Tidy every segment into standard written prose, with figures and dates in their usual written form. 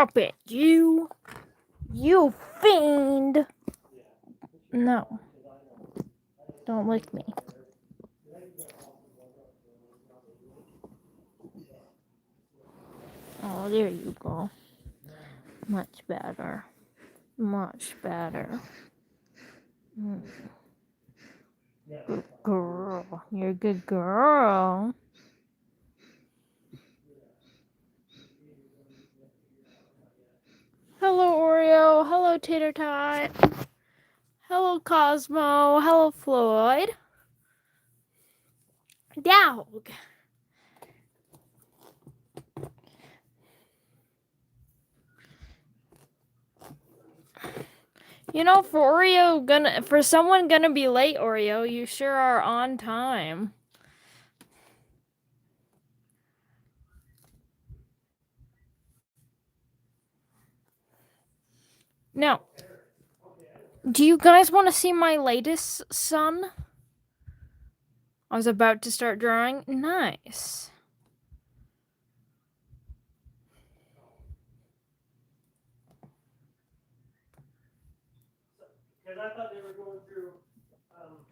Stop it, you fiend. No. Don't lick me. Oh, there you go. Much better. Much better. Good girl. You're a good girl. Hello, Oreo. Hello, Tater Tot. Hello, Cosmo. Hello, Floyd. Dog. You know, for someone gonna be late, Oreo, you sure are on time. Now, do you guys want to see my latest son? I was about to start drawing. Nice.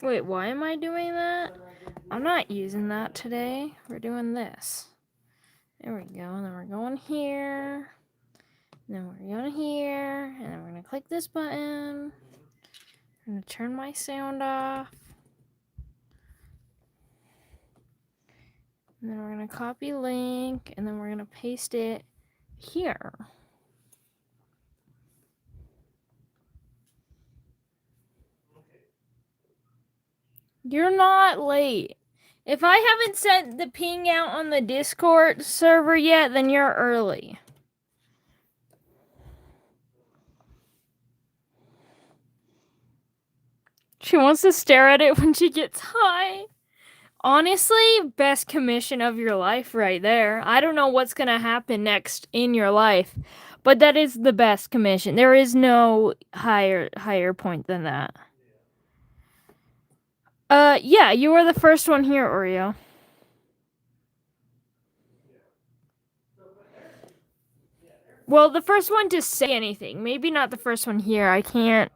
Wait, why am I doing that? I'm not using that today. We're doing this. There we go. And then we're going here. And then we're going here. And then we're going to click this button. I'm going to turn my sound off. And then we're going to copy link. And then we're going to paste it here. You're not late. If I haven't sent the ping out on the Discord server yet, then you're early. She wants to stare at it when she gets high. Honestly, best commission of your life right there. I don't know what's going to happen next in your life, but that is the best commission. There is no higher point than that. Yeah, you were the first one here, Oreo. Well, the first one to say anything. Maybe not the first one here. I can't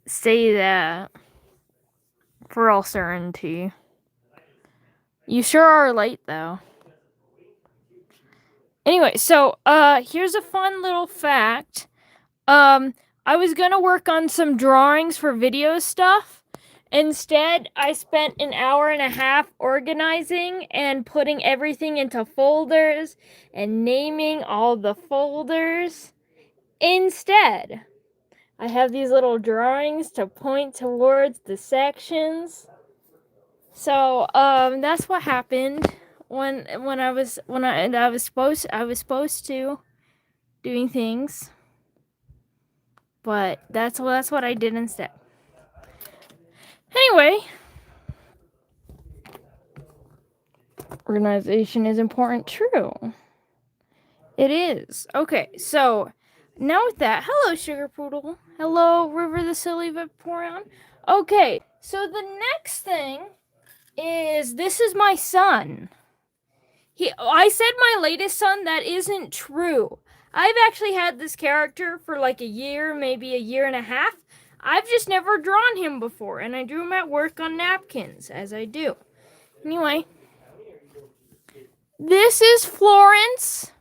say that for all certainty. You sure are late, though. Anyway, so, here's a fun little fact. I was gonna work on some drawings for video stuff. Instead, I spent an hour and a half organizing and putting everything into folders and naming all the folders. Instead, I have these little drawings to point towards the sections. So, that's what happened when I was supposed to doing things. But that's what I did instead. Anyway, organization is important. True. It is. Okay, so now with that, hello, Sugar Poodle. Hello, River the Silly Vaporeon. Okay, so the next thing is this is my son. I said my latest son. That isn't true. I've actually had this character for like a year, maybe a year and a half. I've just never drawn him before, and I drew him at work on napkins, as I do. Anyway, this is Florence.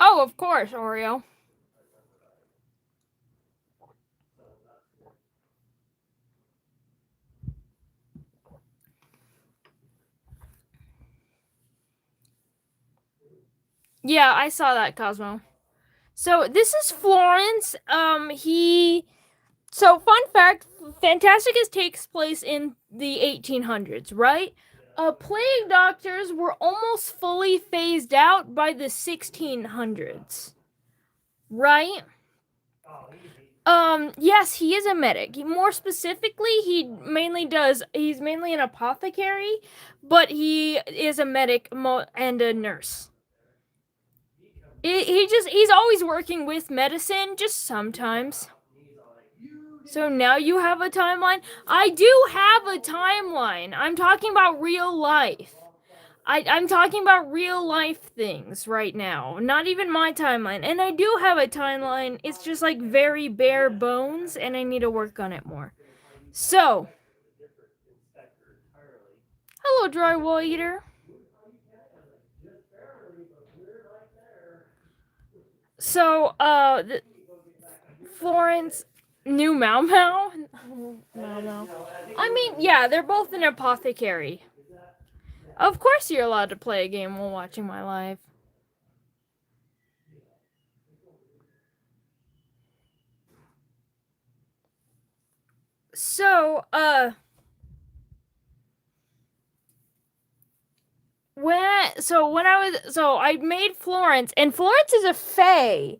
Oh, of course, Oreo. Yeah, I saw that, Cosmo. So this is Florence. So fun fact, Phantasticus takes place in the 1800s, right? Plague doctors were almost fully phased out by the 1600s, right? Yes, he is a medic. More specifically, he's mainly an apothecary, but he is a medic and a nurse. He's always working with medicine, just sometimes. So now you have a timeline? I do have a timeline. I'm talking about real life. I'm talking about real life things right now. Not even my timeline. And I do have a timeline. It's just like very bare bones and I need to work on it more. So, hello, drywall eater. So, Florence, new Mau Mau? Mau Mau. I mean, yeah, they're both an apothecary. Of course you're allowed to play a game while watching my live. So, I made Florence, and Florence is a fae,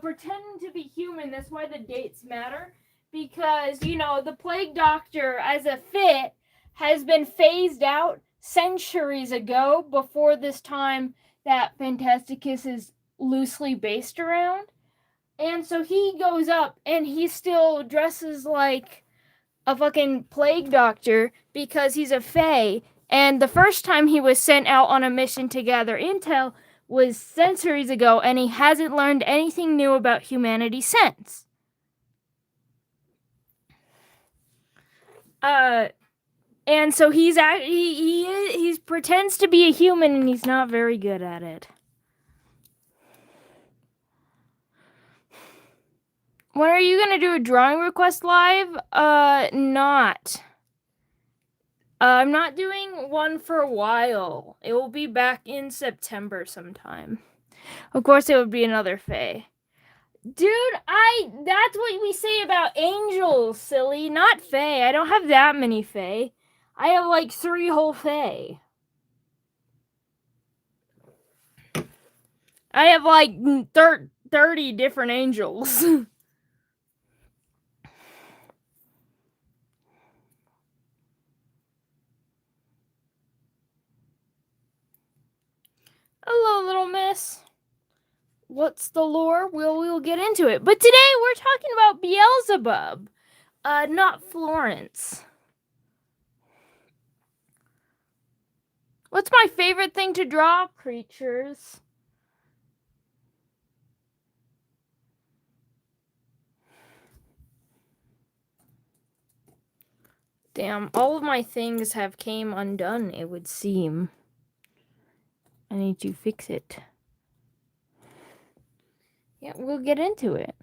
pretending to be human. That's why the dates matter, because the plague doctor as a fit has been phased out centuries ago, before this time that Phantasticus is loosely based around, and so he goes up and he still dresses like a fucking plague doctor because he's a fae. And the first time he was sent out on a mission to gather intel was centuries ago, and he hasn't learned anything new about humanity since. And so he pretends to be a human, and he's not very good at it. When are you gonna do a drawing request live? Not. I'm not doing one for a while. It will be back in September sometime. Of course, it would be another fae. Dude, that's what we say about angels, silly, not fae. I don't have that many fae. I have like 3 whole fae. I have like 30 different angels. Hello, little miss. What's the lore? We'll get into it. But today we're talking about Beelzebub, not Florence. What's my favorite thing to draw? Creatures. Damn, all of my things have came undone, it would seem. I need to fix it. Yeah, we'll get into it.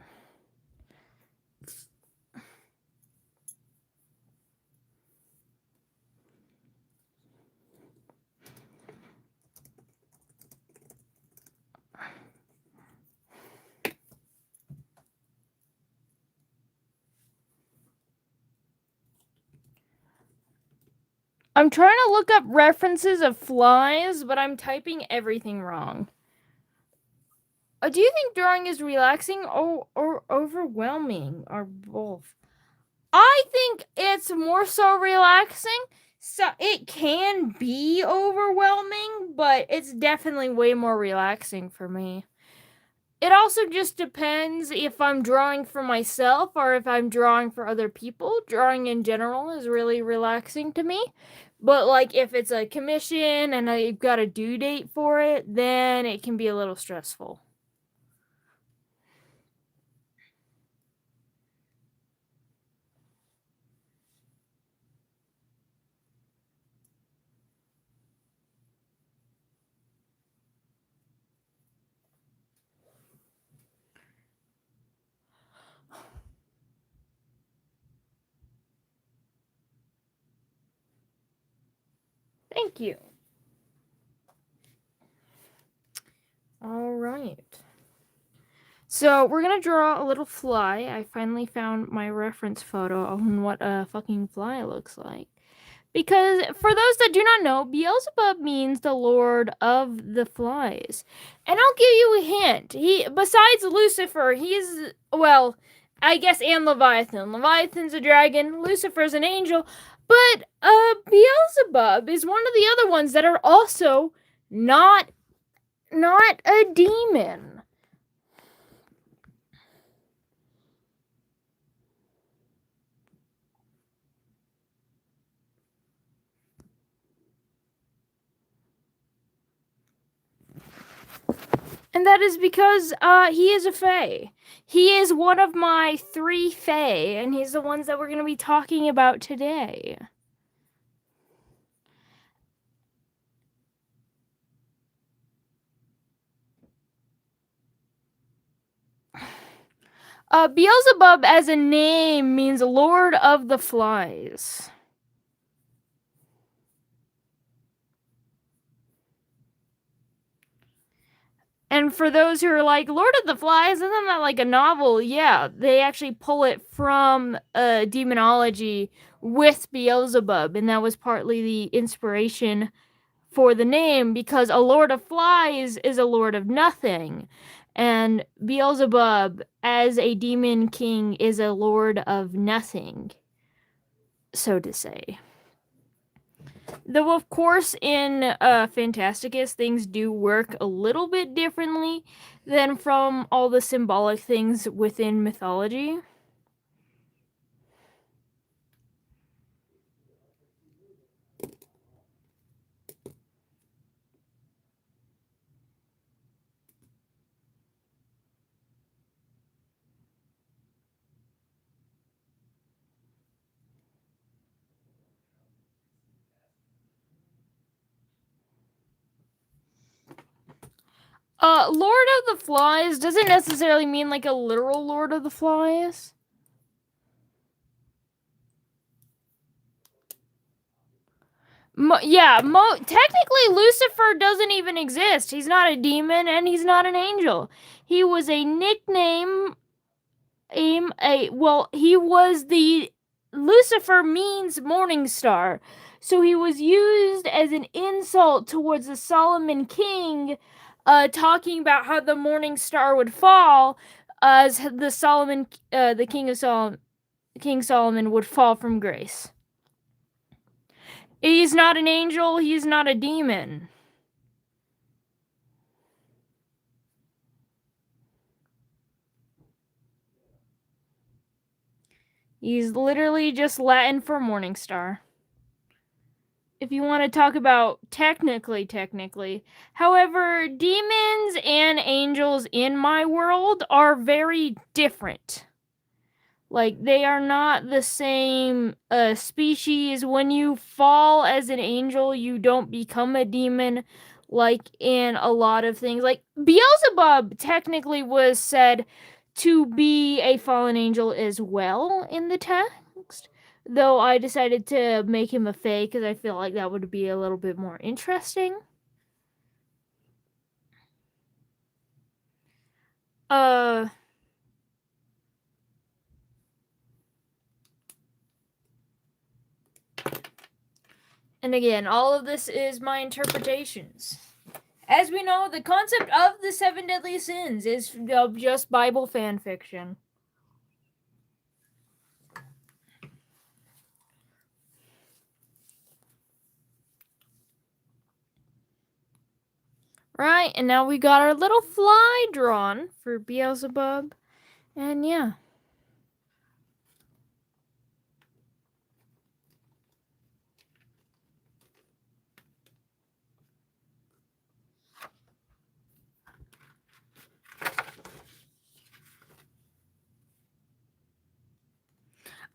I'm trying to look up references of flies, but I'm typing everything wrong. Do you think drawing is relaxing or overwhelming, or both? I think it's more so relaxing. So it can be overwhelming, but it's definitely way more relaxing for me. It also just depends if I'm drawing for myself or if I'm drawing for other people. Drawing in general is really relaxing to me. But like if it's a commission and I've got a due date for it, then it can be a little stressful. Thank you. All right. So we're gonna draw a little fly. I finally found my reference photo on what a fucking fly looks like. Because for those that do not know, Beelzebub means the Lord of the Flies. And I'll give you a hint. He, besides Lucifer, he's, well, I guess, and Leviathan. Leviathan's a dragon, Lucifer's an angel, but Beelzebub is one of the other ones that are also not not a demon. And that is because he is a fae. He is one of my 3 fae, and he's the ones that we're going to be talking about today. Beelzebub as a name means Lord of the Flies. And for those who are like, Lord of the Flies, isn't that like a novel? Yeah, they actually pull it from demonology with Beelzebub, and that was partly the inspiration for the name, because a Lord of Flies is a Lord of Nothing, and Beelzebub as a demon king is a Lord of Nothing, so to say. Though, of course, in Phantasticus, things do work a little bit differently than from all the symbolic things within mythology. Lord of the Flies doesn't necessarily mean like a literal Lord of the Flies. Technically Lucifer doesn't even exist. He's not a demon and he's not an angel. He was a nickname. He was the Lucifer means morning star, so he was used as an insult towards the Solomon king, talking about how the morning star would fall, as the King Solomon would fall from grace. He's not an angel. He's not a demon. He's literally just Latin for morning star. If you want to talk about technically. However, demons and angels in my world are very different. Like, they are not the same species. When you fall as an angel, you don't become a demon, like in a lot of things. Like, Beelzebub technically was said to be a fallen angel as well in the text, though I decided to make him a fae because I feel like that would be a little bit more interesting. And again, all of this is my interpretations. As we know, the concept of the 7 deadly sins is just Bible fan fiction. Right, and now we got our little fly drawn for Beelzebub. And yeah.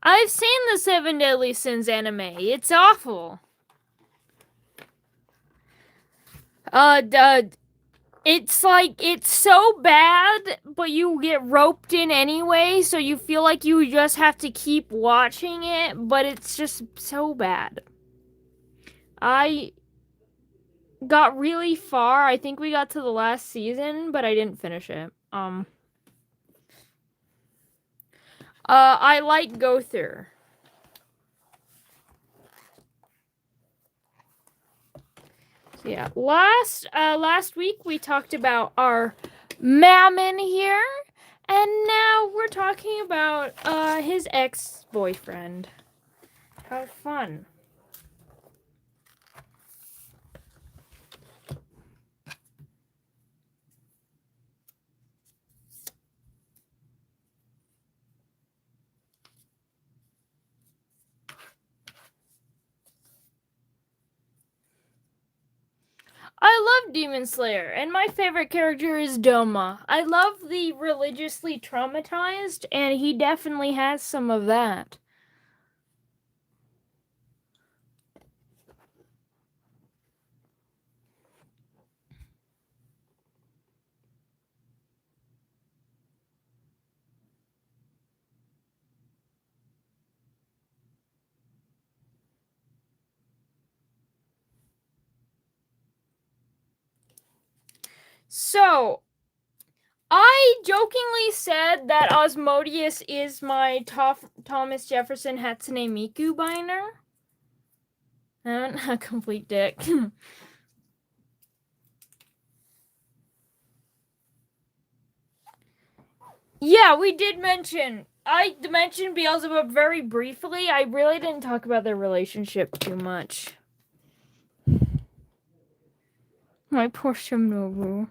I've seen the 7 Deadly Sins anime. It's awful. It's like, it's so bad, but you get roped in anyway, so you feel like you just have to keep watching it, but it's just so bad. I got really far. I think we got to the last season, but I didn't finish it. I like Gother. So yeah, last week we talked about our Mammon here, and now we're talking about his ex-boyfriend. How fun. love Demon Slayer, and my favorite character is Doma. I love the religiously traumatized, and he definitely has some of that. So, I jokingly said that Osmodius is my Thomas Jefferson Hatsune Miku binder. I'm a complete dick. Yeah, we did mention. I mentioned Beelzebub very briefly. I really didn't talk about their relationship too much. My poor Shinobu.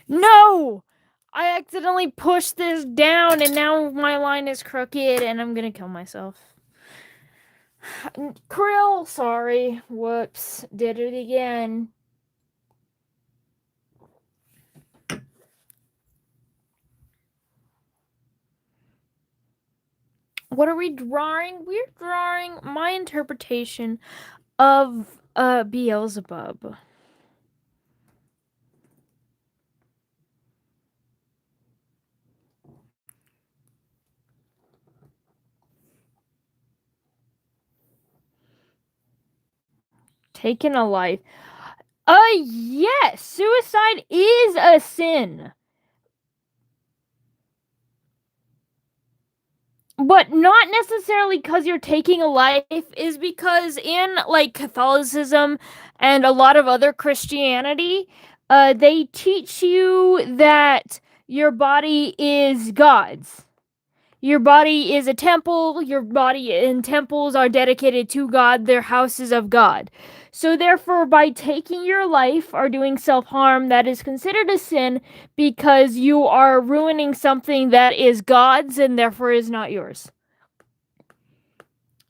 No! I accidentally pushed this down and now my line is crooked and I'm gonna kill myself. Krill, sorry. Whoops. Did it again. What are we drawing? We're drawing my interpretation of Beelzebub. Taking a life. Yes, suicide is a sin. But not necessarily because you're taking a life, is because in like Catholicism and a lot of other Christianity, they teach you that your body is God's. Your body is a temple. Your body and temples are dedicated to God. They're houses of God. So therefore, by taking your life or doing self-harm, that is considered a sin because you are ruining something that is God's and therefore is not yours.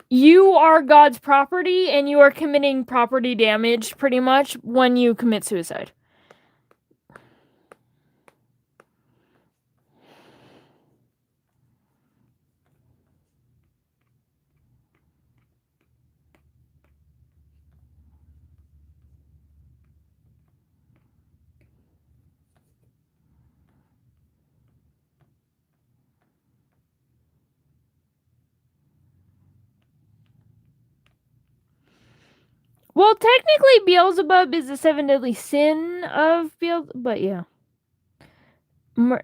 You are God's property and you are committing property damage pretty much when you commit suicide. Well, technically, Beelzebub is the seven deadly sin of Beelzebub, but yeah.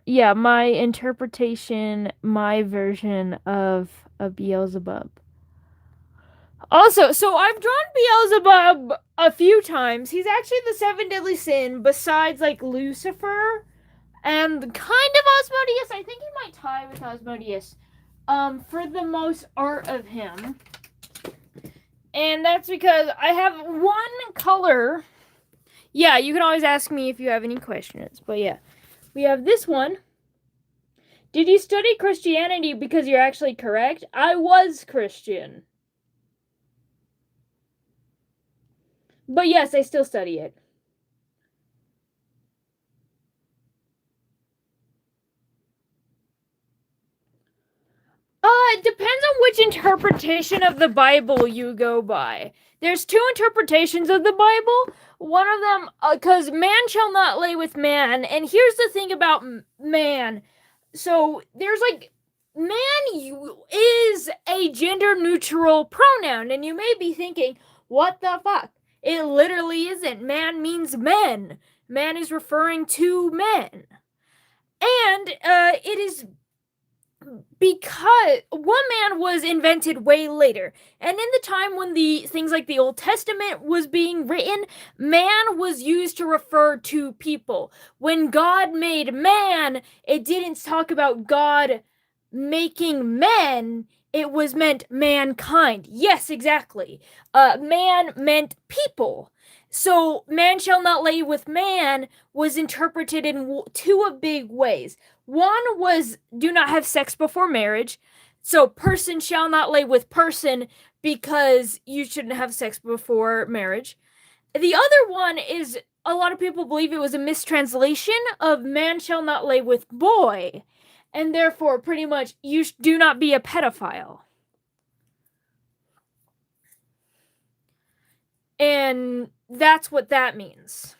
Yeah, my interpretation, my version of Beelzebub. Also, so I've drawn Beelzebub a few times. He's actually the seven deadly sin, besides like Lucifer and kind of Asmodeus. I think he might tie with Asmodeus. For the most art of him. And that's because I have one color. Yeah, you can always ask me if you have any questions. But yeah, we have this one. Did you study Christianity because you're actually correct? I was Christian. But yes, I still study it. It depends on which interpretation of the Bible you go by. There's two interpretations of the Bible. One of them, because man shall not lay with man. And here's the thing about man. So there's like is a gender neutral pronoun, and you may be thinking, what the fuck? It literally isn't. Man means men. Man is referring to men. And it is because one man was invented way later. And in the time when the things like the Old Testament was being written, man was used to refer to people. When God made man, it didn't talk about God making men, it was meant mankind. Yes, exactly. Man meant people. So man shall not lay with man was interpreted in two big ways. One was do not have sex before marriage. So person shall not lay with person because you shouldn't have sex before marriage. The other one is a lot of people believe it was a mistranslation of man shall not lay with boy. And therefore, pretty much, you do not be a pedophile. And that's what that means.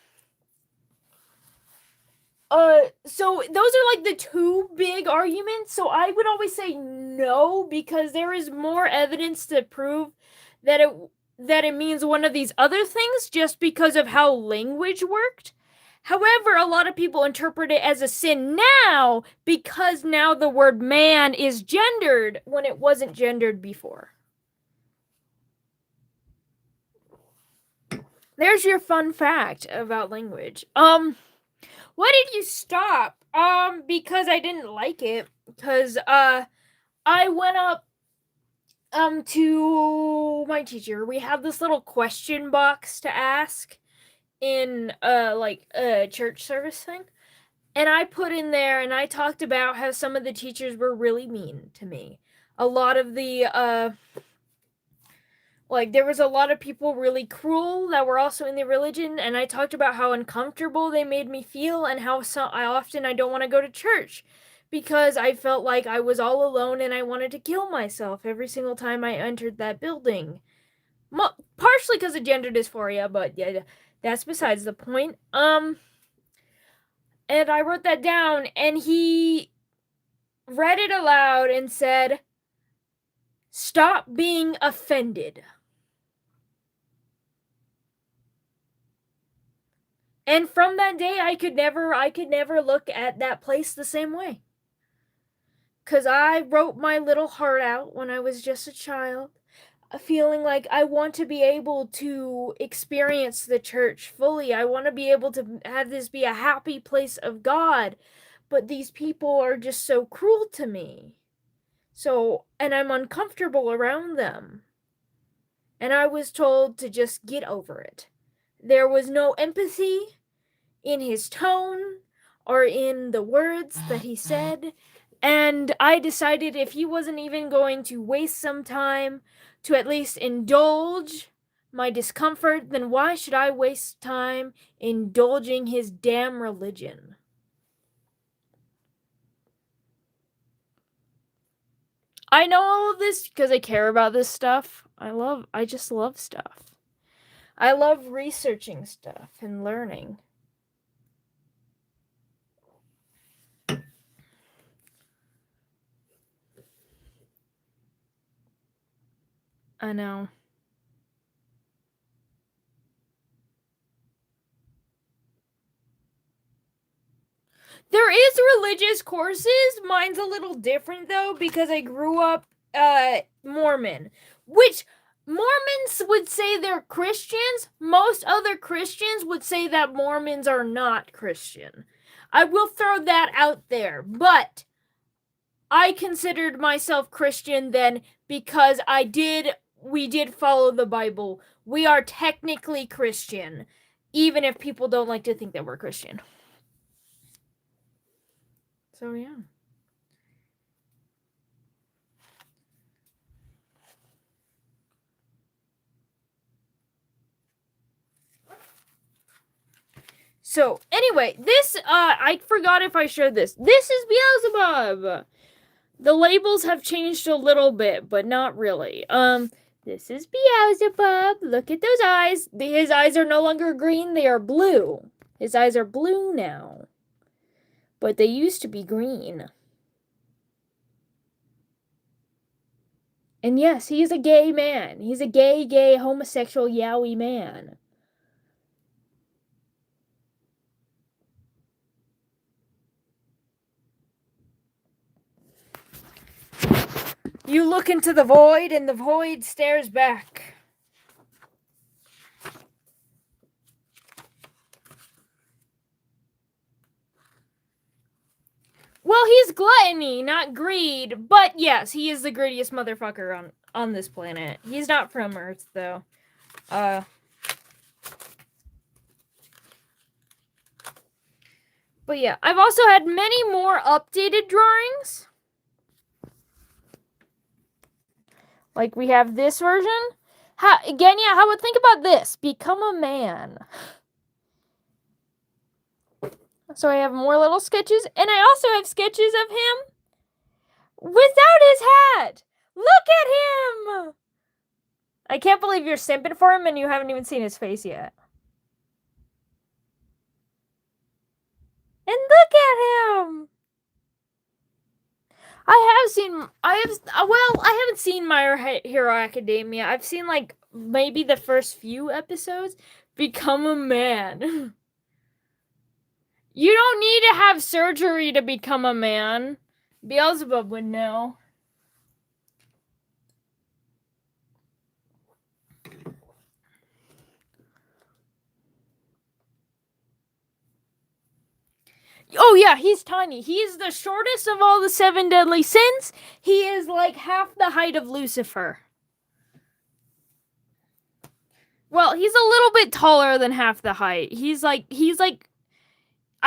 So those are like the two big arguments. So I would always say no, because there is more evidence to prove that it means one of these other things just because of how language worked. However, a lot of people interpret it as a sin now because now the word man is gendered when it wasn't gendered before. There's your fun fact about language. Why did you stop? Because I didn't like it. Because, I went up, to my teacher. We have this little question box to ask in, like, a church service thing. And I put in there and I talked about how some of the teachers were really mean to me. A lot of the, like, there was a lot of people really cruel that were also in the religion, and I talked about how uncomfortable they made me feel and how I don't want to go to church because I felt like I was all alone and I wanted to kill myself every single time I entered that building. Partially because of gender dysphoria, but yeah, that's besides the point. And I wrote that down, and he read it aloud and said, "Stop being offended." And from that day, I could never look at that place the same way. 'Cause I wrote my little heart out when I was just a child, feeling like I want to be able to experience the church fully. I want to be able to have this be a happy place of God, but these people are just so cruel to me. So, and I'm uncomfortable around them. And I was told to just get over it. There was no empathy in his tone or in the words that he said. And I decided if he wasn't even going to waste some time to at least indulge my discomfort, then why should I waste time indulging his damn religion? I know all of this because I care about this stuff. I just love stuff. I love researching stuff and learning. I know. There is religious courses. Mine's a little different though because I grew up Mormon, which Mormons would say they're Christians. Most other Christians would say that Mormons are not Christian. I will throw that out there, but I considered myself Christian then because we did follow the Bible. We are technically Christian, even if people don't like to think that we're Christian. So, yeah. So, anyway, this, I forgot if I showed this. This is Beelzebub! The labels have changed a little bit, but not really. This is Beelzebub. Look at those eyes. His eyes are no longer green, they are blue. His eyes are blue now. But they used to be green. And yes, he's a gay man. He's a gay, homosexual, yaoi man. You look into the void, and the void stares back. Well, he's gluttony, not greed. But yes, he is the greediest motherfucker on this planet. He's not from Earth, though. But yeah, I've also had many more updated drawings. Like, we have this version. How about think about this? Become a man. So I have more little sketches, and I also have sketches of him without his hat. Look at him! I can't believe you're simping for him and you haven't even seen his face yet. And look at him! I haven't seen My Hero Academia. I've seen, like, maybe the first few episodes. Become a man. You don't need to have surgery to become a man. Beelzebub would know. Oh yeah, he's tiny. He's the shortest of all the 7 deadly sins. He is like half the height of Lucifer. Well, he's a little bit taller than half the height.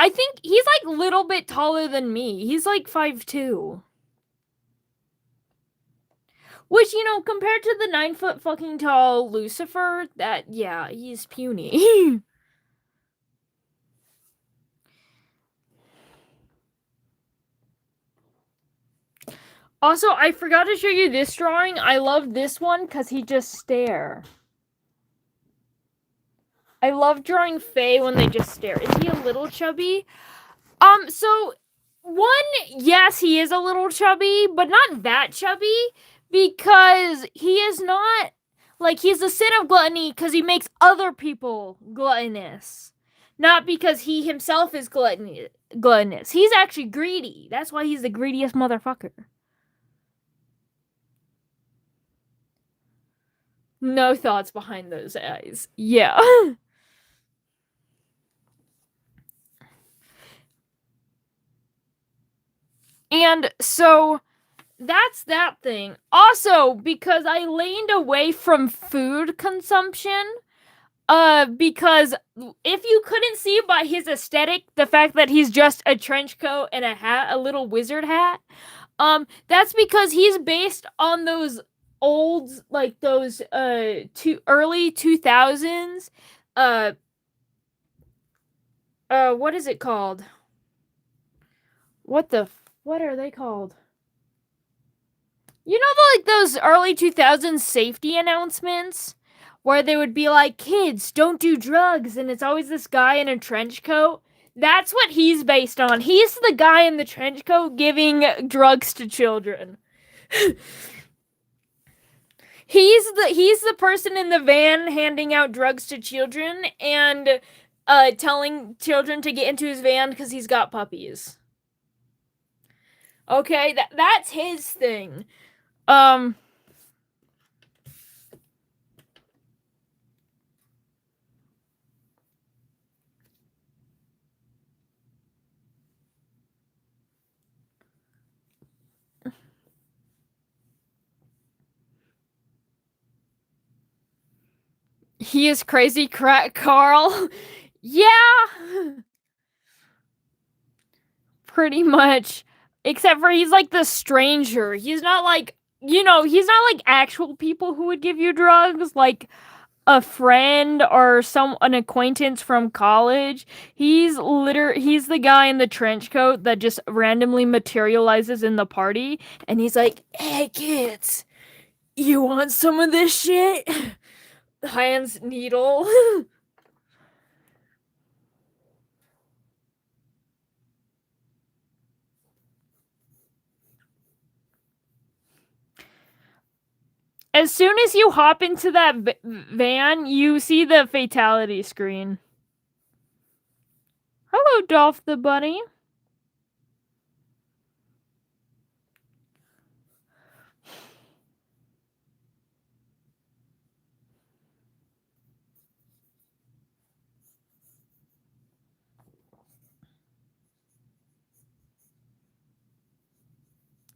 I think he's like a little bit taller than me. He's like 5'2". Which, you know, compared to the 9-foot fucking tall Lucifer, he's puny. Also, I forgot to show you this drawing. I love this one because he just stare. I love drawing Faye when they just stare. Is he a little chubby? So, yes, he is a little chubby, but not that chubby, because he is not, like, he's a sin of gluttony because he makes other people gluttonous. Not because he himself is gluttonous. He's actually greedy. That's why he's the greediest motherfucker. No thoughts behind those eyes. Yeah. And so that's that thing. Also, because I leaned away from food consumption, because if you couldn't see by his aesthetic, the fact that he's just a trench coat and a hat, a little wizard hat, that's because he's based on those old, like those early 2000s, what is it called? What are they called? You know, like those early 2000s safety announcements where they would be like, kids, don't do drugs, and it's always this guy in a trench coat? That's what he's based on. He's the guy in the trench coat giving drugs to children. He's the person in the van handing out drugs to children and telling children to get into his van because he's got puppies. Okay, that's his thing. He is crazy crack Carl. Yeah. Pretty much. Except for he's like the stranger. He's not like, he's not like actual people who would give you drugs, like a friend or an acquaintance from college. He's the guy in the trench coat that just randomly materializes in the party, and he's like, "Hey kids, you want some of this shit?" Hands needle. As soon as you hop into that van, you see the fatality screen. Hello, Dolph the Bunny.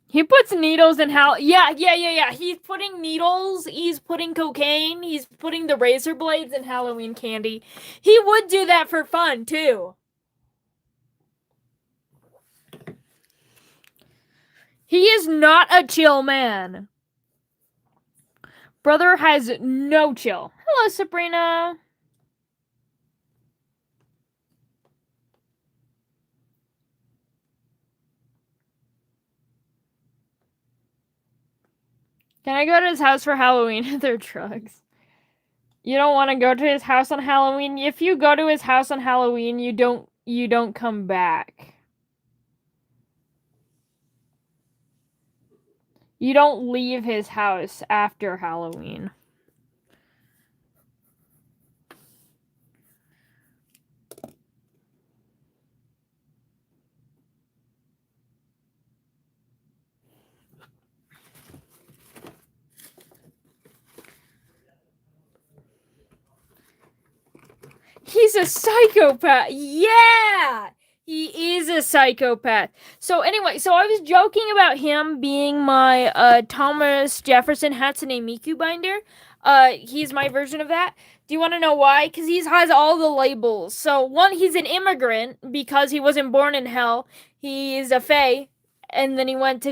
He puts needles in Yeah. He's putting needles, he's putting cocaine, he's putting the razor blades in Halloween candy. He would do that for fun, too. He is not a chill man. Brother has no chill. Hello, Sabrina. Can I go to his house for Halloween? They're drugs. You don't want to go to his house on Halloween? If you go to his house on Halloween, you don't come back. You don't leave his house after Halloween. He's a psychopath. Yeah! He is a psychopath. So anyway, I was joking about him being my Thomas Jefferson Hatsune Miku binder. He's my version of that. Do you want to know why? Because he has all the labels. So one, he's an immigrant because he wasn't born in hell. He's a fae, and then he went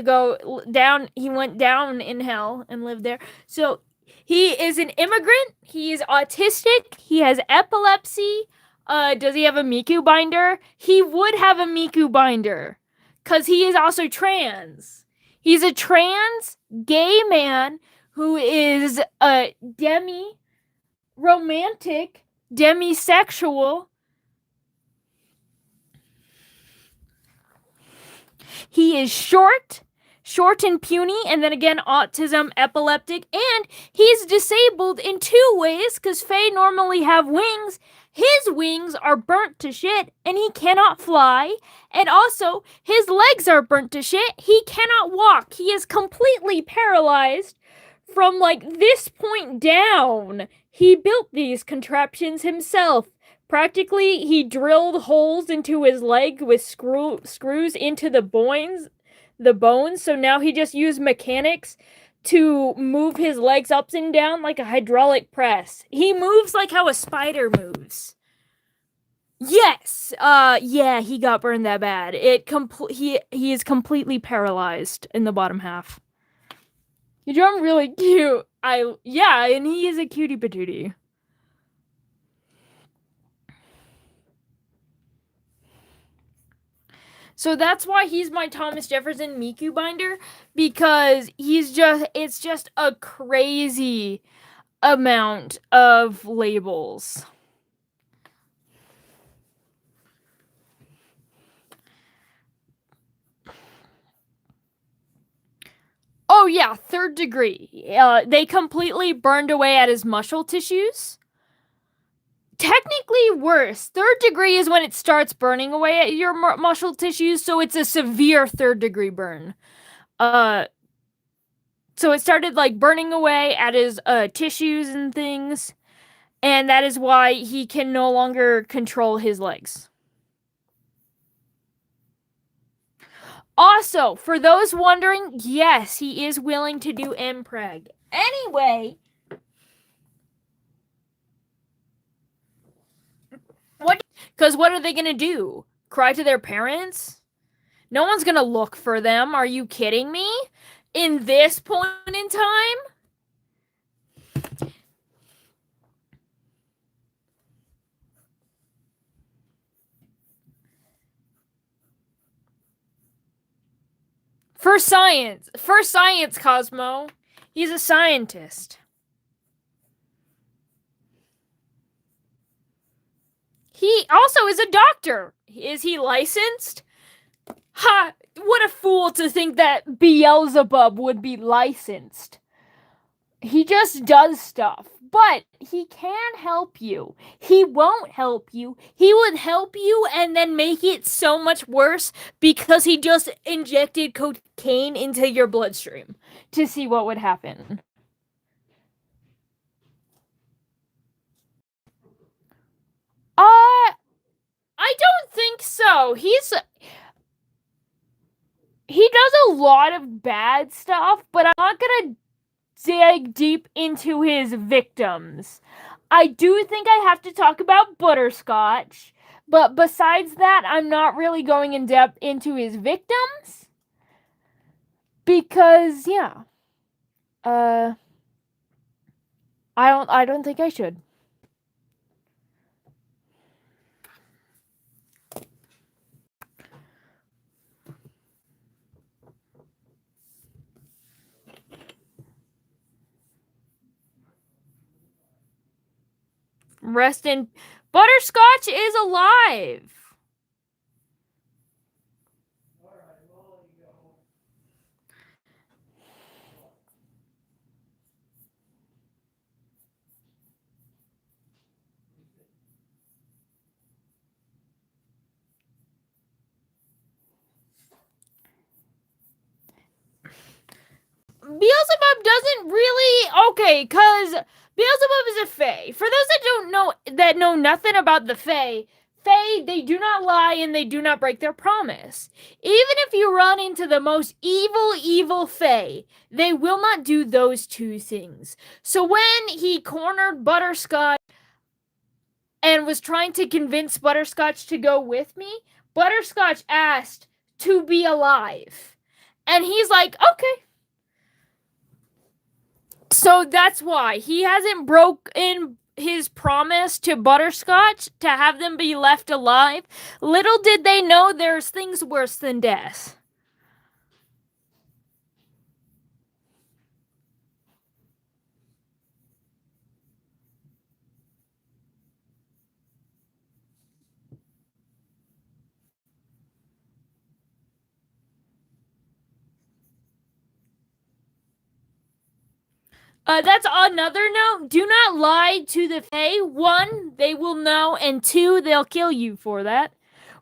down in hell and lived there. So he is an immigrant. He is autistic. He has epilepsy. Does he have a Miku binder? He would have a Miku binder. Because he is also trans. He's a trans gay man who is a romantic, demisexual. He is short and puny, and then again, autism, epileptic, and he's disabled in 2 ways, because Fae normally have wings. His wings are burnt to shit, and he cannot fly, and also, his legs are burnt to shit, he cannot walk. He is completely paralyzed from, this point down. He built these contraptions himself. Practically, he drilled holes into his leg with screws into the bones, so now he just used mechanics to move his legs up and down like a hydraulic press. He moves like how a spider moves. Yes. Yeah, he got burned that bad. He is completely paralyzed in the bottom half. You draw him really cute. Yeah, and he is a cutie patootie. So that's why he's my Thomas Jefferson Miku binder, because it's just a crazy amount of labels. Oh yeah, 3rd degree. They completely burned away at his muscle tissues. Technically worse. 3rd degree is when it starts burning away at your muscle tissues, so it's a severe 3rd degree burn. So it started burning away at his tissues and things, and that is why he can no longer control his legs. Also, for those wondering, yes, he is willing to do impreg. Anyway, because what are they going to do? Cry to their parents? No one's going to look for them. Are you kidding me? In this point in time? For science, Cosmo. He's a scientist. He also is a doctor. Is he licensed? Ha! What a fool to think that Beelzebub would be licensed. He just does stuff. But he can help you. He won't help you. He would help you and then make it so much worse because he just injected cocaine into your bloodstream to see what would happen. I don't think so. He does a lot of bad stuff, but I'm not gonna dig deep into his victims. I do think I have to talk about Butterscotch, but besides that, I'm not really going in depth into his victims because I don't think I should. Rest in Butterscotch is alive. Beelzebub doesn't really because Beelzebub is a Fae. For those that know nothing about the Fae, they do not lie and they do not break their promise. Even if you run into the most evil Fae, they will not do those two things. So when he cornered Butterscotch and was trying to convince Butterscotch to go with me, Butterscotch asked to be alive. And he's like, okay. So that's why he hasn't broken his promise to Butterscotch to have them be left alive. Little did they know there's things worse than death. That's another note. Do not lie to the Fae. 1, they will know, and 2, they'll kill you for that.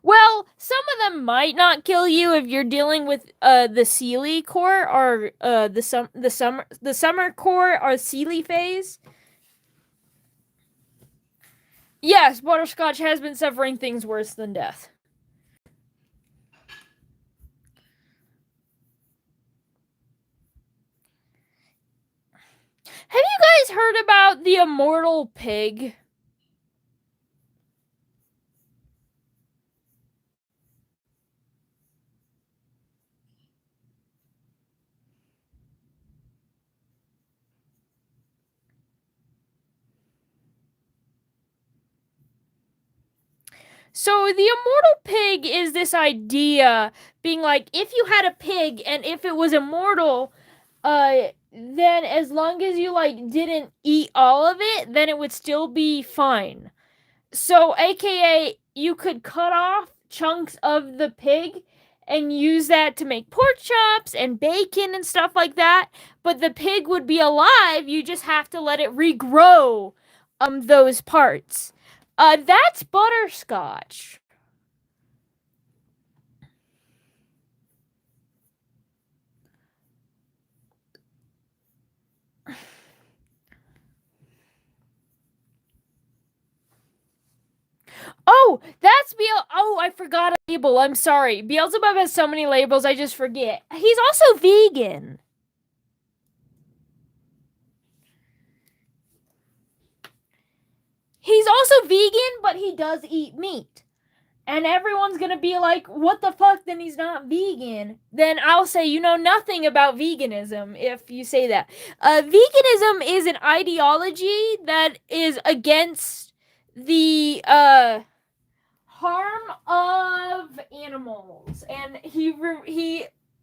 Well, some of them might not kill you if you're dealing with the Seelie core or the summer core or Seelie phase. Yes, Butterscotch has been suffering things worse than death. Have you guys heard about the immortal pig? So the immortal pig is this idea being like, if you had a pig and if it was immortal, then as long as you didn't eat all of it, then it would still be fine. So aka you could cut off chunks of the pig and use that to make pork chops and bacon and stuff like that, but the pig would be alive. You just have to let it regrow those parts. That's Butterscotch. Oh, that's Oh, I forgot a label. I'm sorry. Beelzebub has so many labels, I just forget. He's also vegan. He's also vegan, but he does eat meat. And everyone's gonna be like, what the fuck, then he's not vegan. Then I'll say, you know nothing about veganism if you say that. Veganism is an ideology that is against the harm of animals and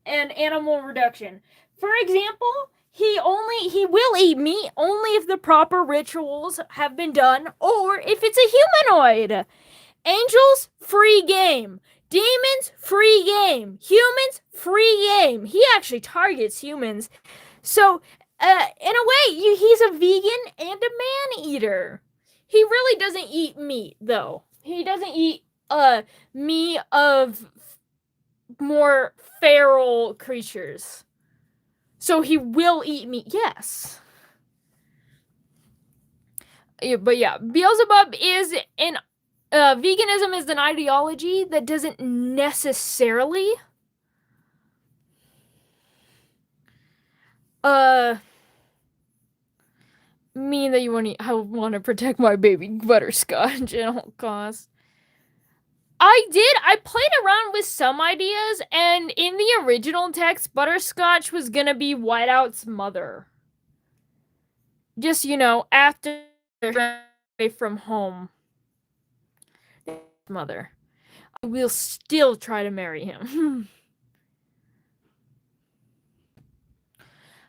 and animal reduction. For example, he will eat meat only if the proper rituals have been done or if it's a humanoid. Angels, free game. Demons, free game. Humans, free game. He actually targets humans. So in a way, he's a vegan and a man-eater. He really doesn't eat meat, though. He doesn't eat meat of more feral creatures. So he will eat meat, yes. Yeah, but yeah, Beelzebub is an veganism is an ideology that doesn't necessarily mean that I want to protect my baby butterscotch at all costs. I played around with some ideas, and in the original text, Butterscotch was gonna be Whiteout's mother. Just, after away from home. Mother. I will still try to marry him.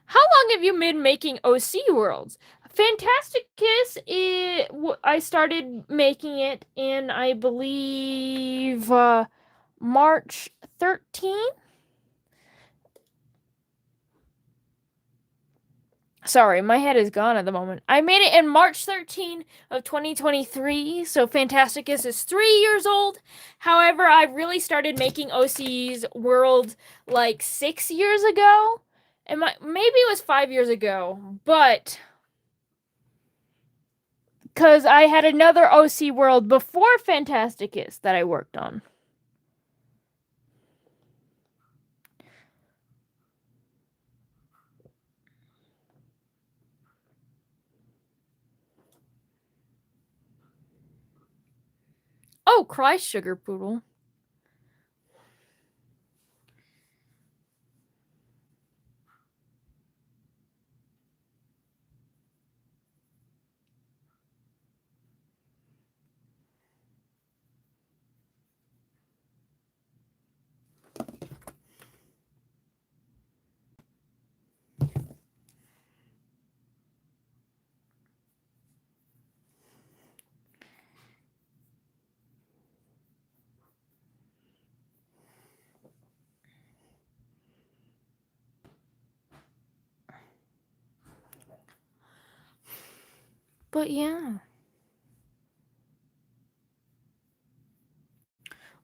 How long have you been making OC worlds? Phantasticus, I started making it in, I believe, March 13th? Sorry, my head is gone at the moment. I made it in March 13 of 2023, so Phantasticus is 3 years old. However, I really started making OC's world like 6 years ago. And maybe it was 5 years ago, but because I had another OC world before Phantasticus that I worked on. Oh, cry sugar poodle. But yeah.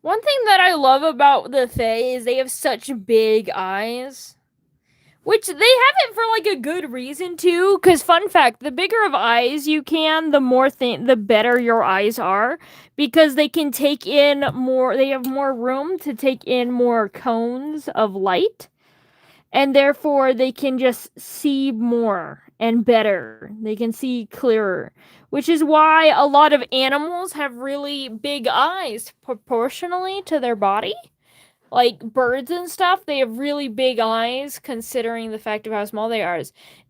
One thing that I love about the Fae is they have such big eyes. Which they have it for like a good reason too, because fun fact, the bigger of eyes you can, the better your eyes are, because they can take in more, they have more room to take in more cones of light, and therefore they can just see more and better. They can see clearer, which is why a lot of animals have really big eyes proportionally to their body. Like birds and stuff, they have really big eyes considering the fact of how small they are.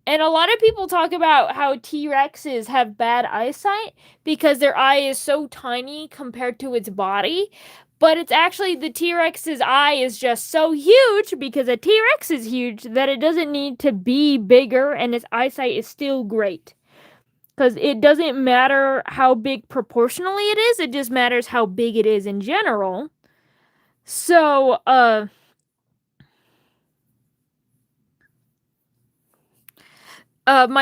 And a lot of people talk about how T-Rexes have bad eyesight because their eye is so tiny compared to its body. But it's actually the T-Rex's eye is just so huge because a T-Rex is huge that it doesn't need to be bigger, and its eyesight is still great. Because it doesn't matter how big proportionally it is, it just matters how big it is in general. So, my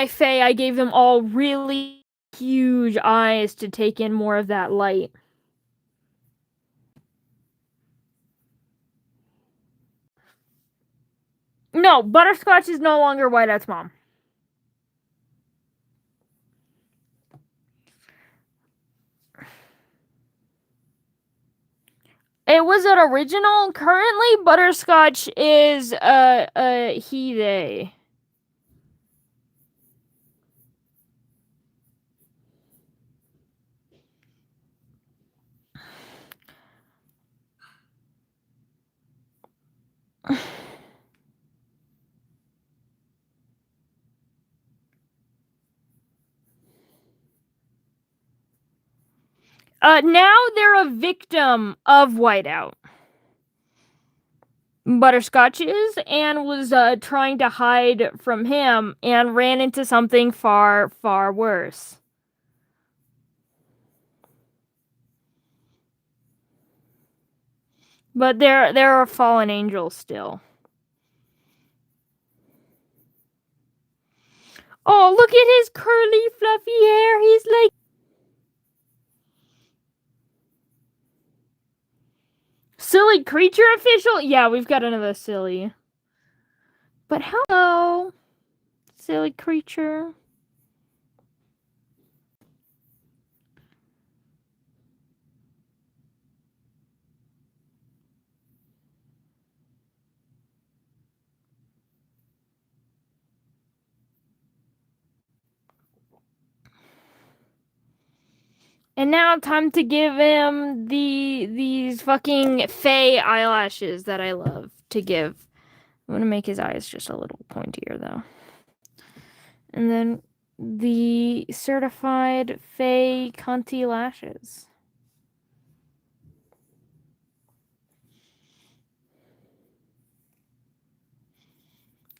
Fae, I gave them all really huge eyes to take in more of that light. No, Butterscotch is no longer Whiteout's mom. It was an original. Currently, Butterscotch is he, they. Now they're a victim of Whiteout. Butterscotch is, and was trying to hide from him and ran into something far, far worse. But they're a fallen angel still. Oh, look at his curly, fluffy hair. He's like... Silly creature official? Yeah, we've got another silly. But hello, silly creature. And now time to give him these fucking fey eyelashes that I love to give. I'm gonna make his eyes just a little pointier though. And then the certified fey cunty lashes.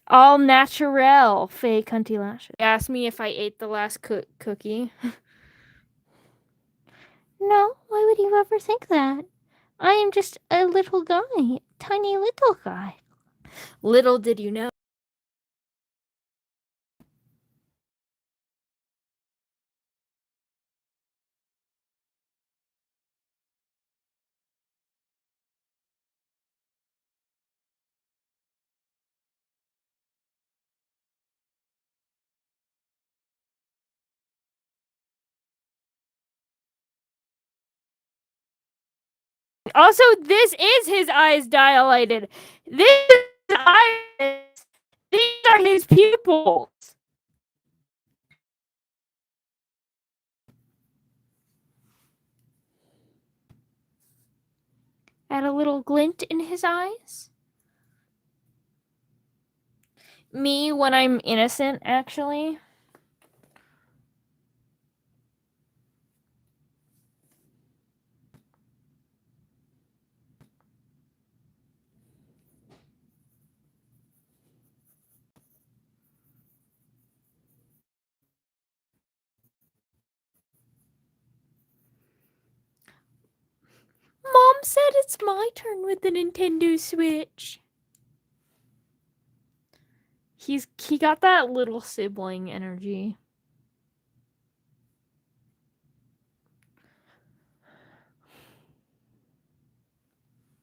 All natural fey cunty lashes. He asked me if I ate the last cookie. No, why would you ever think that? I am just a little guy, tiny little guy. Little did you know. Also, this is his eyes dilated. This is his eyes. These are his pupils. Add a little glint in his eyes. Me when I'm innocent, actually. Mom said it's my turn with the Nintendo Switch. He got that little sibling energy.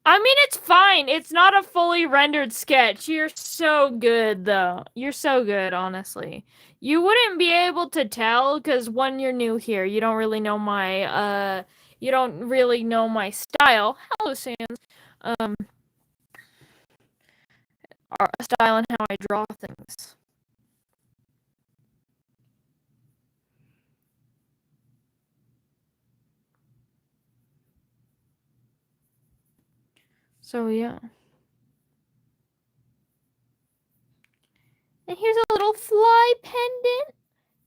I mean, it's fine. It's not a fully rendered sketch. You're so good, though. You're so good, honestly. You wouldn't be able to tell because when you're new here, you don't really know my style. Hello, Sans. Our style and how I draw things. So yeah. And here's a little fly pendant.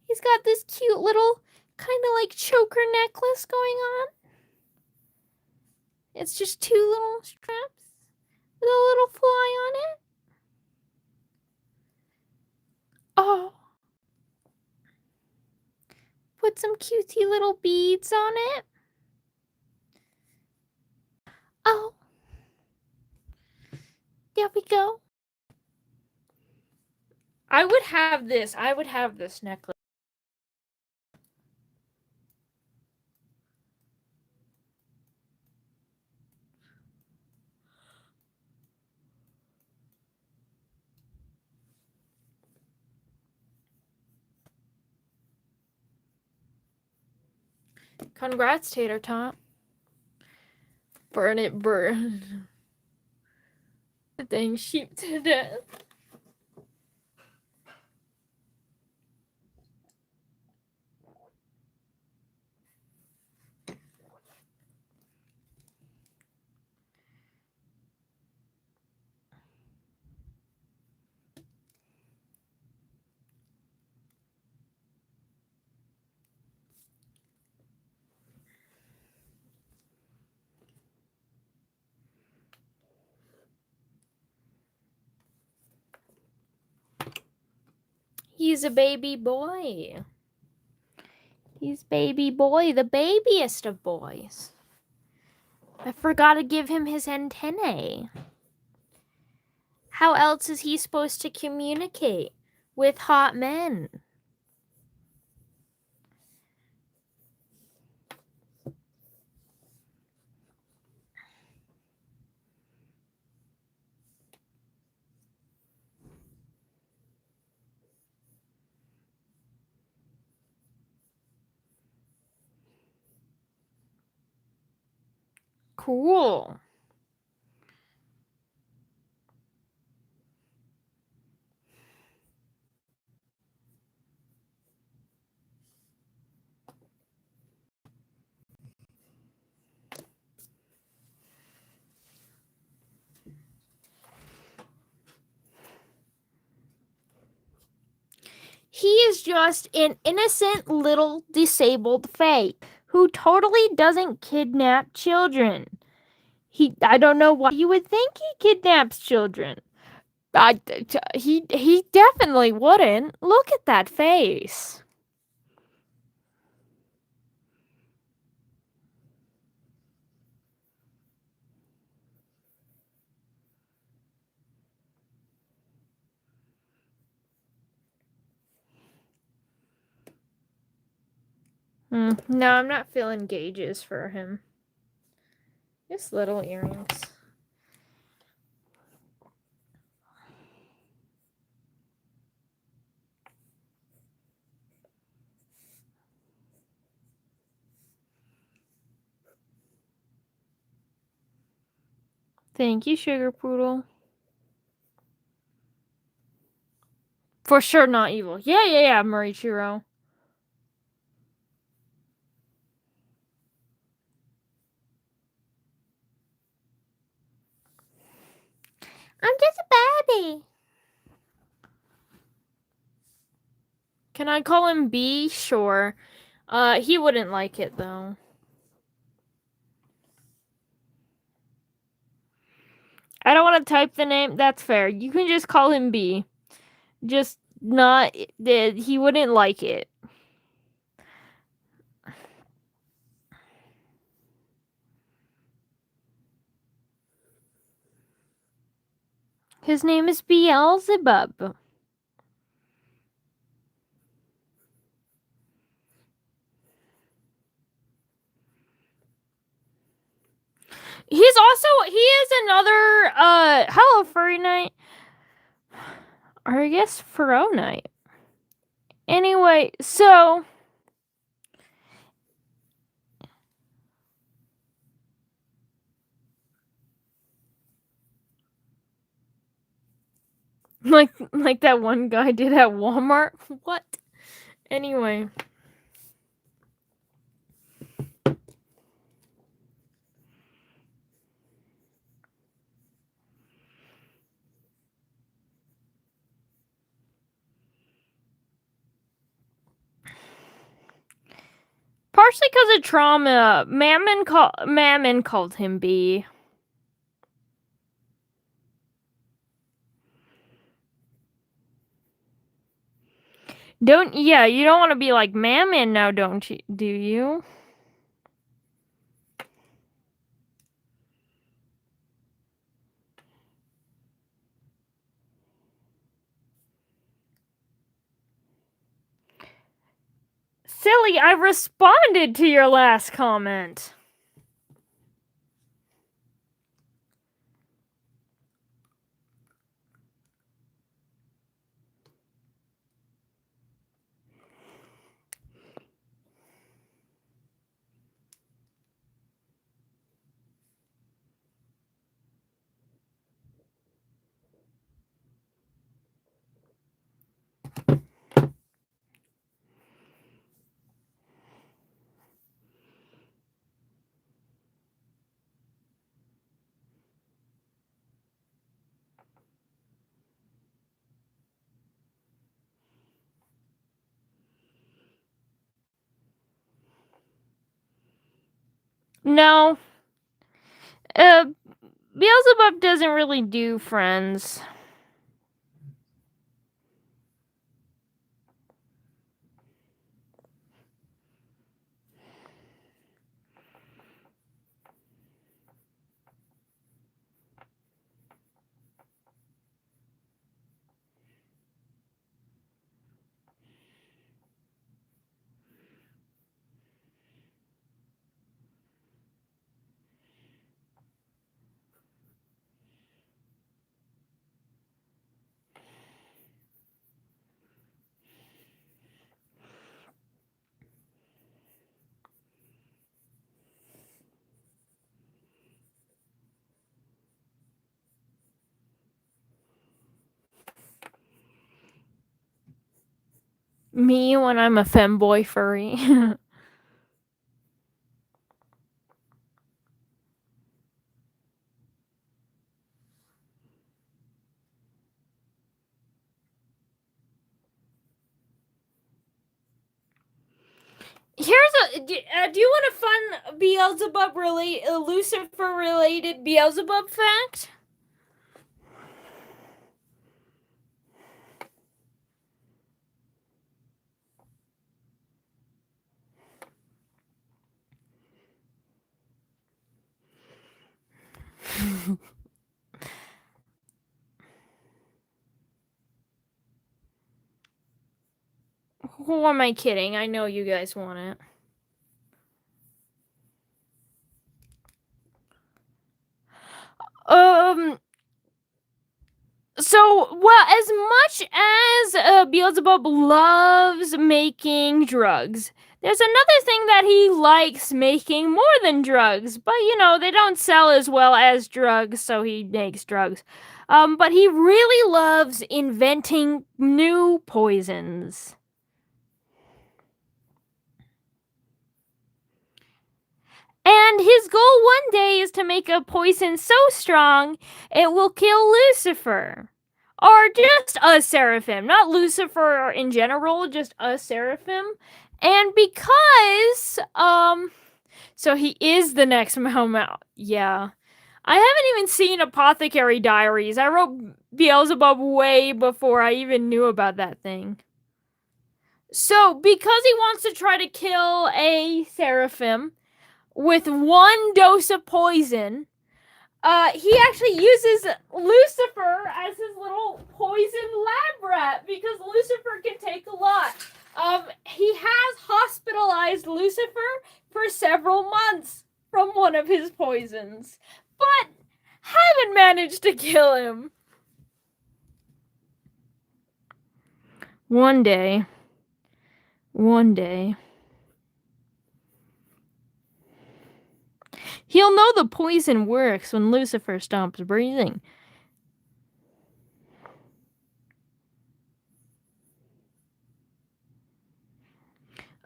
He's got this cute little kind of like choker necklace going on. It's just two little straps with a little fly on it. Oh. Put some cutesy little beads on it. Oh. There we go. I would have this. I would have this necklace. Congrats, Tater Tot. Burn it, burn. Dang sheep to death. He's a baby boy. He's baby boy, the babiest of boys. I forgot to give him his antennae. How else is he supposed to communicate with hot men? Cool. He is just an innocent little disabled fae who totally doesn't kidnap children. I don't know why you would think he kidnaps children. He definitely wouldn't. Look at that face. No, I'm not feeling gauges for him. Just little earrings. Thank you, Sugar Poodle. For sure not evil. Yeah, Marichiro. I'm just a baby. Can I call him B? Sure. He wouldn't like it, though. I don't want to type the name. That's fair. You can just call him B. Just not... He wouldn't like it. His name is Beelzebub. He is another, hello, Furry Knight. Or I guess Furrow Knight. Anyway, so... Like that one guy did at Walmart? What? Anyway... Partially because of trauma, Mammon called him B. You don't want to be like Mammon now, don't you? Do you? Silly, I responded to your last comment. No. Beelzebub doesn't really do friends. Me when I'm a femboy furry. Do you want a fun Beelzebub Lucifer related Beelzebub fact? Who am I kidding? I know you guys want it. So, well, as much as Beelzebub loves making drugs, there's another thing that he likes making more than drugs. But, they don't sell as well as drugs, so he makes drugs. But he really loves inventing new poisons. And his goal one day is to make a poison so strong it will kill Lucifer. Or just a seraphim. Not Lucifer in general, just a seraphim. And because, so he is the next Mahomet. Yeah. I haven't even seen Apothecary Diaries. I wrote Beelzebub way before I even knew about that thing. So, because he wants to try to kill a seraphim with one dose of poison, he actually uses Lucifer as his little poison lab rat because Lucifer can take a lot. He has hospitalized Lucifer for several months from one of his poisons, but haven't managed to kill him. One day. He'll know the poison works when Lucifer stops breathing.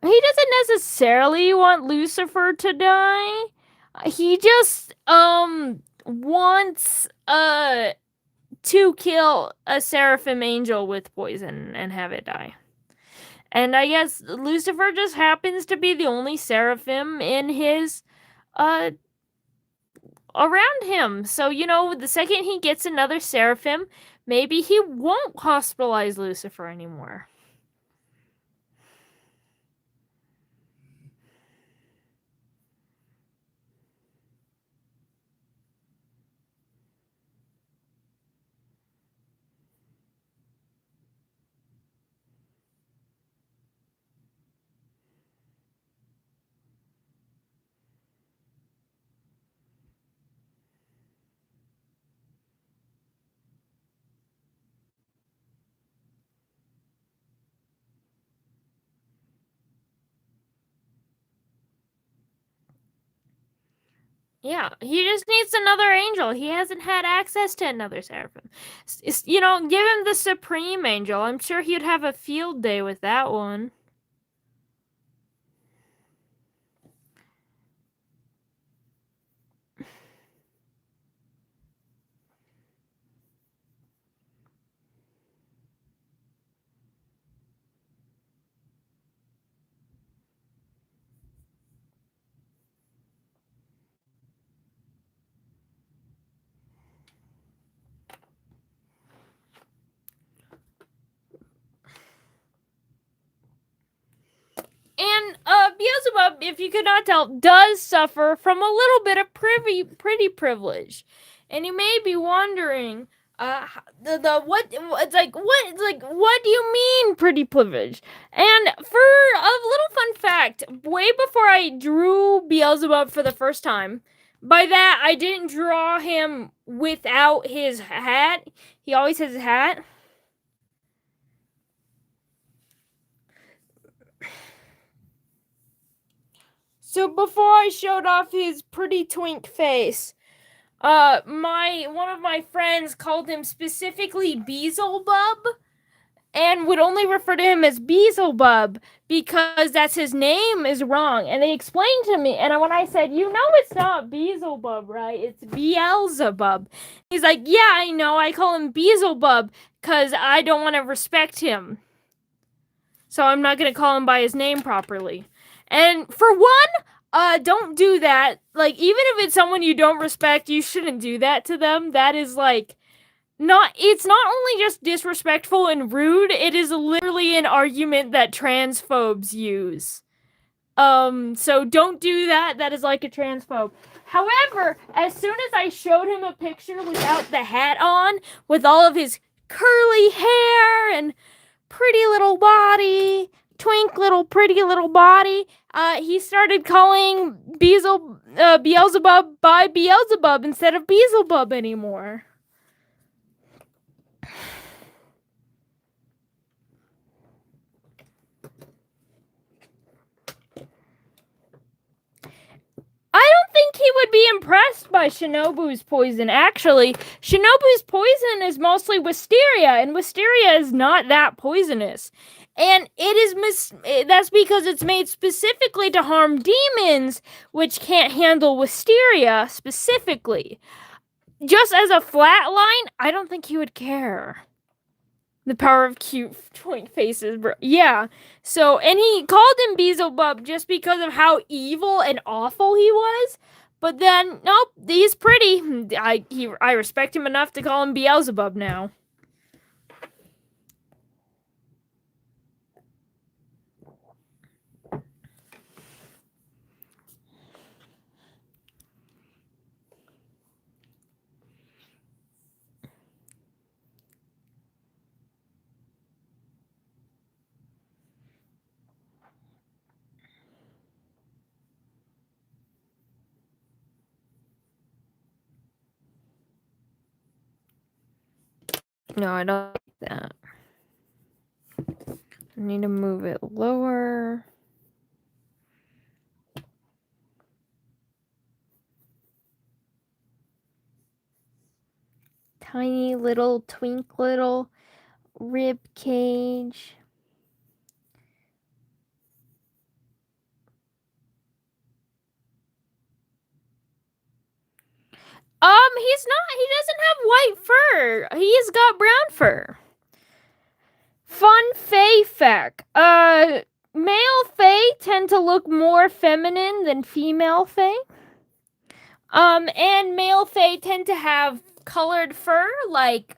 He doesn't necessarily want Lucifer to die. He just wants to kill a seraphim angel with poison and have it die. And I guess Lucifer just happens to be the only seraphim in his around him. So, the second he gets another seraphim, maybe he won't hospitalize Lucifer anymore. Yeah, he just needs another angel. He hasn't had access to another seraphim. Give him the supreme angel. I'm sure he'd have a field day with that one. And Beelzebub, if you could not tell, does suffer from a little bit of pretty privilege. And you may be wondering, what do you mean pretty privilege? And for a little fun fact, way before I drew Beelzebub for the first time, by that I didn't draw him without his hat. He always has his hat. So before I showed off his pretty twink face, one of my friends called him specifically Beelzebub, and would only refer to him as Beelzebub because that's his name is wrong. And they explained to me, and when I said, it's not Beelzebub, right? It's Beelzebub. He's like, yeah, I know. I call him Beelzebub because I don't want to respect him. So I'm not going to call him by his name properly. And for one, don't do that. Like, even if it's someone you don't respect, you shouldn't do that to them. That is like, it's not only just disrespectful and rude, it is literally an argument that transphobes use. So don't do that. That is like a transphobe. However, as soon as I showed him a picture without the hat on, with all of his curly hair and pretty little body, twink little pretty little body, he started calling Beelzebub by Beelzebub instead of Beelzebub anymore. I don't think he would be impressed by Shinobu's poison. Actually, Shinobu's poison is mostly wisteria, and wisteria is not that poisonous. And that's because it's made specifically to harm demons, which can't handle wisteria specifically. Just as a flat line, I don't think he would care. The power of cute twink faces, bro. Yeah. So, and he called him Beelzebub just because of how evil and awful he was. But then, nope, he's pretty. I respect him enough to call him Beelzebub now. No, I don't like that. I need to move it lower. Tiny little twink little rib cage. He doesn't have white fur. He's got brown fur. Fun Fae fact. Male Fae tend to look more feminine than female Fae. And male Fae tend to have colored fur, like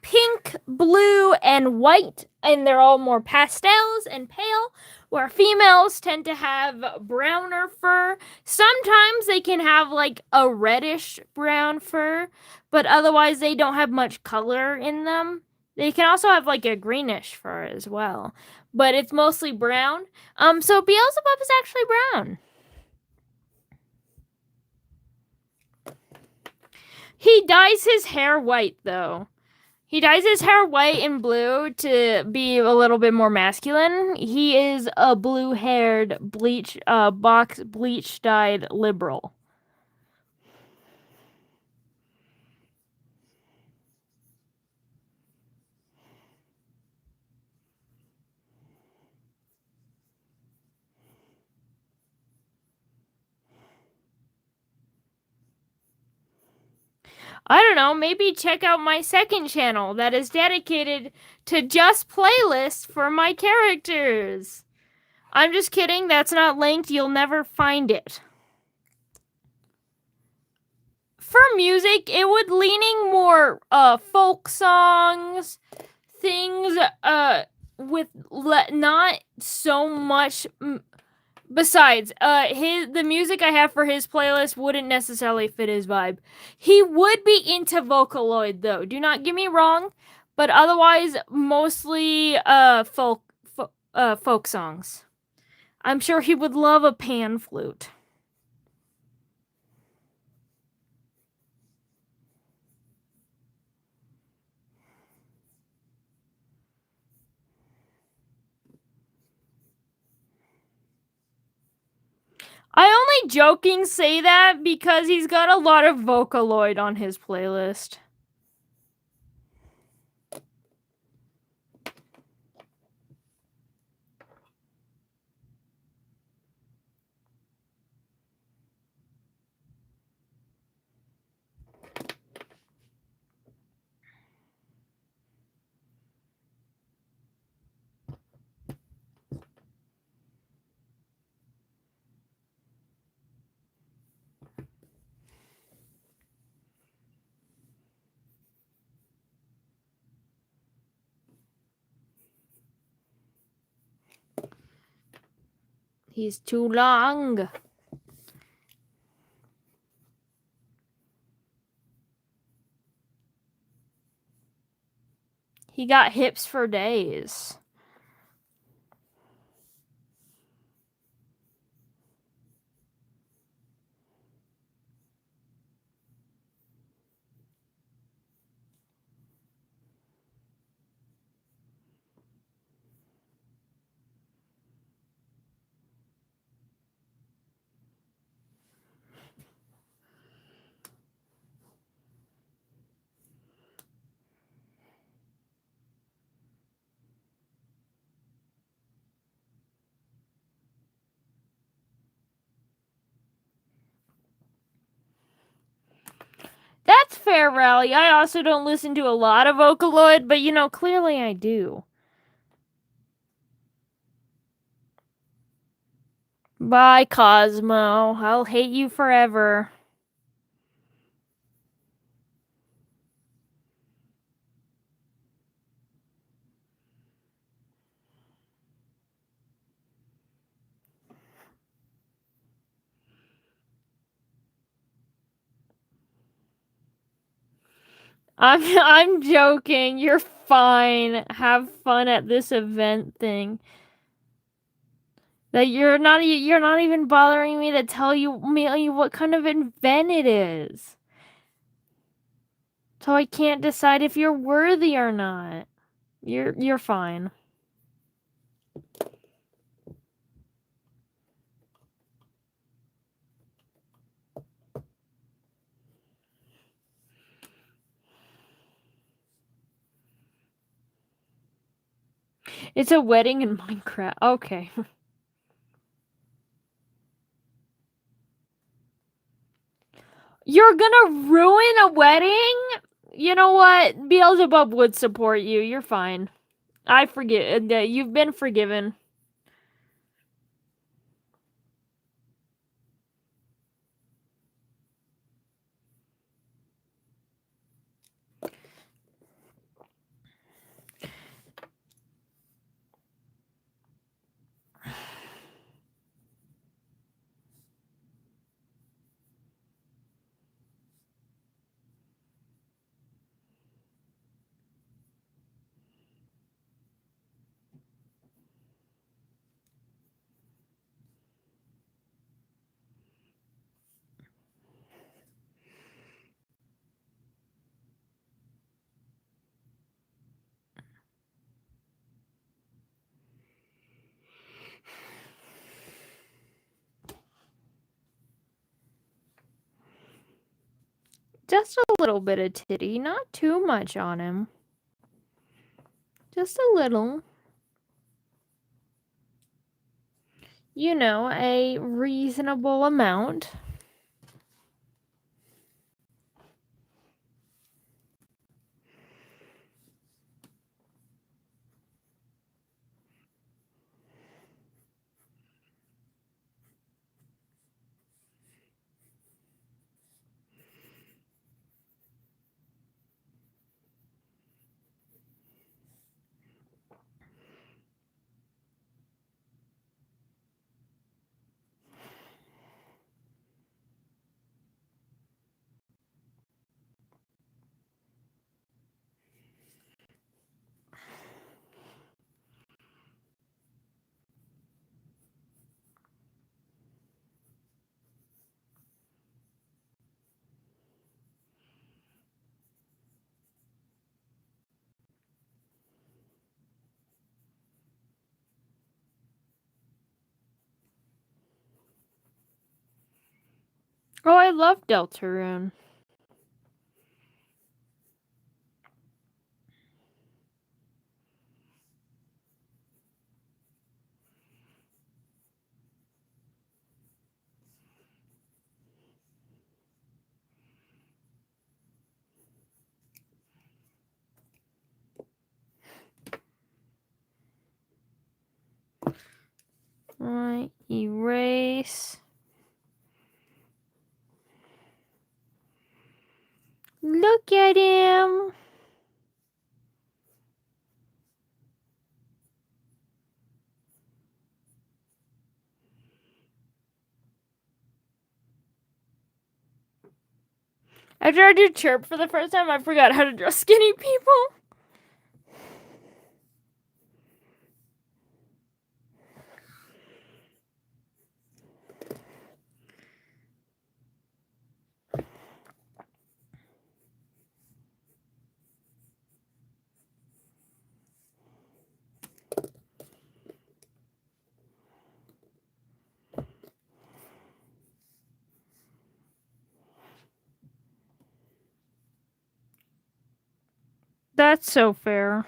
pink, blue, and white, and they're all more pastels and pale, where females tend to have browner fur. Sometimes they can have like a reddish brown fur, but otherwise they don't have much color in them. They can also have like a greenish fur as well, but it's mostly brown. So Beelzebub is actually brown. He dyes his hair white, though. He dyes his hair white and blue to be a little bit more masculine. He is a blue-haired, bleach-dyed liberal. I don't know, maybe check out my second channel that is dedicated to just playlists for my characters. I'm just kidding, that's not linked, you'll never find it. For music, it would leaning more folk songs, things with not so much. Besides, the music I have for his playlist wouldn't necessarily fit his vibe. He would be into Vocaloid, though. Do not get me wrong, but otherwise, mostly folk songs. I'm sure he would love a pan flute. I only joking say that because he's got a lot of Vocaloid on his playlist. He's too long. He got hips for days. That's fair, Rally. I also don't listen to a lot of Vocaloid, but clearly I do. Bye, Cosmo. I'll hate you forever. I'm joking. You're fine. Have fun at this event thing. That you're not even bothering me to tell you what kind of event it is. So I can't decide if you're worthy or not. You're fine. It's a wedding in Minecraft. Okay. You're gonna ruin a wedding? You know what? Beelzebub would support you. You're fine. I forgive. You've been forgiven. Just a little bit of titty, not too much on him. Just a little. A reasonable amount. Oh, I love Deltarune. Erase. After I did chirp for the first time, I forgot how to draw skinny people. That's so fair.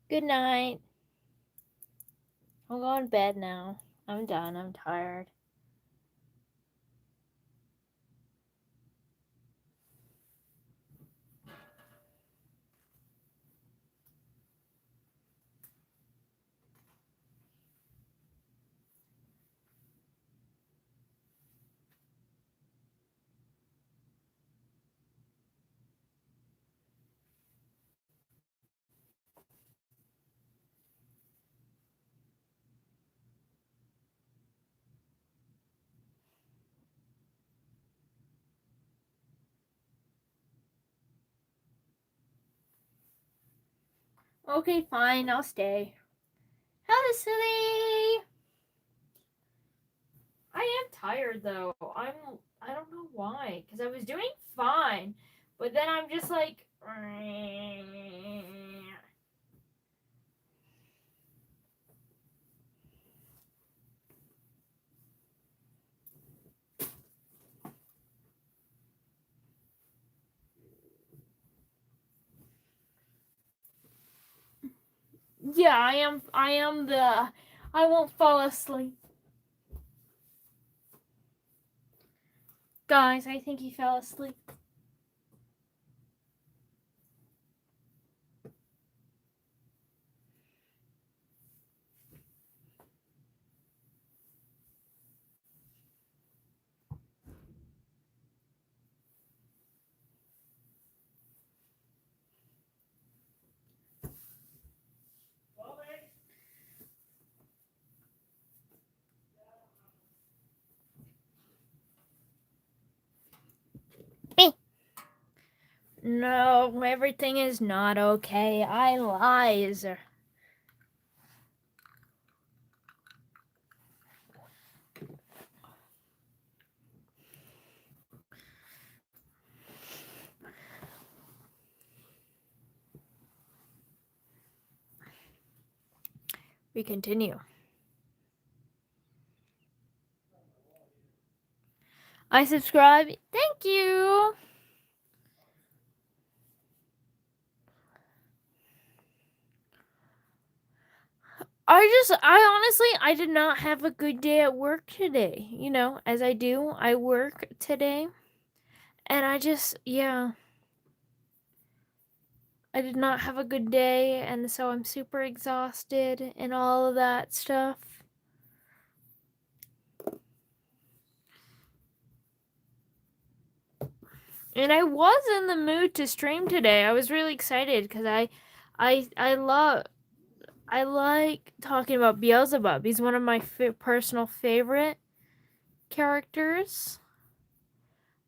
Good night. I'm going to bed now. I'm done. I'm tired. Okay, fine, I'll stay. Honestly, I am tired though. I don't know why, because I was doing fine, but then I'm just like. Yeah, I am the. I won't fall asleep. Guys, I think he fell asleep. No, everything is not okay. I lies. We continue. I subscribe. Thank you. I honestly, I did not have a good day at work today. You know, as I do, I work today. And yeah, I did not have a good day. And so I'm super exhausted and all of that stuff. And I was in the mood to stream today. I was really excited because I like talking about Beelzebub. He's one of my personal favorite characters.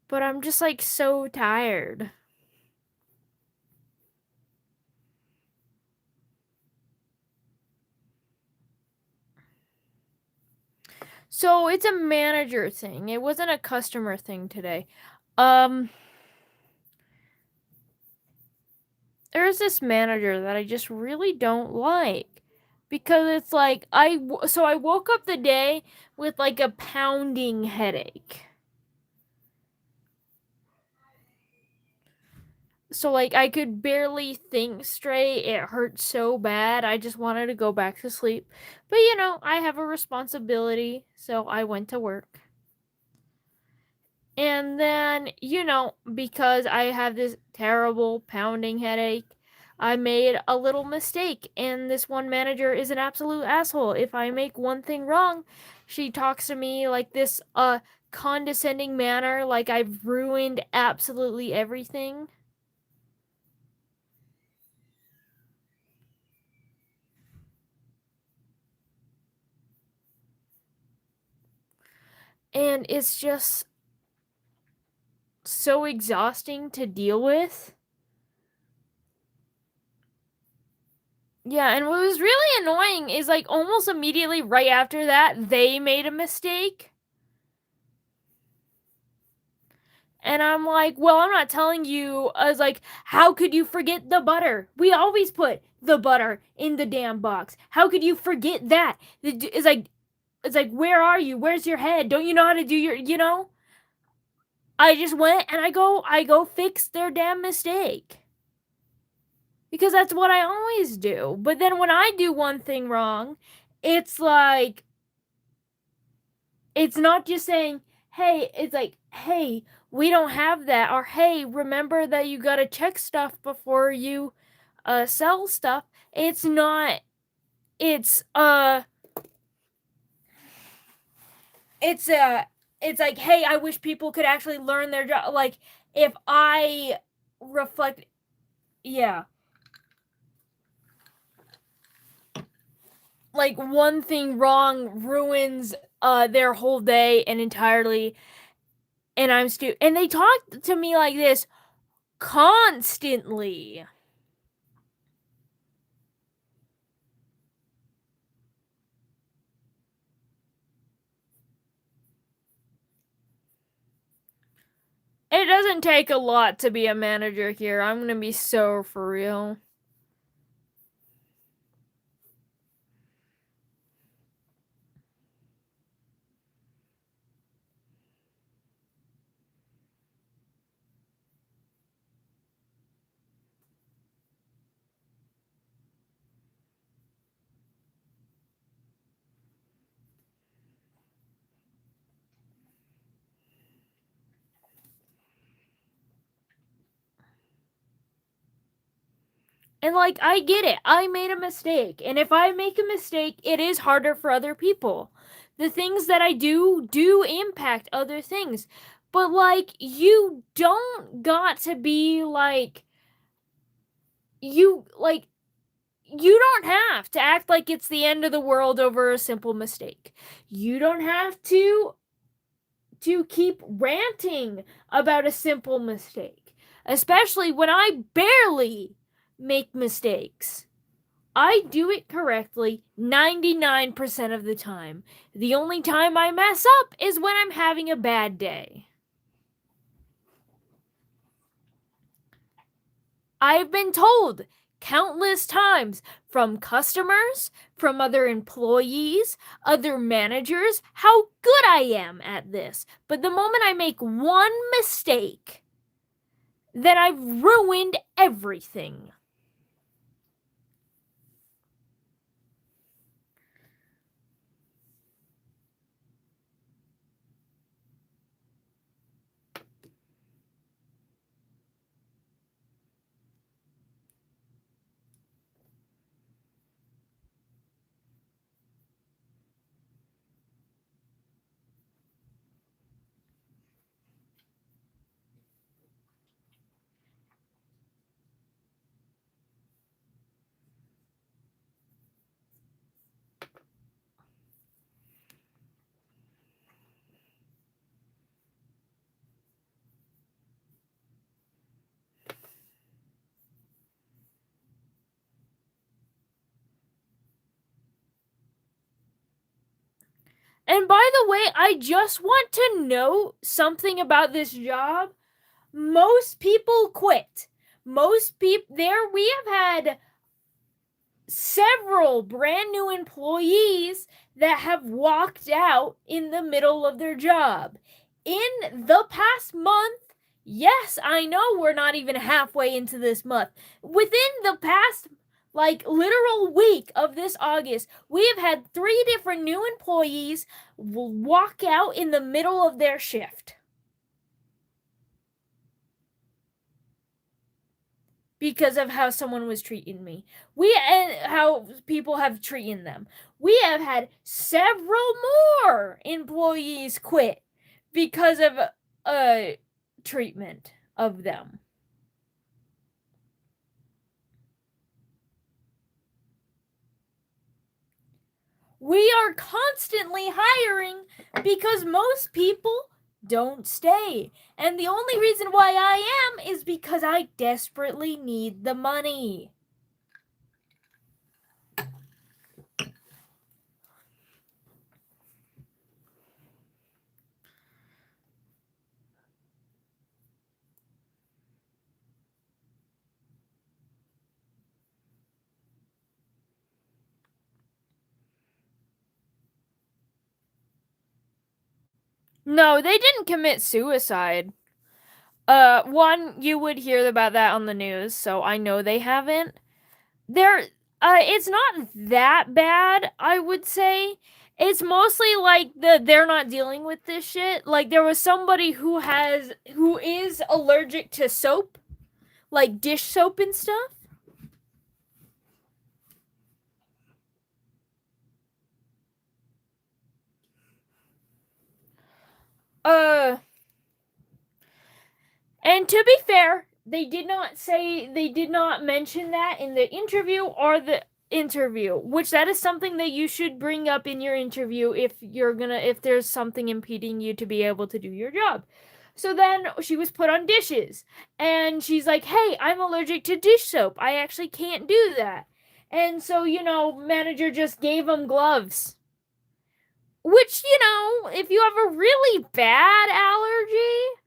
But I'm just like so tired. So it's a manager thing. It wasn't a customer thing today. There's this manager that I just really don't like because it's like I woke up the day with like a pounding headache. So like I could barely think straight. It hurt so bad. I just wanted to go back to sleep. But you know, I have a responsibility, so I went to work. And then, you know, because I have this terrible pounding headache, I made a little mistake. And this one manager is an absolute asshole. If I make one thing wrong, she talks to me like this condescending manner, like I've ruined absolutely everything. And it's just so exhausting to deal with. Yeah, and what was really annoying is like almost immediately right after that, they made a mistake. And I'm like, well, I'm not telling you. I was like, how could you forget the butter? We always put the butter in the damn box. How could you forget that? It's like, where are you? Where's your head? Don't you know how to do your, you know? I just went and I go fix their damn mistake. Because that's what I always do. But then when I do one thing wrong, it's like, it's not just saying, hey, it's like, hey, we don't have that, or hey, remember that you gotta check stuff before you sell stuff. It's not, it's it's it's like, hey, I wish people could actually learn their job. Like, if I reflect, yeah, like one thing wrong ruins their whole day and entirely. And and they talk to me like this constantly. It doesn't take a lot to be a manager here. I'm gonna be so for real. And like, I get it. I made a mistake. And if I make a mistake, it is harder for other people. The things that I do impact other things. But like, you don't got to be like, you don't have to act like it's the end of the world over a simple mistake. You don't have to keep ranting about a simple mistake, especially when I barely make mistakes. I do it correctly 99% of the time. The only time I mess up is when I'm having a bad day. I've been told countless times from customers, from other employees, other managers, how good I am at this. But the moment I make one mistake, then I've ruined everything. And by the way, I just want to note something about this job. Most people quit. Most people there we have had several brand new employees that have walked out in the middle of their job. In the past month, yes, I know we're not even halfway into this month. Within the past literal week of this August, we have had 3 different new employees walk out in the middle of their shift. Because of how someone was treating me. And how people have treated them. We have had several more employees quit because of treatment of them. We are constantly hiring because most people don't stay. And the only reason why I am is because I desperately need the money. No, they didn't commit suicide. One, you would hear about that on the news, so I know they haven't. It's not that bad, I would say. It's mostly like they're not dealing with this shit. Like there was somebody who is allergic to soap, like dish soap and stuff. And to be fair, they did not mention that in the interview or the interview, which that is something that you should bring up in your interview if there's something impeding you to be able to do your job. So then she was put on dishes, and she's like, "Hey, I'm allergic to dish soap. I actually can't do that." And so, manager just gave them gloves. Which, if you have a really bad allergy,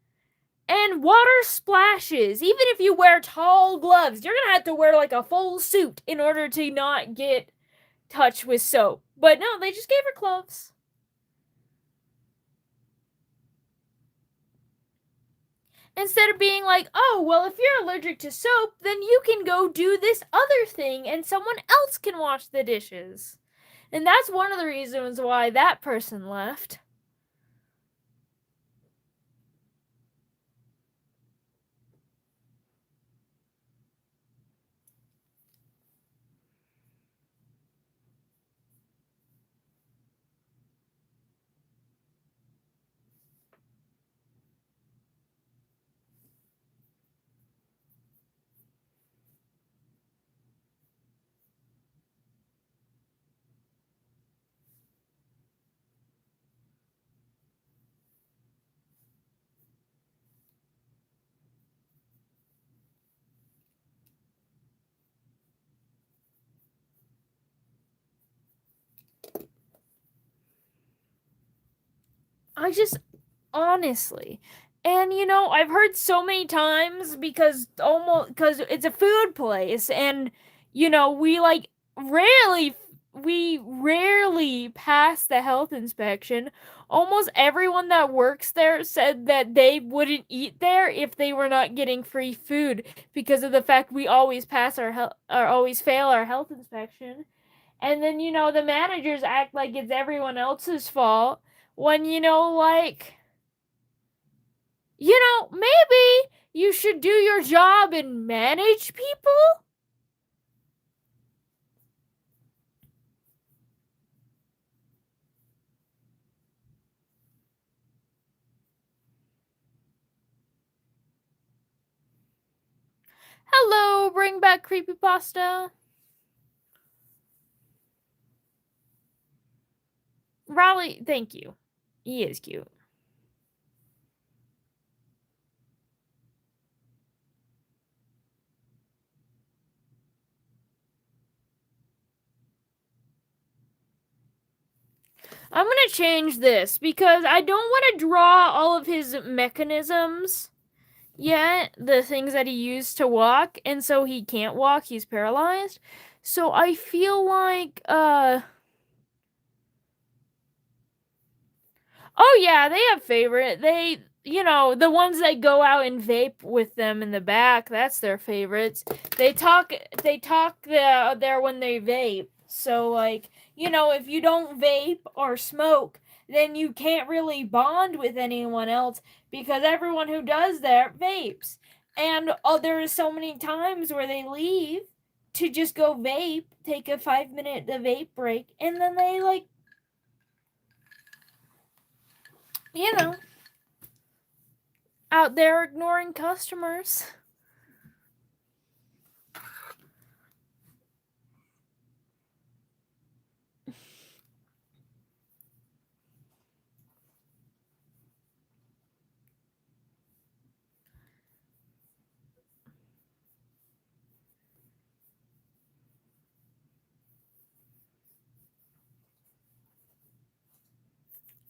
And water splashes. Even if you wear tall gloves, you're gonna have to wear like a full suit in order to not get touched with soap. But no, they just gave her gloves. Instead of being like, oh, well, if you're allergic to soap, then you can go do this other thing and someone else can wash the dishes. And that's one of the reasons why that person left. I just honestly. And I've heard so many times because it's a food place and rarely we rarely pass the health inspection. Almost everyone that works there said that they wouldn't eat there if they were not getting free food because of the fact we always pass or always fail our health inspection. And then the managers act like it's everyone else's fault when maybe you should do your job and manage people. Hello, bring back creepypasta. Raleigh, thank you. He is cute. I'm gonna change this because I don't want to draw all of his mechanisms yet, the things that he used to walk, and so he can't walk, he's paralyzed. So I feel like, oh yeah, they have favorite. The ones that go out and vape with them in the back, that's their favorites. They talk there when they vape. So if you don't vape or smoke, then you can't really bond with anyone else because everyone who does that vapes. And there are so many times where they leave to just go vape, take a 5-minute vape break, and then they out there ignoring customers.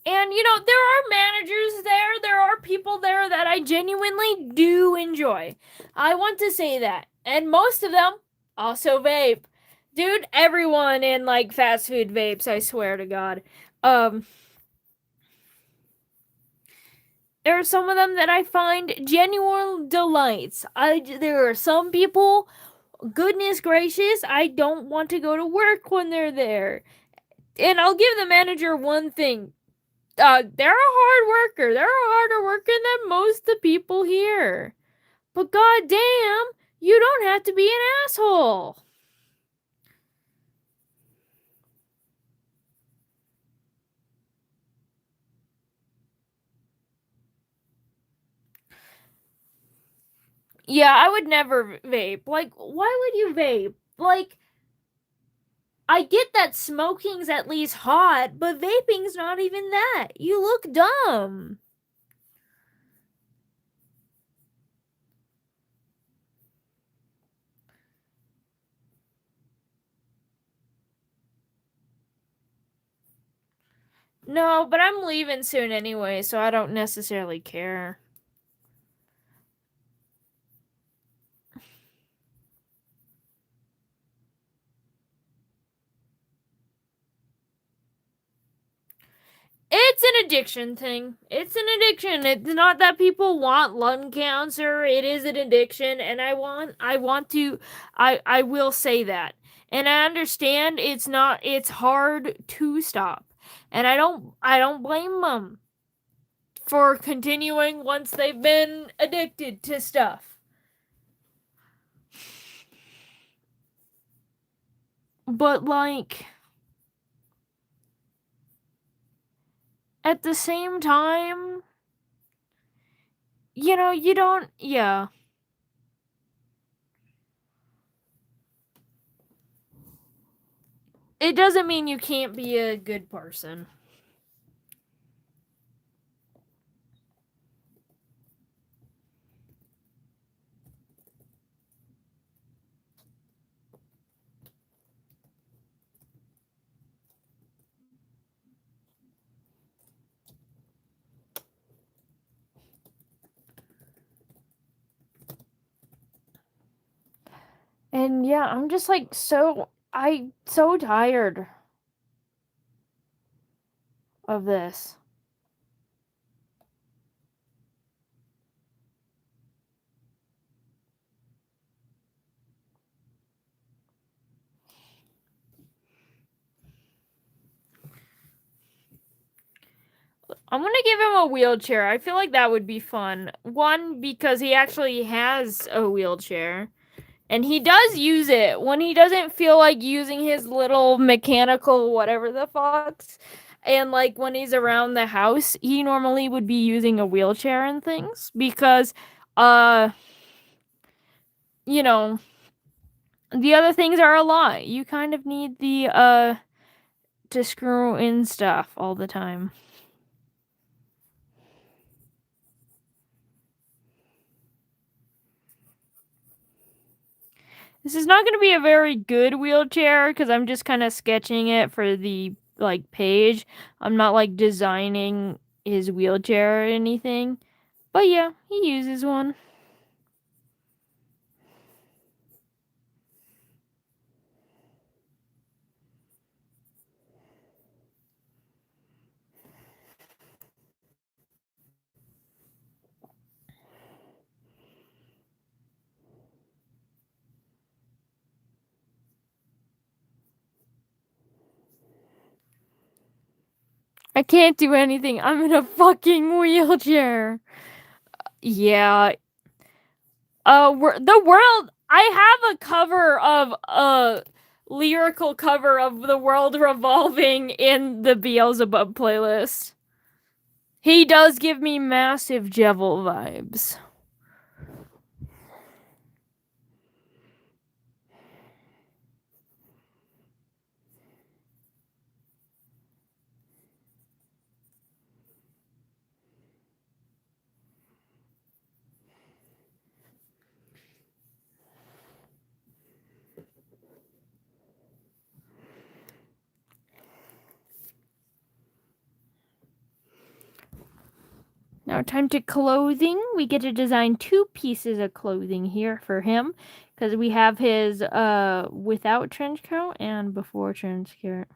And there are managers there are people there that I genuinely do enjoy. I want to say that. And most of them also vape. Dude, everyone in fast food vapes, I swear to God. There are some of them that I find genuine delights. There are some people, goodness gracious, I don't want to go to work when they're there. And I'll give the manager one thing. They're a hard worker. They're a harder worker than most of the people here. But goddamn, you don't have to be an asshole. Yeah, I would never vape. Why would you vape? I get that smoking's at least hot, but vaping's not even that. You look dumb. No, but I'm leaving soon anyway, so I don't necessarily care. It's an addiction thing. It's an addiction. It's not that people want lung cancer. It is an addiction, and I will say that. And I understand it's hard to stop. And I don't blame them for continuing once they've been addicted to stuff. But like, at the same time, you know, you don't, yeah. It doesn't mean you can't be a good person. And yeah, I'm just like so tired of this. I'm gonna give him a wheelchair. I feel like that would be fun. One, because he actually has a wheelchair. And he does use it when he doesn't feel like using his little mechanical whatever the fucks. And like when he's around the house, he normally would be using a wheelchair and things because you know, the other things are a lot. You kind of need the to screw in stuff all the time. This is not going to be a very good wheelchair because I'm just kind of sketching it for the like page. I'm not like designing his wheelchair or anything. But yeah, he uses one. I can't do anything. I'm in a fucking wheelchair. Yeah. The world. I have a cover of lyrical cover of the world revolving in the Beelzebub playlist. He does give me massive Jevil vibes. Now, time to clothing. We get to design 2 pieces of clothing here for him because we have his without trench coat and before trench coat.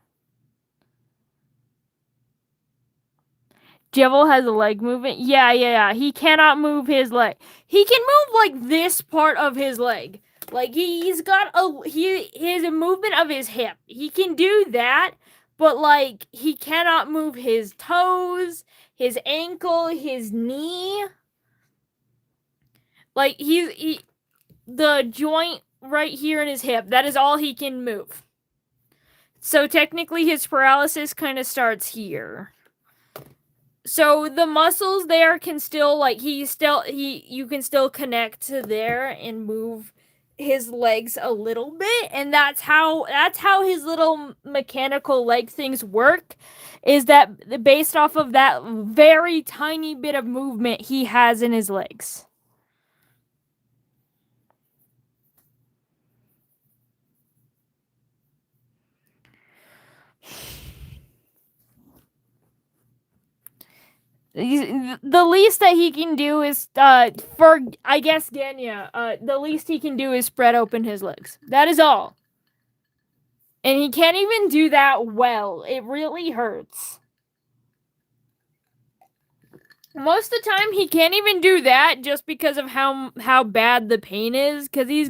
Jevil has a leg movement. Yeah. He cannot move his leg. He can move like this part of his leg. Like he's got his movement of his hip. He can do that, but like he cannot move his toes, his ankle, his knee. Like the joint right here in his hip, that is all he can move. So technically his paralysis kind of starts here. So the muscles there can still like you can still connect to there and move his legs a little bit, and that's how his little mechanical leg things work, is that based off of that very tiny bit of movement he has in his legs. The least that he can do is for I guess Danya, the least he can do is spread open his legs. That is all. And he can't even do that well. It really hurts. Most of the time, he can't even do that just because of how bad the pain is. Because he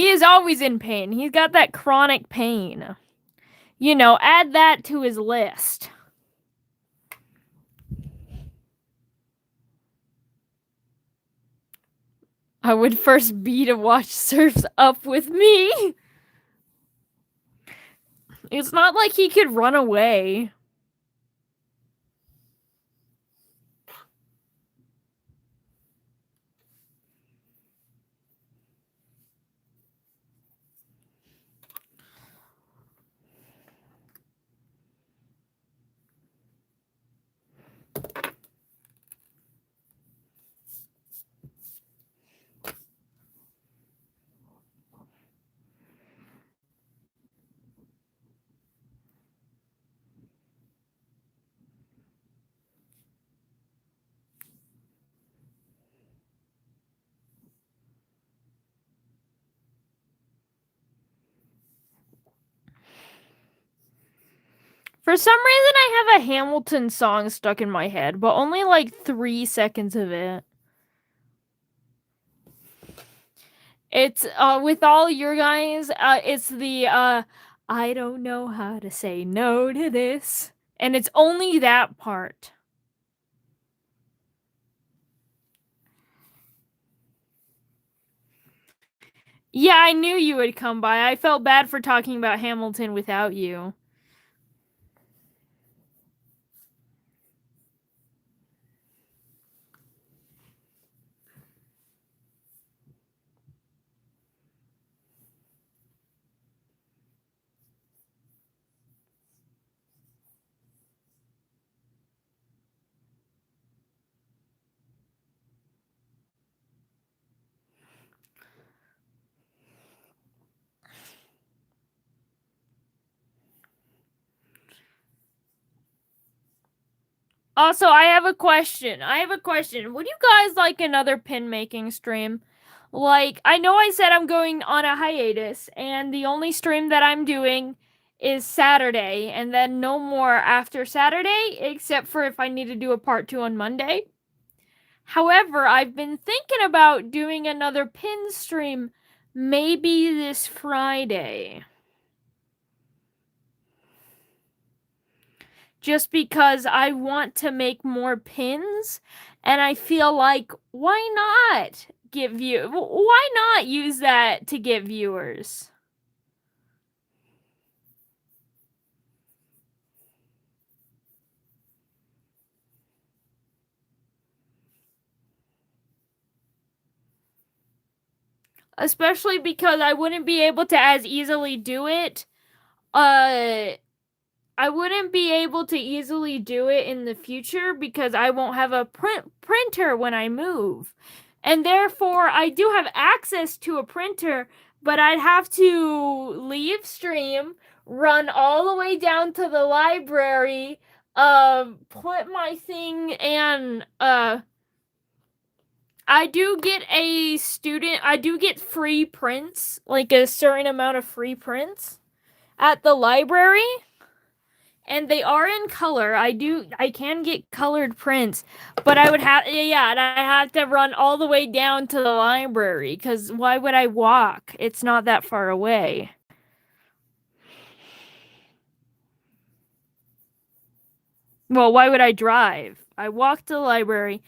is always in pain. He's got that chronic pain. You know, add that to his list. I would first be to watch Surf's Up with me. It's not like he could run away. For some reason, I have a Hamilton song stuck in my head, but only like 3 seconds of it. It's with all your guys, it's the I don't know how to say no to this. And it's only that part. Yeah, I knew you would come by. I felt bad for talking about Hamilton without you. Also, I have a question. Would you guys like another pin making stream? Like, I know I said I'm going on a hiatus, and the only stream that I'm doing is Saturday, and then no more after Saturday, except for if I need to do a part 2 on Monday. However, I've been thinking about doing another pin stream maybe this Friday. Just because I want to make more pins, and I feel like why not use that to get viewers? Especially because I wouldn't be able to as easily do it. I wouldn't be able to easily do it in the future because I won't have a printer when I move. And therefore, I do have access to a printer, but I'd have to leave stream, run all the way down to the library, put my thing, and I do get free prints, like a certain amount of free prints at the library. And they are in color. I can get colored prints, but I have to run all the way down to the library because why would I walk? It's not that far away. Well, why would I drive? I walk to the library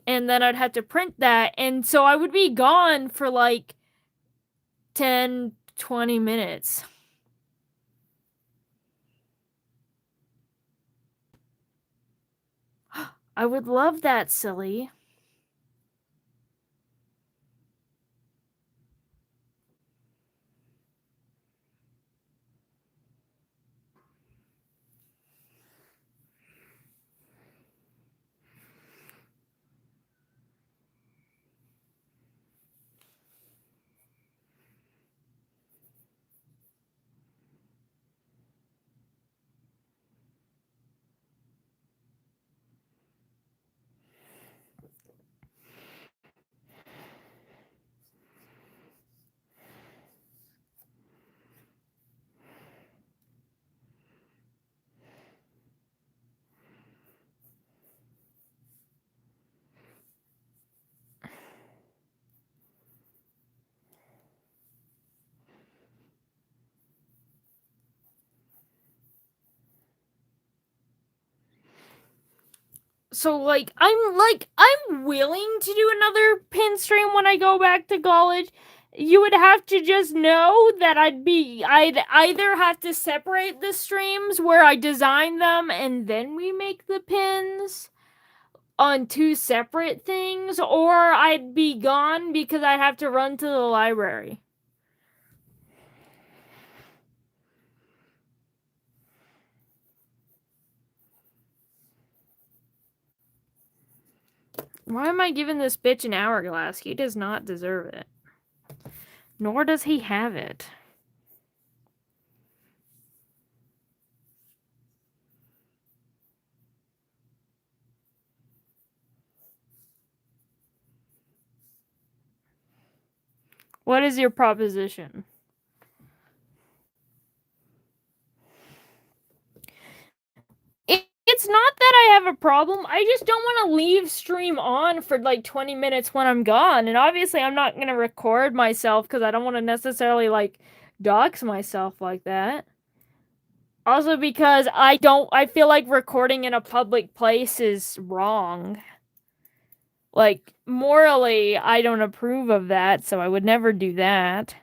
and then I'd have to print that, and so I would be gone for like 10, 20 minutes. I would love that, silly. I'm willing to do another pin stream when I go back to college. You would have to just know that I'd either have to separate the streams where I design them and then we make the pins on two separate things, or I'd be gone because I'd have to run to the library. Why am I giving this bitch an hourglass? He does not deserve it. Nor does he have it. What is your proposition? It's not that I have a problem. I just don't want to leave stream on for like 20 minutes when I'm gone. And obviously I'm not going to record myself because I don't want to necessarily like dox myself like that. Also because I feel like recording in a public place is wrong. Like, morally, I don't approve of that, so I would never do that.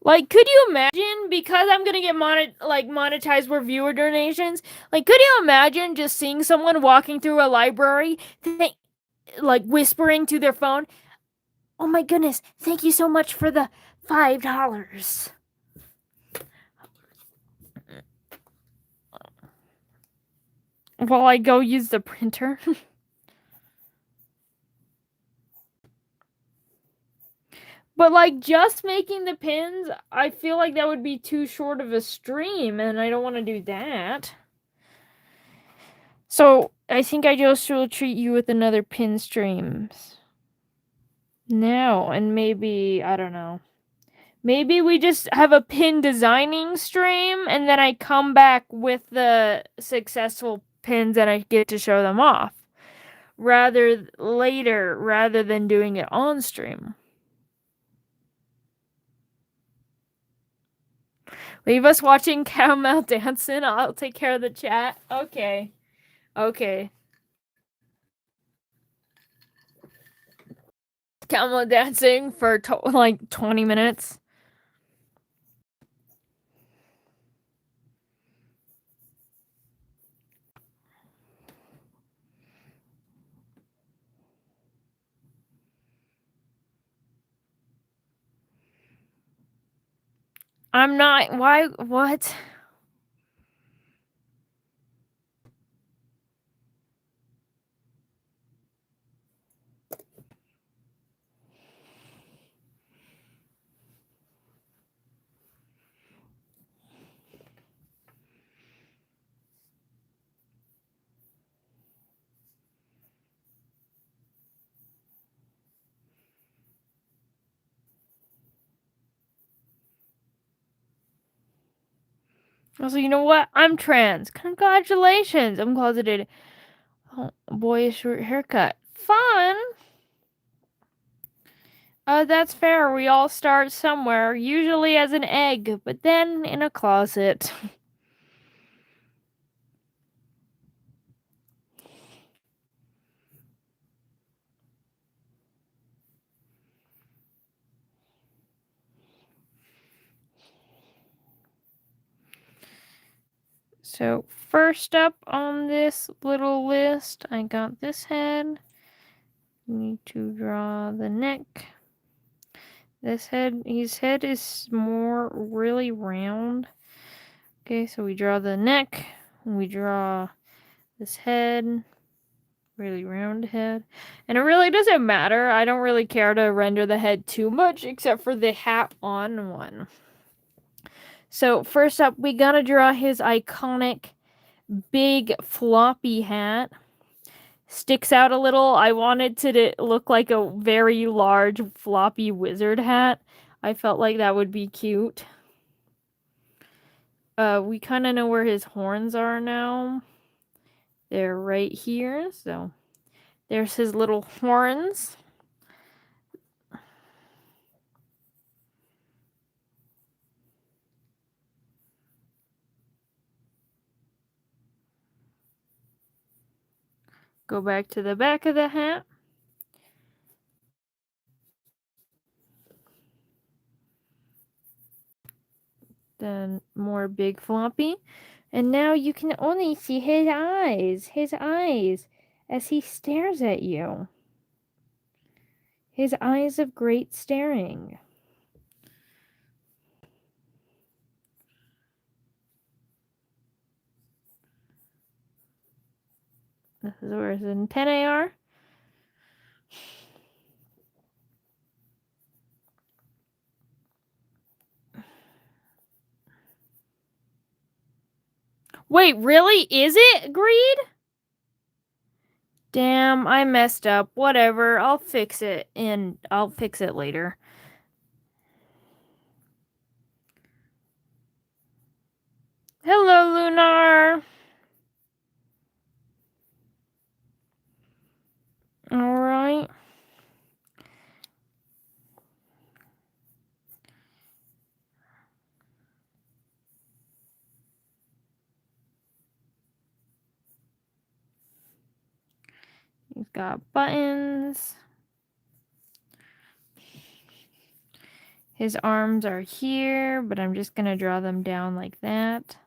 Like, could you imagine, because I'm gonna get monetized for viewer donations, like, could you imagine just seeing someone walking through a library, like, whispering to their phone, "Oh my goodness, thank you so much for the $5. While I go use the printer." But, like, just making the pins, I feel like that would be too short of a stream, and I don't want to do that. So, I think I just will treat you with another pin streams. No, and maybe, I don't know. Maybe we just have a pin designing stream, and then I come back with the successful pins and I get to show them off. Rather than doing it on stream. Leave us watching Caramel dancing. I'll take care of the chat. Okay. Caramel dancing for like 20 minutes. I'm not. Why? What? Also, you know what? I'm trans. Congratulations. I'm closeted. Oh, boy, a short haircut. Fun. That's fair. We all start somewhere, usually as an egg, but then in a closet. So, first up on this little list, I got this head. We need to draw the neck. This head, his head is more really round. Okay, so we draw the neck. We draw this head. Really round head. And it really doesn't matter. I don't really care to render the head too much, except for the hat on one. So, first up, we gotta draw his iconic big floppy hat. Sticks out a little. I wanted to look like a very large floppy wizard hat. I felt like that would be cute. We kind of know where his horns are now. They're right here, so There's his little horns. Go back to the back of the hat. Then more big floppy. And now you can only see his eyes, as he stares at you. His eyes of great staring. This is where his antennae are. Wait, really? Is it Greed? Damn, I messed up. Whatever, I'll fix it, and I'll fix it later. Hello, Lunar. Alright. He's got buttons. His arms are here, but I'm just going to draw them down like that.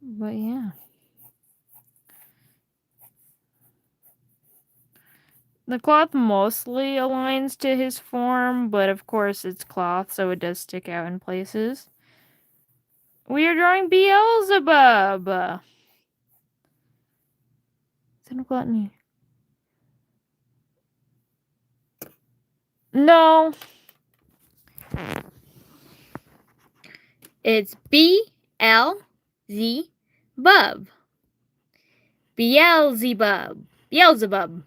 But yeah. The cloth mostly aligns to his form, but of course it's cloth, so it does stick out in places. We are drawing Beelzebub. Sin of Gluttony. No. It's B-L-Z-Bub. Beelzebub. Beelzebub.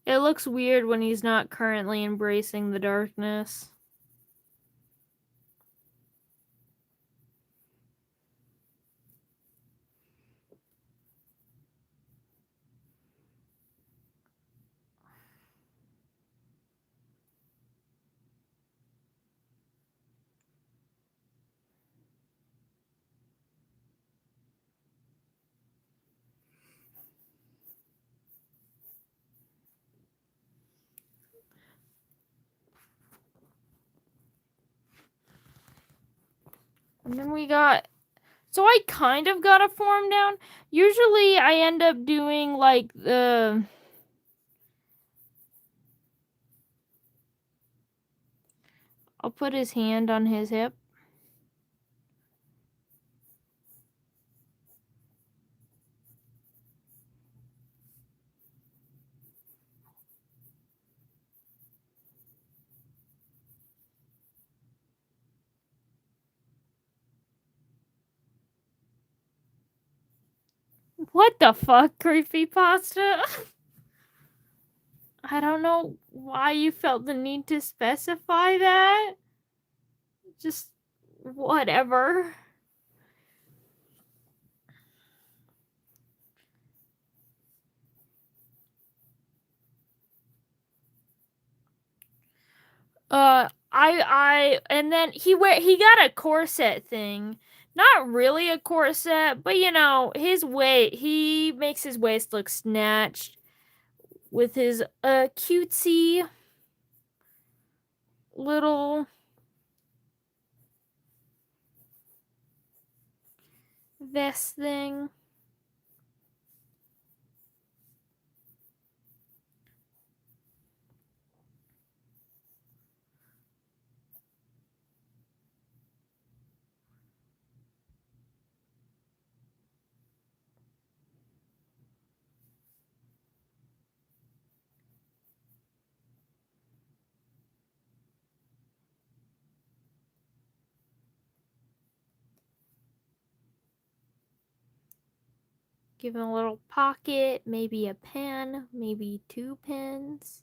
It looks weird when he's not currently embracing the darkness. And then we got... So I kind of got a form down. Usually I end up doing like the... I'll put his hand on his hip. What the fuck, creepypasta? I don't know why you felt the need to specify that. Just whatever. and then he got a corset thing. Not really a corset, but you know, he makes his waist look snatched with his cutesy little vest thing. Give him a little pocket, maybe a pen, maybe 2 pens.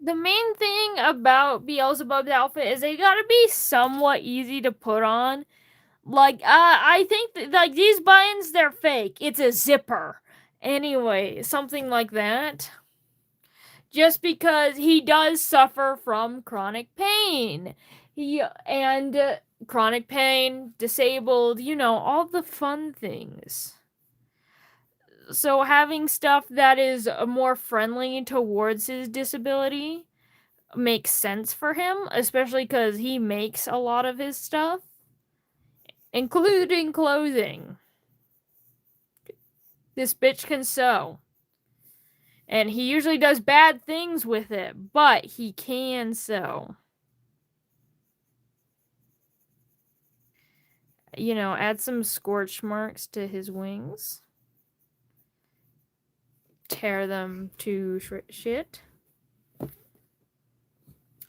The main thing about Beelzebub's outfit is they gotta be somewhat easy to put on. Like, I think like these buttons, they're fake. It's a zipper. Anyway, something like that. Just because he does suffer from chronic pain. Chronic pain, disabled, you know, all the fun things. So having stuff that is more friendly towards his disability makes sense for him, especially because he makes a lot of his stuff, including clothing. This bitch can sew. And he usually does bad things with it, but he can sew. You know, add some scorch marks to his wings. Tear them to shit.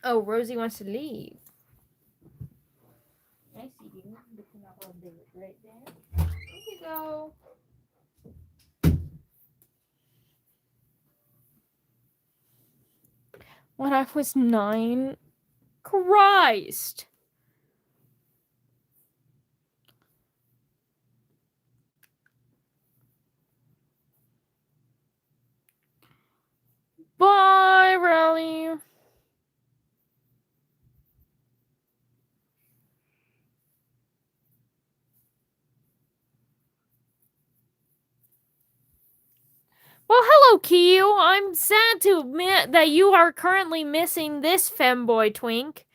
Oh, Rosie wants to leave. I see you looking up on the right there. There you go. When I was 9, Christ. Bye, Rally. Well, hello, Kiyu. I'm sad to admit that you are currently missing this femboy twink.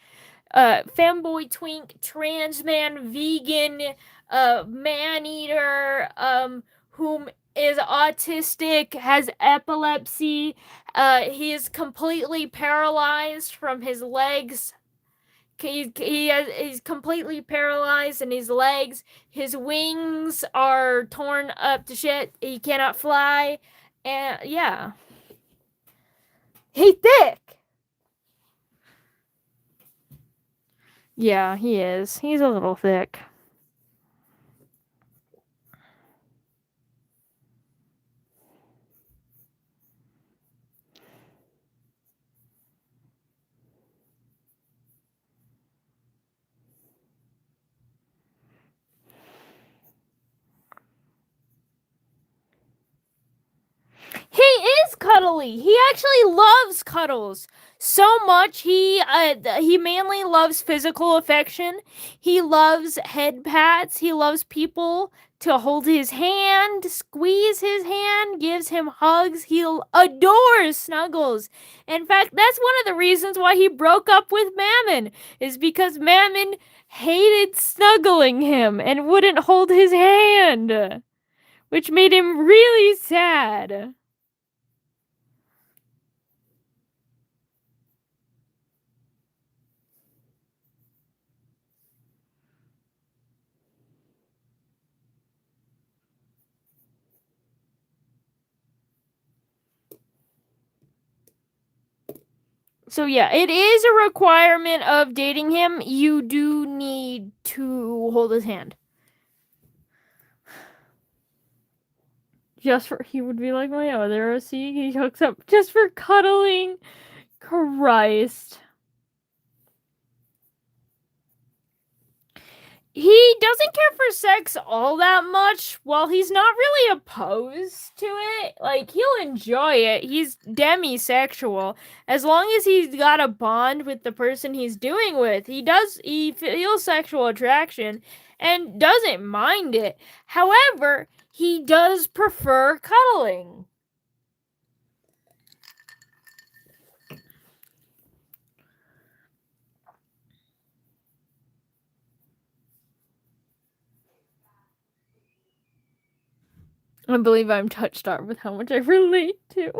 Femboy twink, trans man, vegan, man eater, whom is autistic, has epilepsy. He is completely paralyzed from his legs. He's completely paralyzed in his legs. His wings are torn up to shit. He cannot fly. And yeah. He's thick. Yeah, he is. He's a little thick. He is cuddly. He actually loves cuddles so much. He mainly loves physical affection. He loves head pats. He loves people to hold his hand, squeeze his hand, gives him hugs. He adores snuggles. In fact, that's one of the reasons why he broke up with Mammon, is because Mammon hated snuggling him and wouldn't hold his hand, which made him really sad. So yeah, it is a requirement of dating him. You do need to hold his hand. Just for, he would be like my other OC. He hooks up just for cuddling. Christ. He doesn't care for sex all that much. Well, he's not really opposed to it. Like, he'll enjoy it. He's demisexual. As long as he's got a bond with the person he's doing with, he feels sexual attraction and doesn't mind it. However, he does prefer cuddling. I believe I'm touched on with how much I relate to.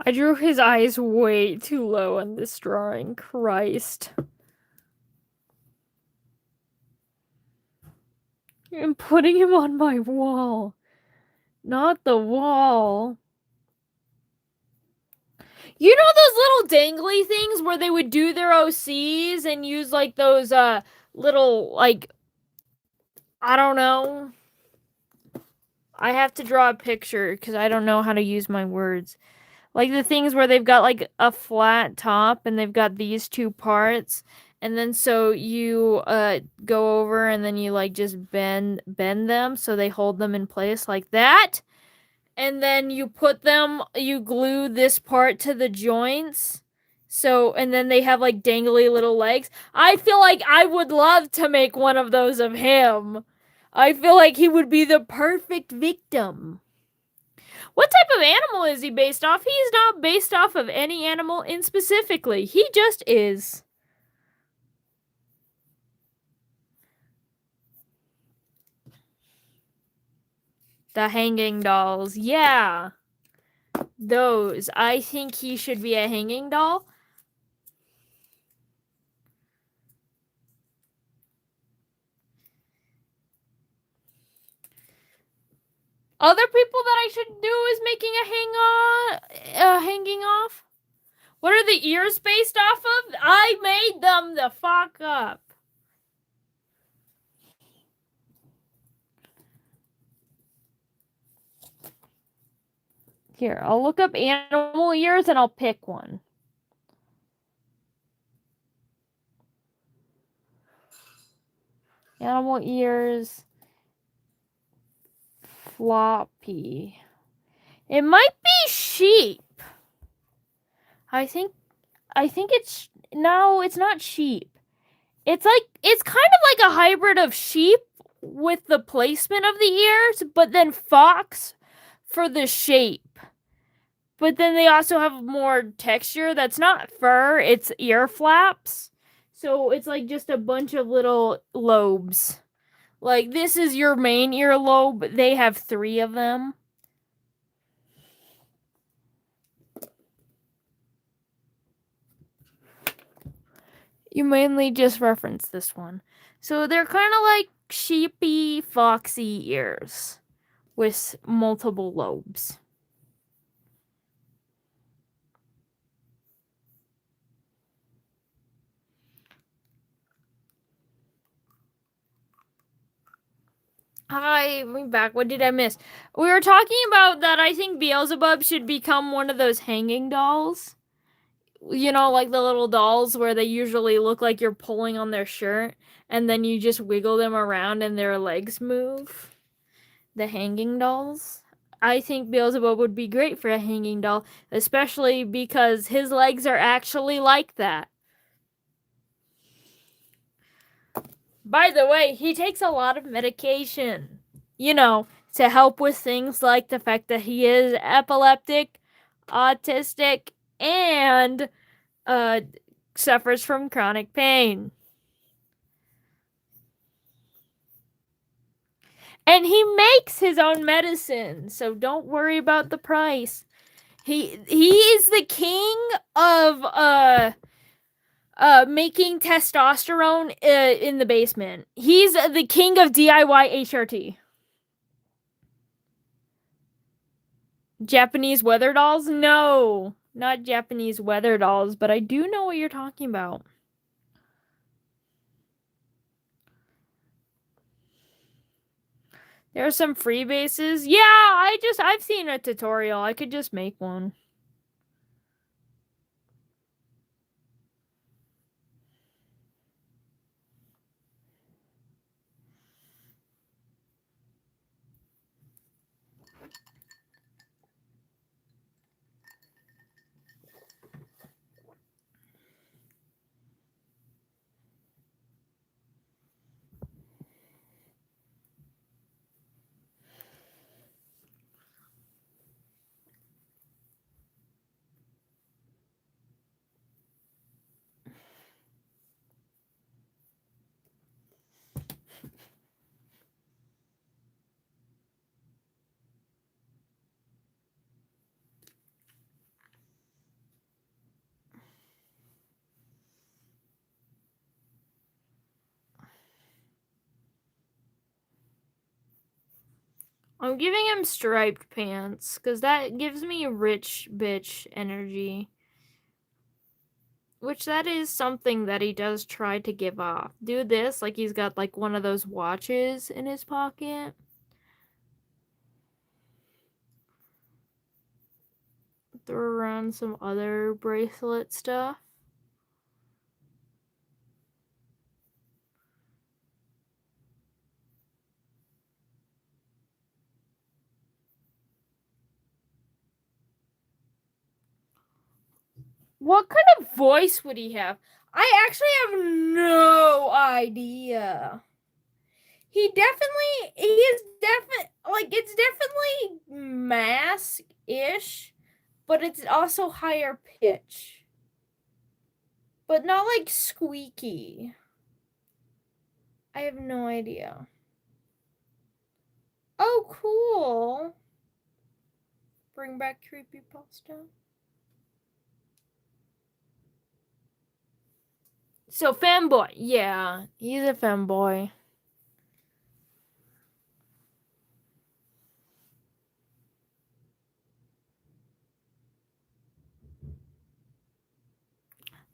I drew his eyes way too low on this drawing. Christ. I'm putting him on my wall. Not the wall. You know those little dangly things where they would do their OCs and use like those little like I don't know. I have to draw a picture because I don't know how to use my words. Like the things where they've got like a flat top and they've got these two parts, and then so you go over and then you like just bend them so they hold them in place like that. And then you glue this part to the joints. So, and then they have like dangly little legs. I feel like I would love to make one of those of him. I feel like he would be the perfect victim. What type of animal is he based off? He's not based off of any animal in specifically. He just is. The hanging dolls. Yeah. Those. I think he should be a hanging doll. Other people that I should do is making a hanging off. What are the ears based off of? I made them the fuck up. Here, I'll look up animal ears and I'll pick one. Animal ears. Floppy. It might be sheep. I think it's no, it's not sheep. It's kind of like a hybrid of sheep with the placement of the ears, but then fox for the shape. But then they also have more texture that's not fur, it's ear flaps. So it's like just a bunch of little lobes. Like this is your main earlobe, they have 3 of them. You mainly just reference this one. So they're kind of like sheepy, foxy ears with multiple lobes. Hi, I'm back. What did I miss? We were talking about that I think Beelzebub should become one of those hanging dolls. You know, like the little dolls where they usually look like you're pulling on their shirt and then you just wiggle them around and their legs move. The hanging dolls. I think Beelzebub would be great for a hanging doll, especially because his legs are actually like that. By the way, he takes a lot of medication, you know, to help with things like the fact that he is epileptic, autistic, and suffers from chronic pain. And he makes his own medicine, so don't worry about the price. He is the king of making testosterone in the basement. He's the king of DIY HRT. Japanese weather dolls? No, not Japanese weather dolls, but I do know what you're talking about. There are some free bases. Yeah, I've seen a tutorial. I could just make one. I'm giving him striped pants, because that gives me rich bitch energy. Which that is something that he does try to give off. Do this, like he's got like one of those watches in his pocket. Throw around some other bracelet stuff. What kind of voice would he have? I actually have no idea. He is definitely, like, it's definitely mask-ish, but it's also higher pitch. But not like squeaky. I have no idea. Oh, cool. Bring back creepypasta. So, fanboy. Yeah, he's a fanboy.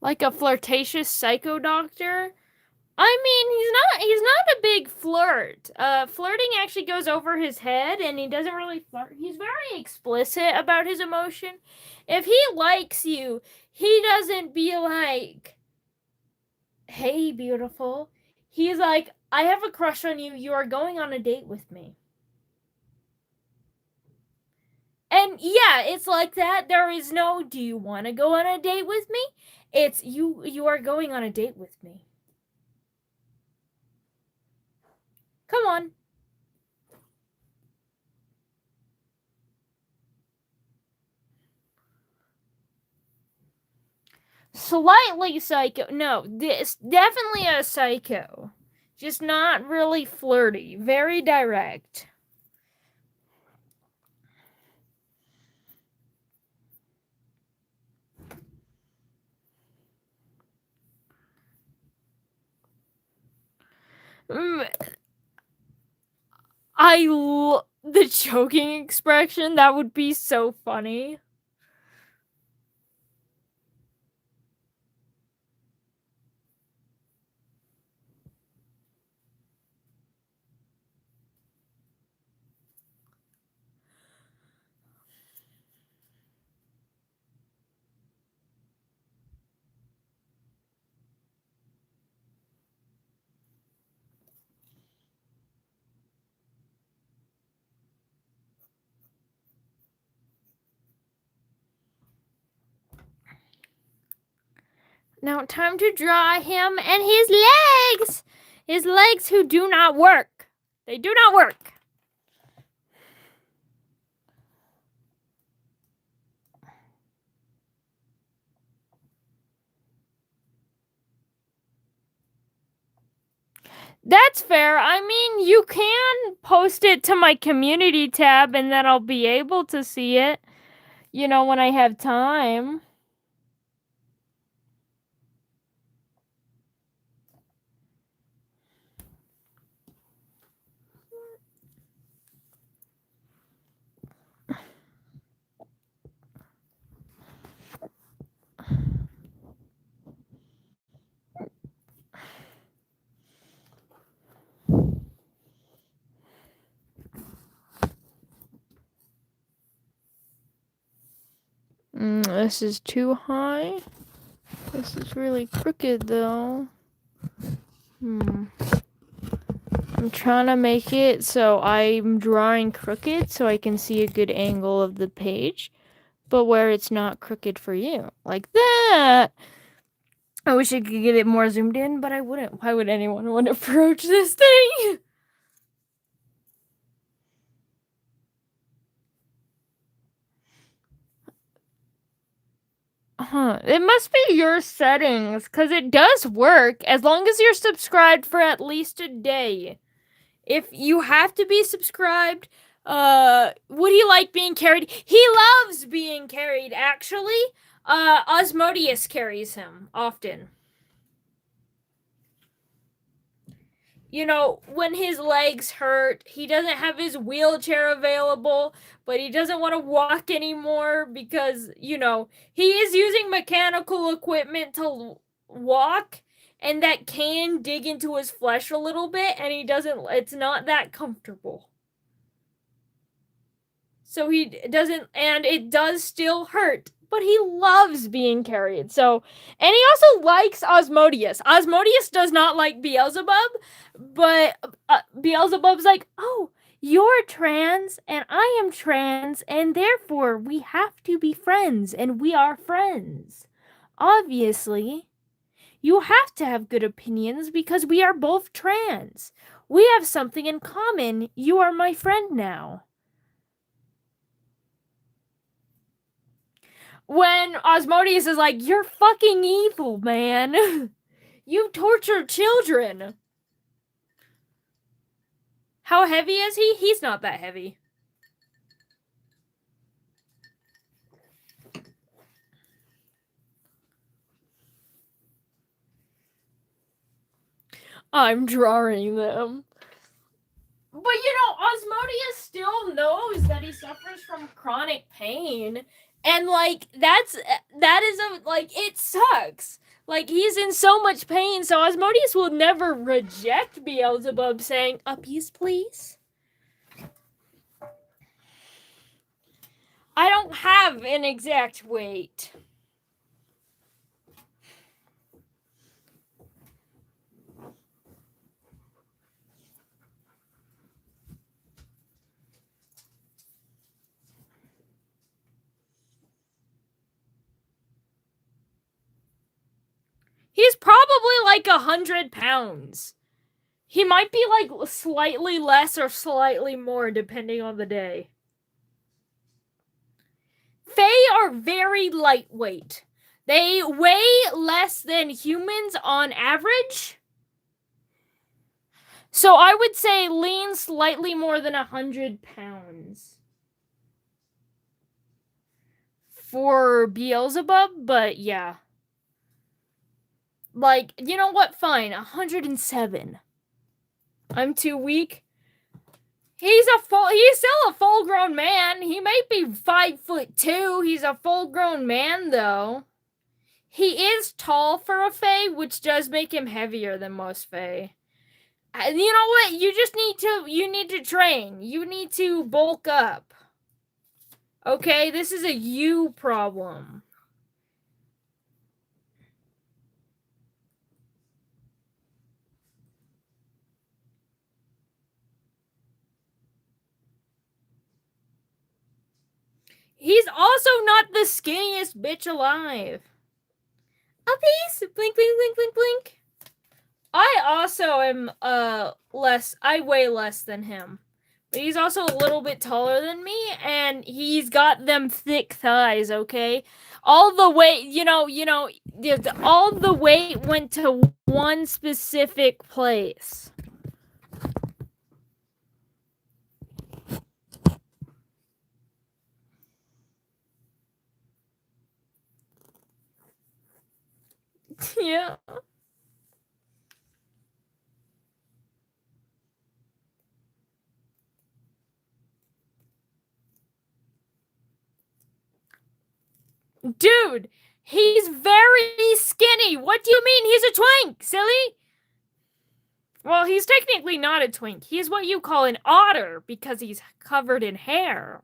Like a flirtatious psycho doctor? I mean, he's not a big flirt. Flirting actually goes over his head, and he doesn't really flirt. He's very explicit about his emotion. If he likes you, he doesn't be like, hey, beautiful. He's like, I have a crush on you. You are going on a date with me. And yeah, it's like that. There is no, do you want to go on a date with me? It's, you are going on a date with me. Come on. Slightly psycho. No, this definitely a psycho. Just not really flirty. Very direct. The choking expression, that would be so funny. Now, time to draw him and his legs! His legs who do not work. They do not work. That's fair. I mean, you can post it to my community tab and then I'll be able to see it, when I have time. This is too high. This is really crooked, though. I'm trying to make it so I'm drawing crooked so I can see a good angle of the page, but where it's not crooked for you. Like that! I wish I could get it more zoomed in, but I wouldn't. Why would anyone want to approach this thing? It must be your settings, because it does work as long as you're subscribed for at least a day. If you have to be subscribed, would he like being carried? He loves being carried, actually. Osmodius carries him often. You know, when his legs hurt, he doesn't have his wheelchair available, but he doesn't want to walk anymore because, you know, he is using mechanical equipment to walk, and that can dig into his flesh a little bit, and it's not that comfortable. So he doesn't, and it does still hurt, but he loves being carried. So, and he also likes Osmodius. Osmodius does not like Beelzebub, but Beelzebub's like, oh, you're trans, and I am trans, and therefore we have to be friends, and we are friends. Obviously, you have to have good opinions because we are both trans. We have something in common. You are my friend now. When Osmodius is like, you're fucking evil, man. You torture children. How heavy is he? He's not that heavy. I'm drawing them. But you know, Osmodius still knows that he suffers from chronic pain. And like, that is it sucks. Like, he's in so much pain, so Osmodius will never reject Beelzebub saying, a piece, please? I don't have an exact weight. He's probably like 100 pounds. He might be like slightly less or slightly more depending on the day. Fae are very lightweight. They weigh less than humans on average. So I would say lean slightly more than 100 pounds for Beelzebub, but yeah. Like, you know what? Fine, 107. I'm too weak. He's still a full-grown man. He may be 5'2". He's a full-grown man, though. He is tall for a Fae, which does make him heavier than most Fae. And you know what? You need to train. You need to bulk up. Okay, this is a you problem. He's also not the skinniest bitch alive. A piece! Blink, blink, blink, blink, blink. I also am, I weigh less than him. But he's also a little bit taller than me, and he's got them thick thighs, okay? All the weight, all the weight went to one specific place. Yeah. Dude, he's very skinny. What do you mean he's a twink, silly? Well, he's technically not a twink. He's what you call an otter because he's covered in hair.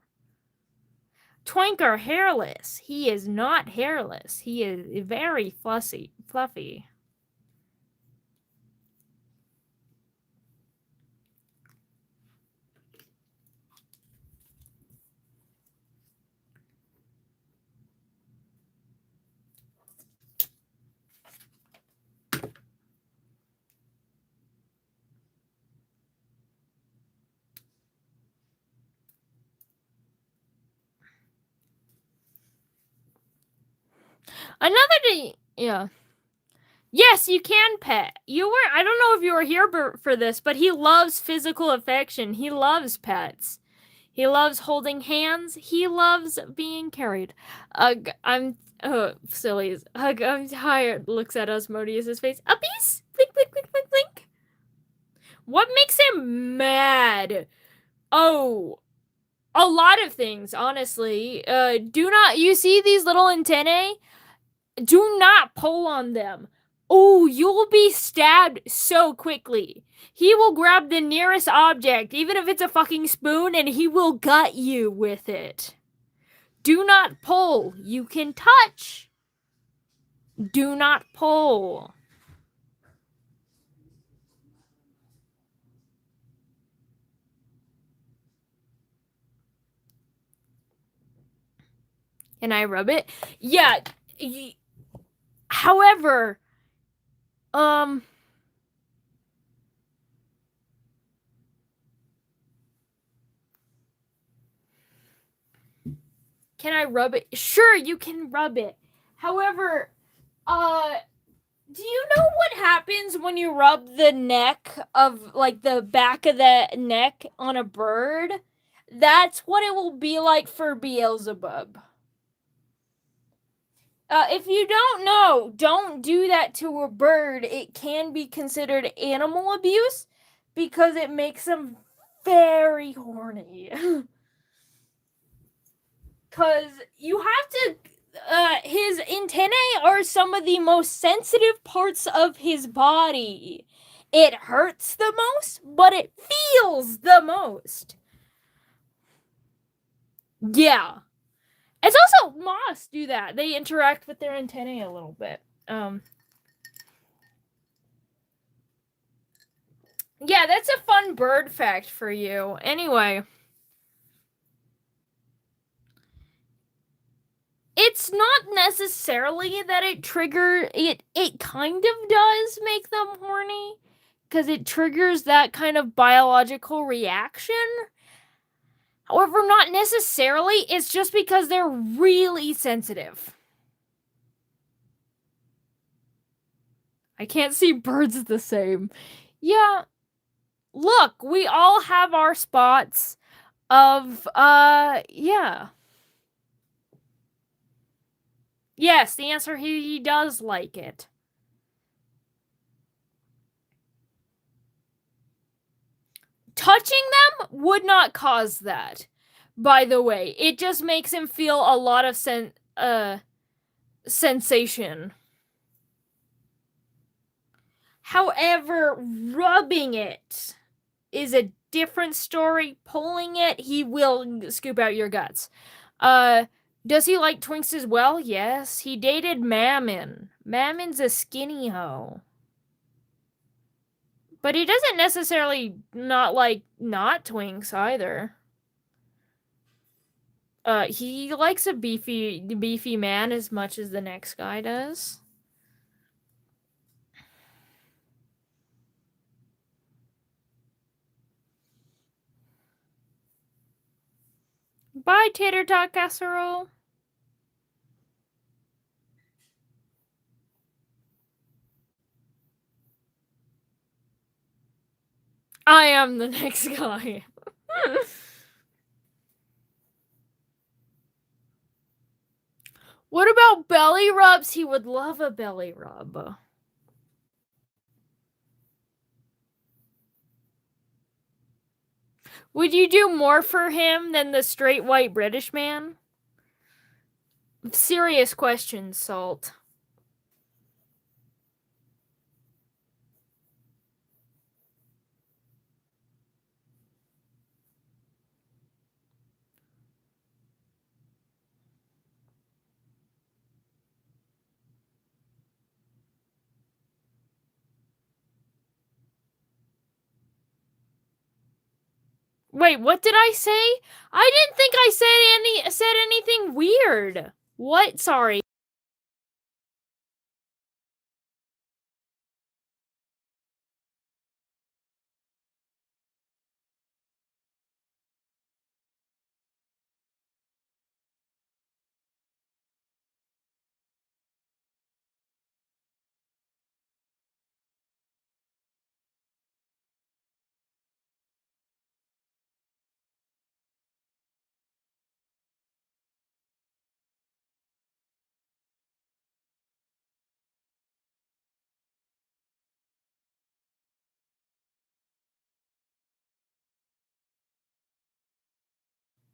Twink are hairless. He is not hairless. He is very fluffy. Another day, yeah. Yes, you can pet. I don't know if you were here for this, but he loves physical affection. He loves pets. He loves holding hands. He loves being carried. Silly. I'm tired. Looks at Asmodeus' face. Uppies? Blink, blink, blink, blink, blink. What makes him mad? Oh, a lot of things, honestly. You see these little antennae? Do not pull on them. Oh, you'll be stabbed so quickly. He will grab the nearest object, even if it's a fucking spoon, and he will gut you with it. Do not pull. You can touch. Do not pull. Can I rub it? Yeah. However, can I rub it? Sure, you can rub it. However, do you know what happens when you rub the neck of, like, the back of the neck on a bird? That's what it will be like for Beelzebub. If you don't know, don't do that to a bird. It can be considered animal abuse because it makes them very horny. Because you have to. His antennae are some of the most sensitive parts of his body. It hurts the most, but it feels the most. Yeah. It's also moths do that. They interact with their antennae a little bit. Yeah, that's a fun bird fact for you. Anyway. It's not necessarily that it kind of does make them horny, because it triggers that kind of biological reaction. However, not necessarily. It's just because they're really sensitive. I can't see birds the same. Yeah. Look, we all have our spots of, yeah. Yes, the answer, he does like it. Touching them would not cause that, by the way. It just makes him feel a lot of sensation. However, rubbing it is a different story. Pulling it, he will scoop out your guts. Does he like twinks as well? Yes. He dated Mammon. Mammon's a skinny hoe. But he doesn't necessarily not like not twinks either. He likes a beefy man as much as the next guy does. Bye, Tater Tot Casserole. I am the next guy. What about belly rubs? He would love a belly rub. Would you do more for him than the straight white British man? Serious question, Salt. Wait, what did I say? I didn't think I said anything weird. What? Sorry.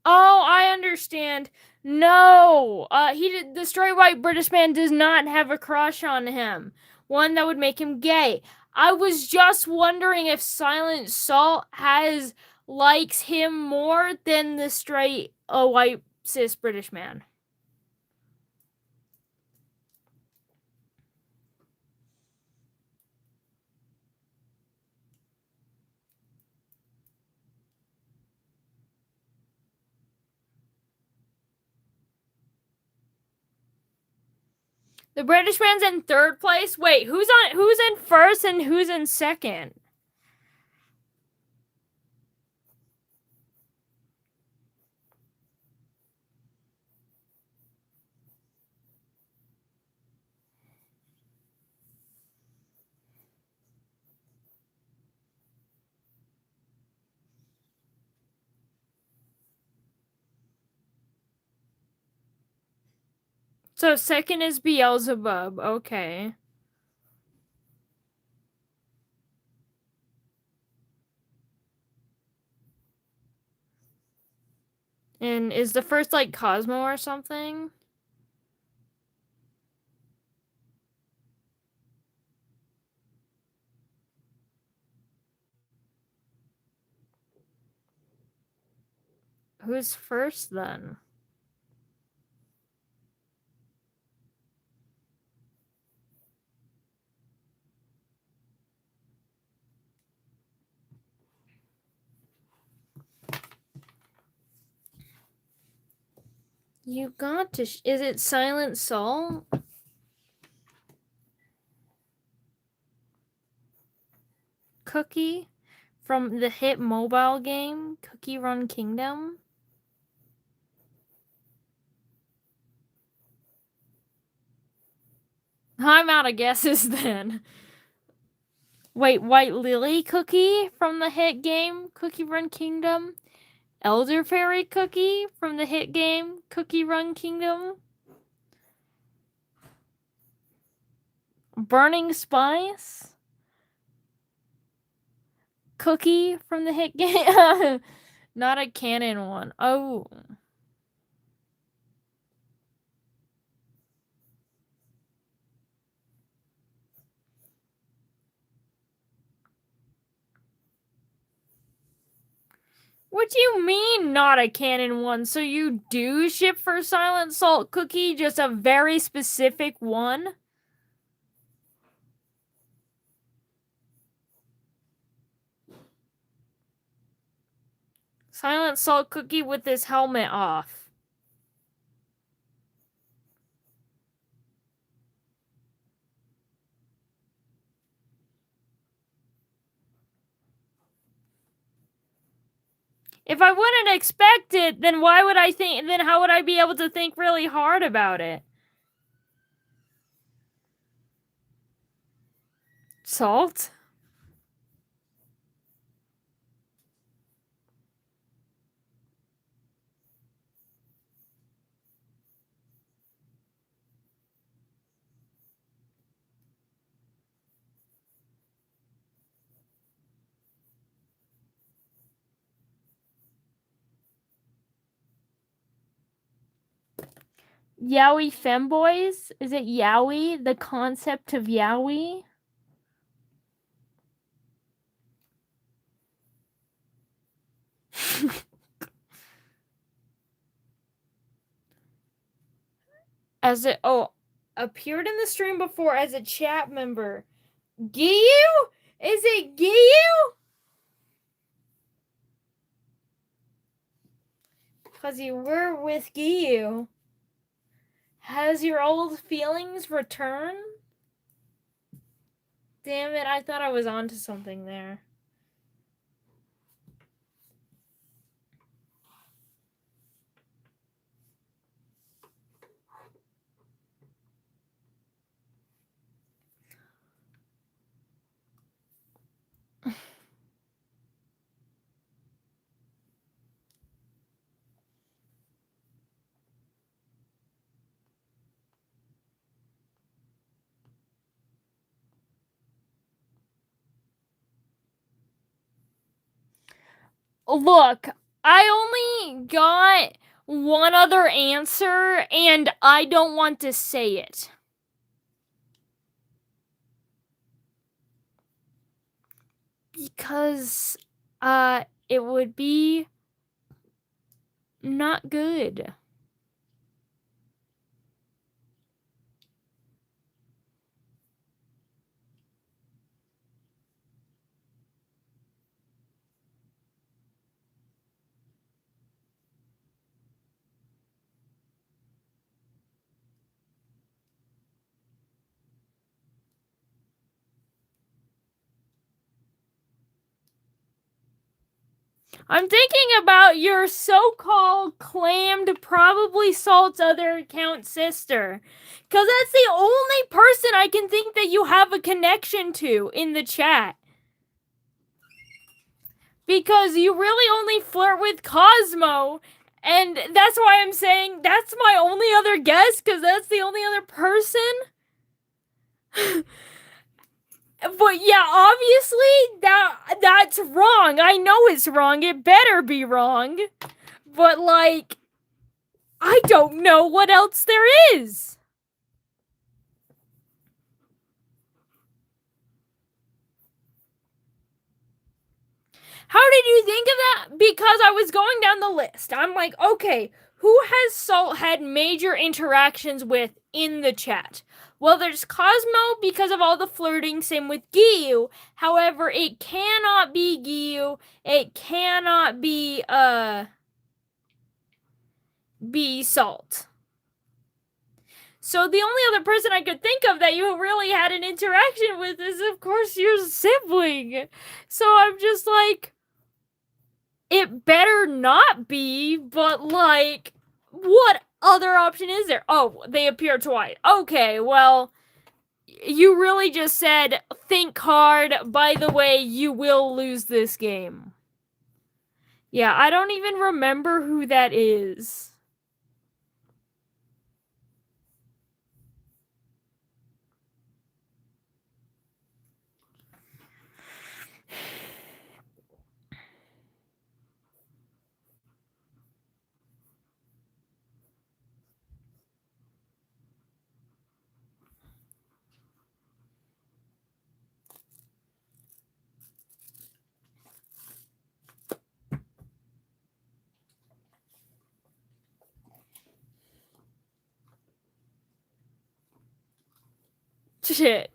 Oh, I understand. No, the straight white British man does not have a crush on him. One that would make him gay. I was just wondering if Silent Salt likes him more than the straight, white cis British man. The British man's in third place. Wait, who's in first and who's in second? So second is Beelzebub. Okay. And is the first like Cosmo or something? Who's first then? You got to. Is it Silent Soul? Cookie from the hit mobile game Cookie Run Kingdom? I'm out of guesses then. Wait, White Lily Cookie from the hit game Cookie Run Kingdom? Elderberry Cookie from the hit game Cookie Run Kingdom? Burning Spice? Cookie from the hit game? Not a canon one. Oh. What do you mean not a canon one? So you do ship for Silent Salt Cookie, just a very specific one? Silent Salt Cookie with his helmet off. If I wouldn't expect it, then how would I be able to think really hard about it? Salt? Yaoi femboys? Is it yaoi? The concept of yaoi? Appeared in the stream before as a chat member. Giyu? Is it Giyu? 'Cause you were with Giyu. Has your old feelings returned? Damn it, I thought I was onto something there. Look, I only got one other answer, and I don't want to say it. Because, it would be not good. I'm thinking about your so-called claimed probably Salt's other account sister. Because that's the only person I can think that you have a connection to in the chat. Because you really only flirt with Cosmo. And that's why I'm saying that's my only other guess, because that's the only other person. But yeah, obviously that's wrong. I know it's wrong. It better be wrong. But like, I don't know what else there is. How did you think of that? Because I was going down the list. I'm like, okay, who has Salt had major interactions with in the chat? Well, there's Cosmo because of all the flirting, same with Giyu. However, it cannot be Giyu. It cannot be Salt. So the only other person I could think of that you really had an interaction with is, of course, your sibling. So I'm just like, it better not be, but like, what other option is there? Oh, they appear twice. Okay, well, you really just said, think hard. By the way, you will lose this game. Yeah, I don't even remember who that is. Shit.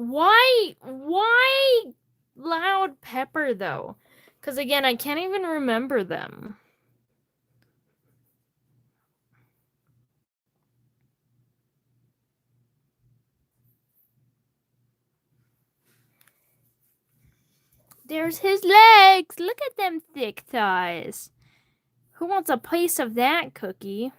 Why Loud Pepper, though? Because, again, I can't even remember them. There's his legs! Look at them thick thighs. Who wants a piece of that cookie?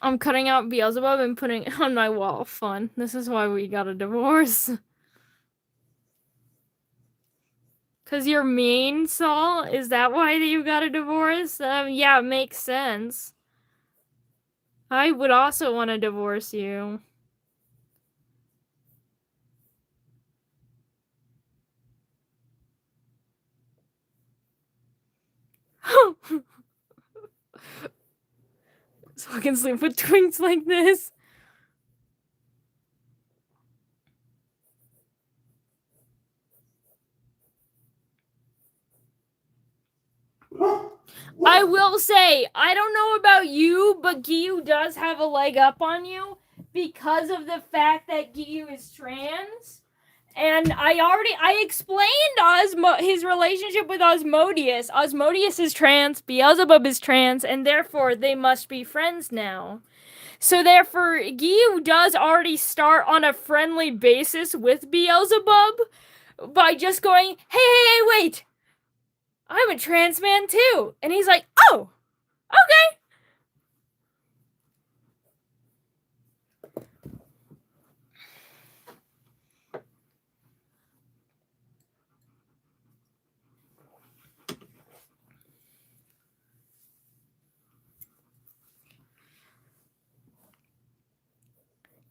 I'm cutting out Beelzebub and putting it on my wall. Fun. This is why we got a divorce. Cause you're mean, Saul? Is that why you got a divorce? Yeah, it makes sense. I would also want to divorce you. So I can sleep with twinks like this. I will say, I don't know about you, but Giyu does have a leg up on you because of the fact that Giyu is trans. And I explained his relationship with Osmodius. Osmodius is trans, Beelzebub is trans, and therefore they must be friends now. So therefore, Giyu does already start on a friendly basis with Beelzebub by just going, hey, wait, I'm a trans man too. And he's like, oh, okay.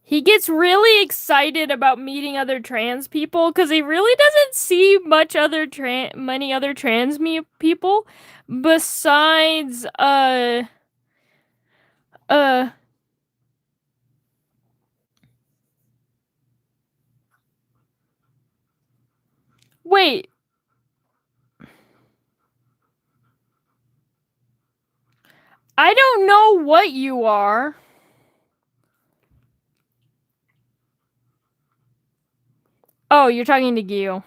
He gets really excited about meeting other trans people because he really doesn't see many other trans people besides uh wait. I don't know what you are. Oh, you're talking to Gil.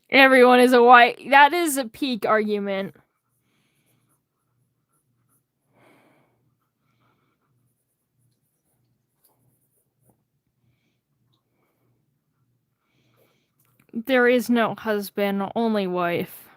Everyone is a white. That is a peak argument. There is no husband, only wife.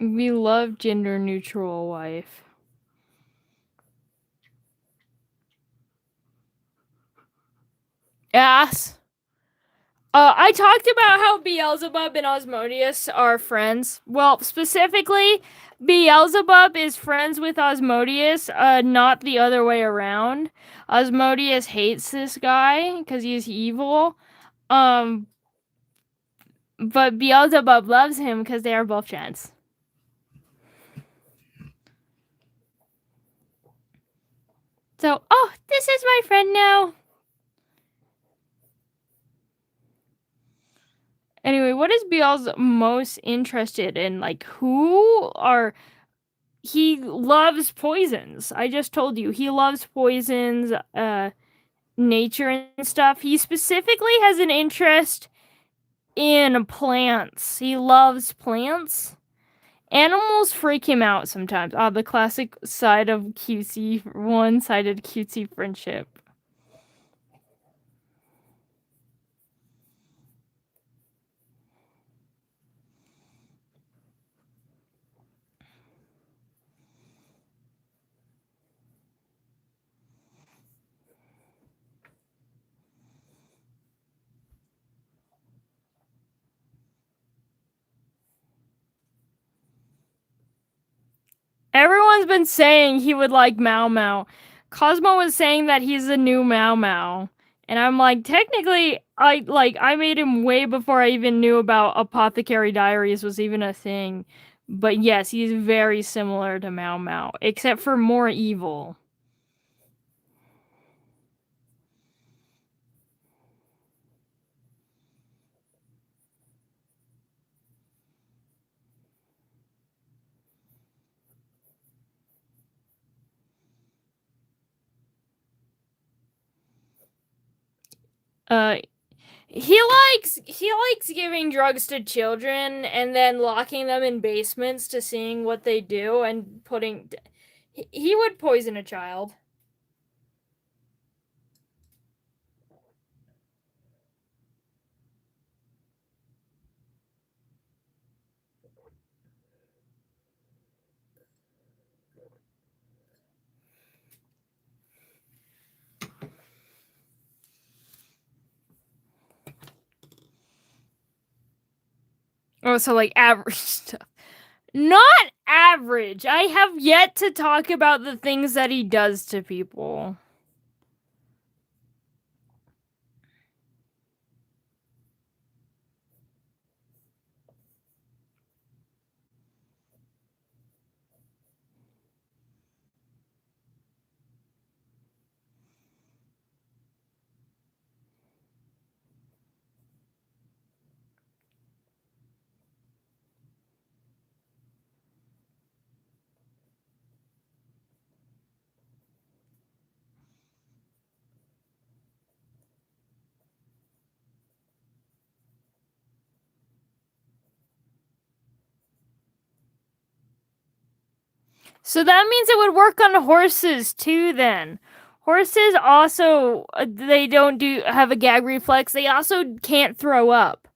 We love gender neutral wife. Ass. I talked about how Beelzebub and Osmodius are friends. Well, specifically, Beelzebub is friends with Osmodius, not the other way around. Osmodius hates this guy because he's evil. But Beelzebub loves him because they are both trans. So, oh, this is my friend now. Anyway, what is Beelzebub most interested in? Like, he loves poisons. I just told you he loves poisons, nature and stuff. He specifically has an interest in plants. He loves plants. Animals freak him out sometimes. The classic side of cutesy, one-sided cutesy friendship. Everyone's been saying he would like Mau Mau. Cosmo was saying that he's the new Mau Mau. And I'm like, technically, I made him way before I even knew about Apothecary Diaries was even a thing. But yes, he's very similar to Mau Mau, except for more evil. He likes giving drugs to children and then locking them in basements to seeing what they do and putting. He would poison a child. Oh, so like average stuff. Not average. I have yet to talk about the things that he does to people. So that means it would work on horses too then. Horses also they don't do have a gag reflex. They also can't throw up.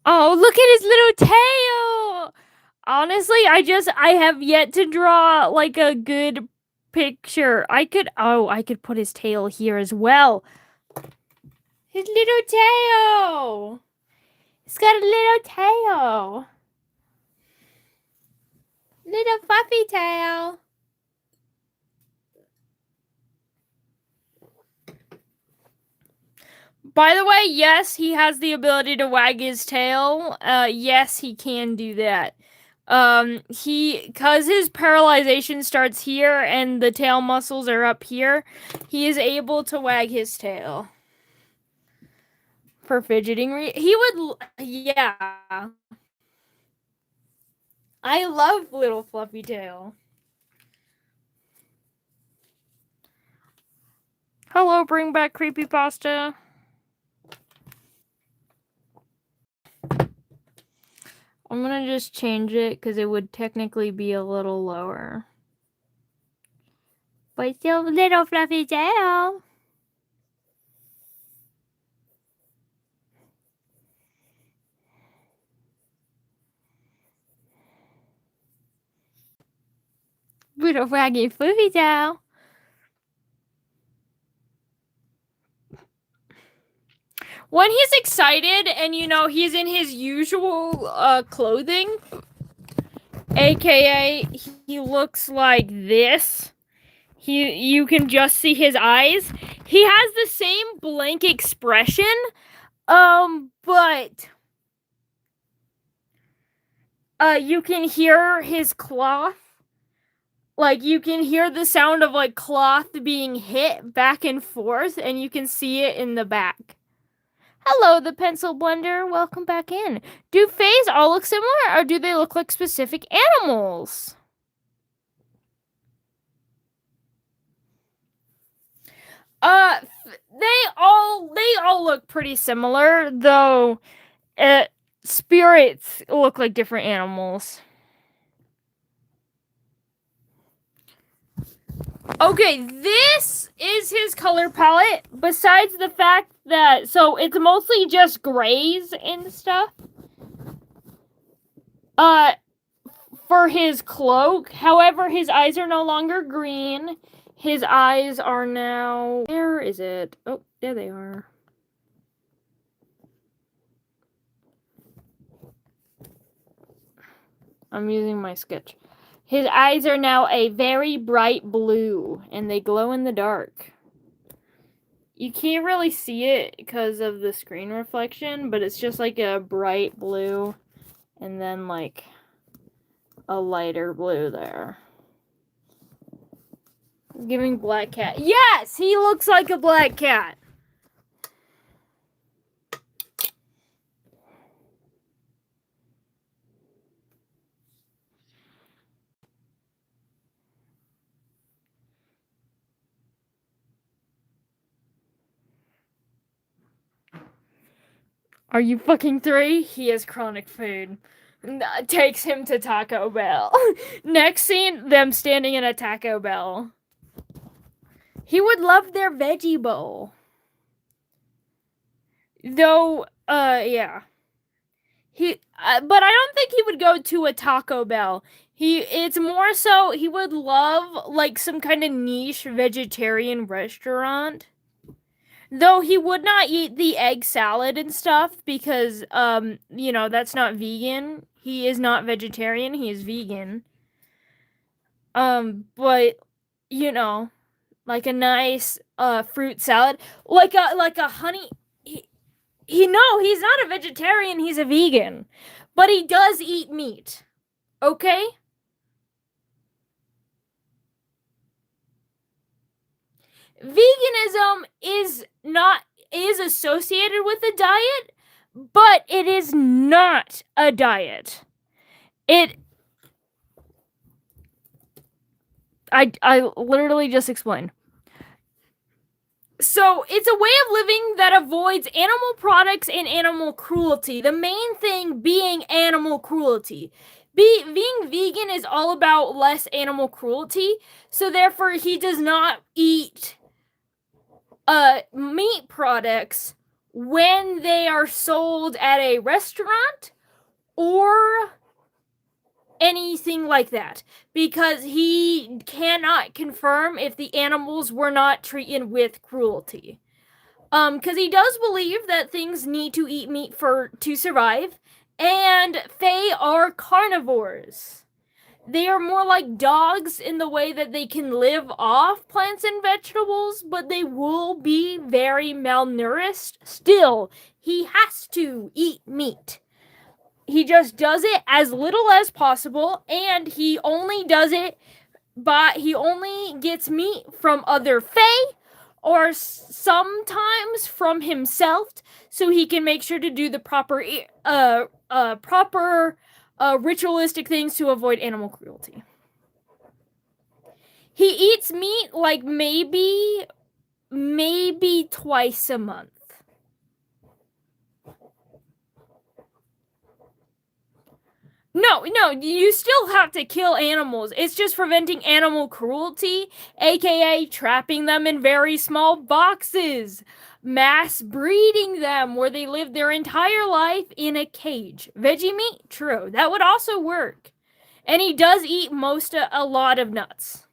Oh, look at his little tail. Honestly, I have yet to draw like a good picture. I could put his tail here as well. His little tail. He's got a little tail. Little fluffy tail. By the way, yes, he has the ability to wag his tail. Yes, he can do that. Cause his paralyzation starts here and the tail muscles are up here, he is able to wag his tail. For fidgeting he would, yeah. I love little fluffy tail. Hello, bring back creepypasta. I'm gonna just change it because it would technically be a little lower. But still little fluffy tail. Little waggy fluffy tail. When he's excited and he's in his usual clothing, aka he looks like this. You can just see his eyes. He has the same blank expression, but you can hear his cloth. Like, you can hear the sound of, like, cloth being hit back and forth, and you can see it in the back. Hello, the pencil blender. Welcome back in. Do fays all look similar, or do they look like specific animals? They all look pretty similar, though spirits look like different animals. Okay, this is his color palette. Besides the fact that, so it's mostly just grays and stuff. For his cloak. However, his eyes are no longer green. His eyes are now, where is it? Oh, there they are. I'm using my sketch. His eyes are now a very bright blue, and they glow in the dark. You can't really see it because of the screen reflection, but it's just like a bright blue, and then like a lighter blue there. Giving black cat. Yes, he looks like a black cat. Are you fucking 3? He has chronic food. takes him to Taco Bell. Next scene, them standing in a Taco Bell. He would love their veggie bowl. Though, yeah. But I don't think he would go to a Taco Bell. It's more so he would love, like, some kind of niche vegetarian restaurant. Though he would not eat the egg salad and stuff because, that's not vegan. He is not vegetarian, he is vegan. But, like a nice, fruit salad. Like a honey... No, he's not a vegetarian, he's a vegan. But he does eat meat. Okay? Veganism is associated with a diet, but it is not a diet. I literally just explained. So, it's a way of living that avoids animal products and animal cruelty. The main thing being animal cruelty. Being vegan is all about less animal cruelty, so therefore he does not eat meat products when they are sold at a restaurant or anything like that, because he cannot confirm if the animals were not treated with cruelty. Because he does believe that things need to eat meat to survive, and they are carnivores. They are more like dogs in the way that they can live off plants and vegetables, but they will be very malnourished. Still, he has to eat meat. He just does it as little as possible, and he only does it he only gets meat from other fae or sometimes from himself, so he can make sure to do the proper ritualistic things to avoid animal cruelty. He eats meat like maybe twice a month. No, you still have to kill animals. It's just preventing animal cruelty, aka trapping them in very small boxes, mass breeding them where they live their entire life in a cage. Veggie meat? True. That would also work. And he does eat a lot of nuts.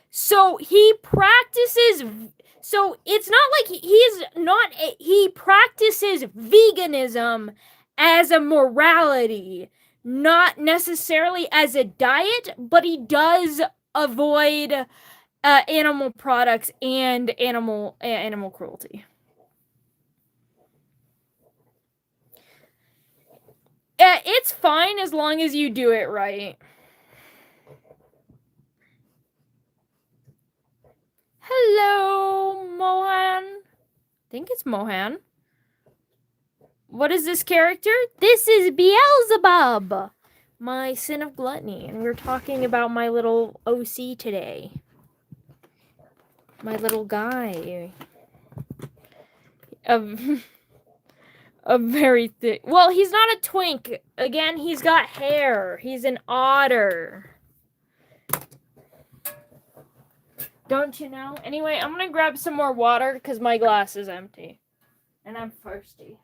So he practices... So it's not like he practices veganism as a morality, not necessarily as a diet, but he does avoid animal products and animal cruelty. It's fine as long as you do it right. Hello, Mohan. I think it's Mohan. What is this character? This is Beelzebub, my sin of gluttony, and we're talking about my little OC today. My little guy. A very thick... Well, he's not a twink. Again, he's got hair. He's an otter. Don't you know? Anyway, I'm gonna grab some more water because my glass is empty. And I'm thirsty.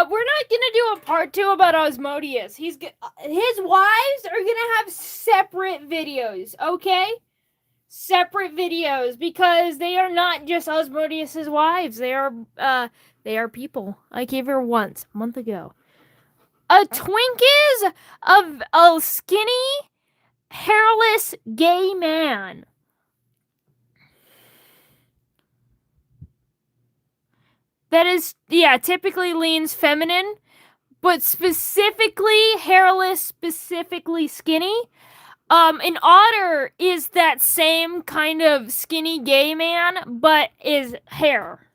we're not gonna do a part 2 about Osmodius. His wives are gonna have separate videos, okay? Separate videos, because they are not just Osmodius's wives. They are people. I gave her once a month ago. A twink is a skinny, hairless gay man. That is, typically leans feminine, but specifically hairless, specifically skinny. An otter is that same kind of skinny gay man, but has hair.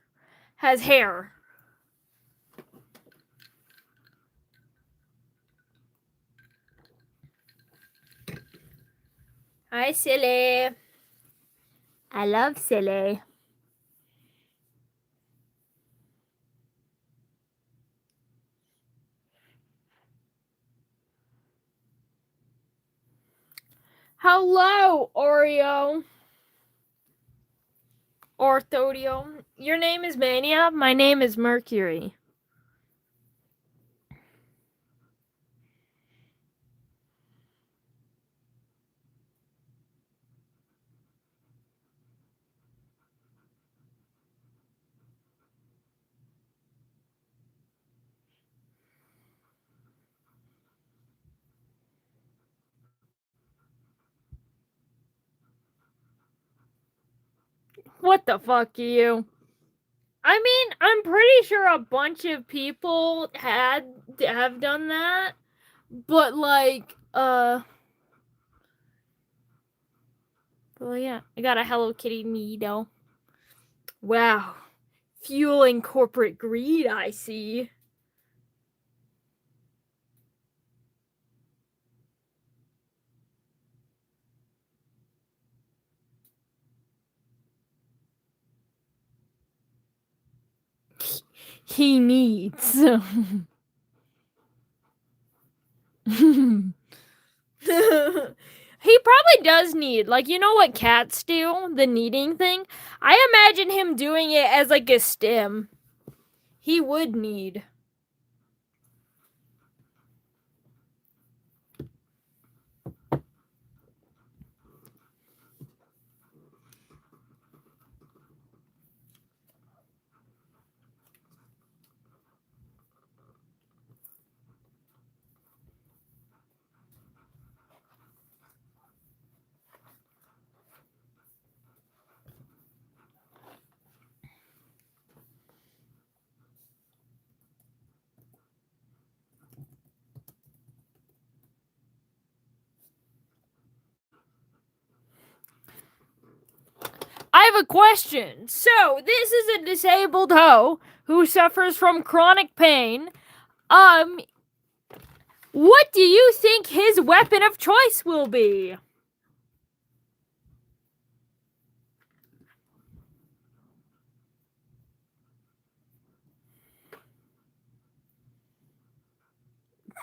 Hi, Silly. I love Silly. Hello, Oreo. Orthodio. Your name is Mania. My name is Mercury. What the fuck are you? I mean, I'm pretty sure a bunch of people have done that, but like, well, yeah, I got a Hello Kitty needle. Wow, fueling corporate greed, I see. He needs. He probably does need, like, you know what cats do? The kneading thing? I imagine him doing it as like a stim. He would need. I have a question. So, this is a disabled hoe who suffers from chronic pain. What do you think his weapon of choice will be?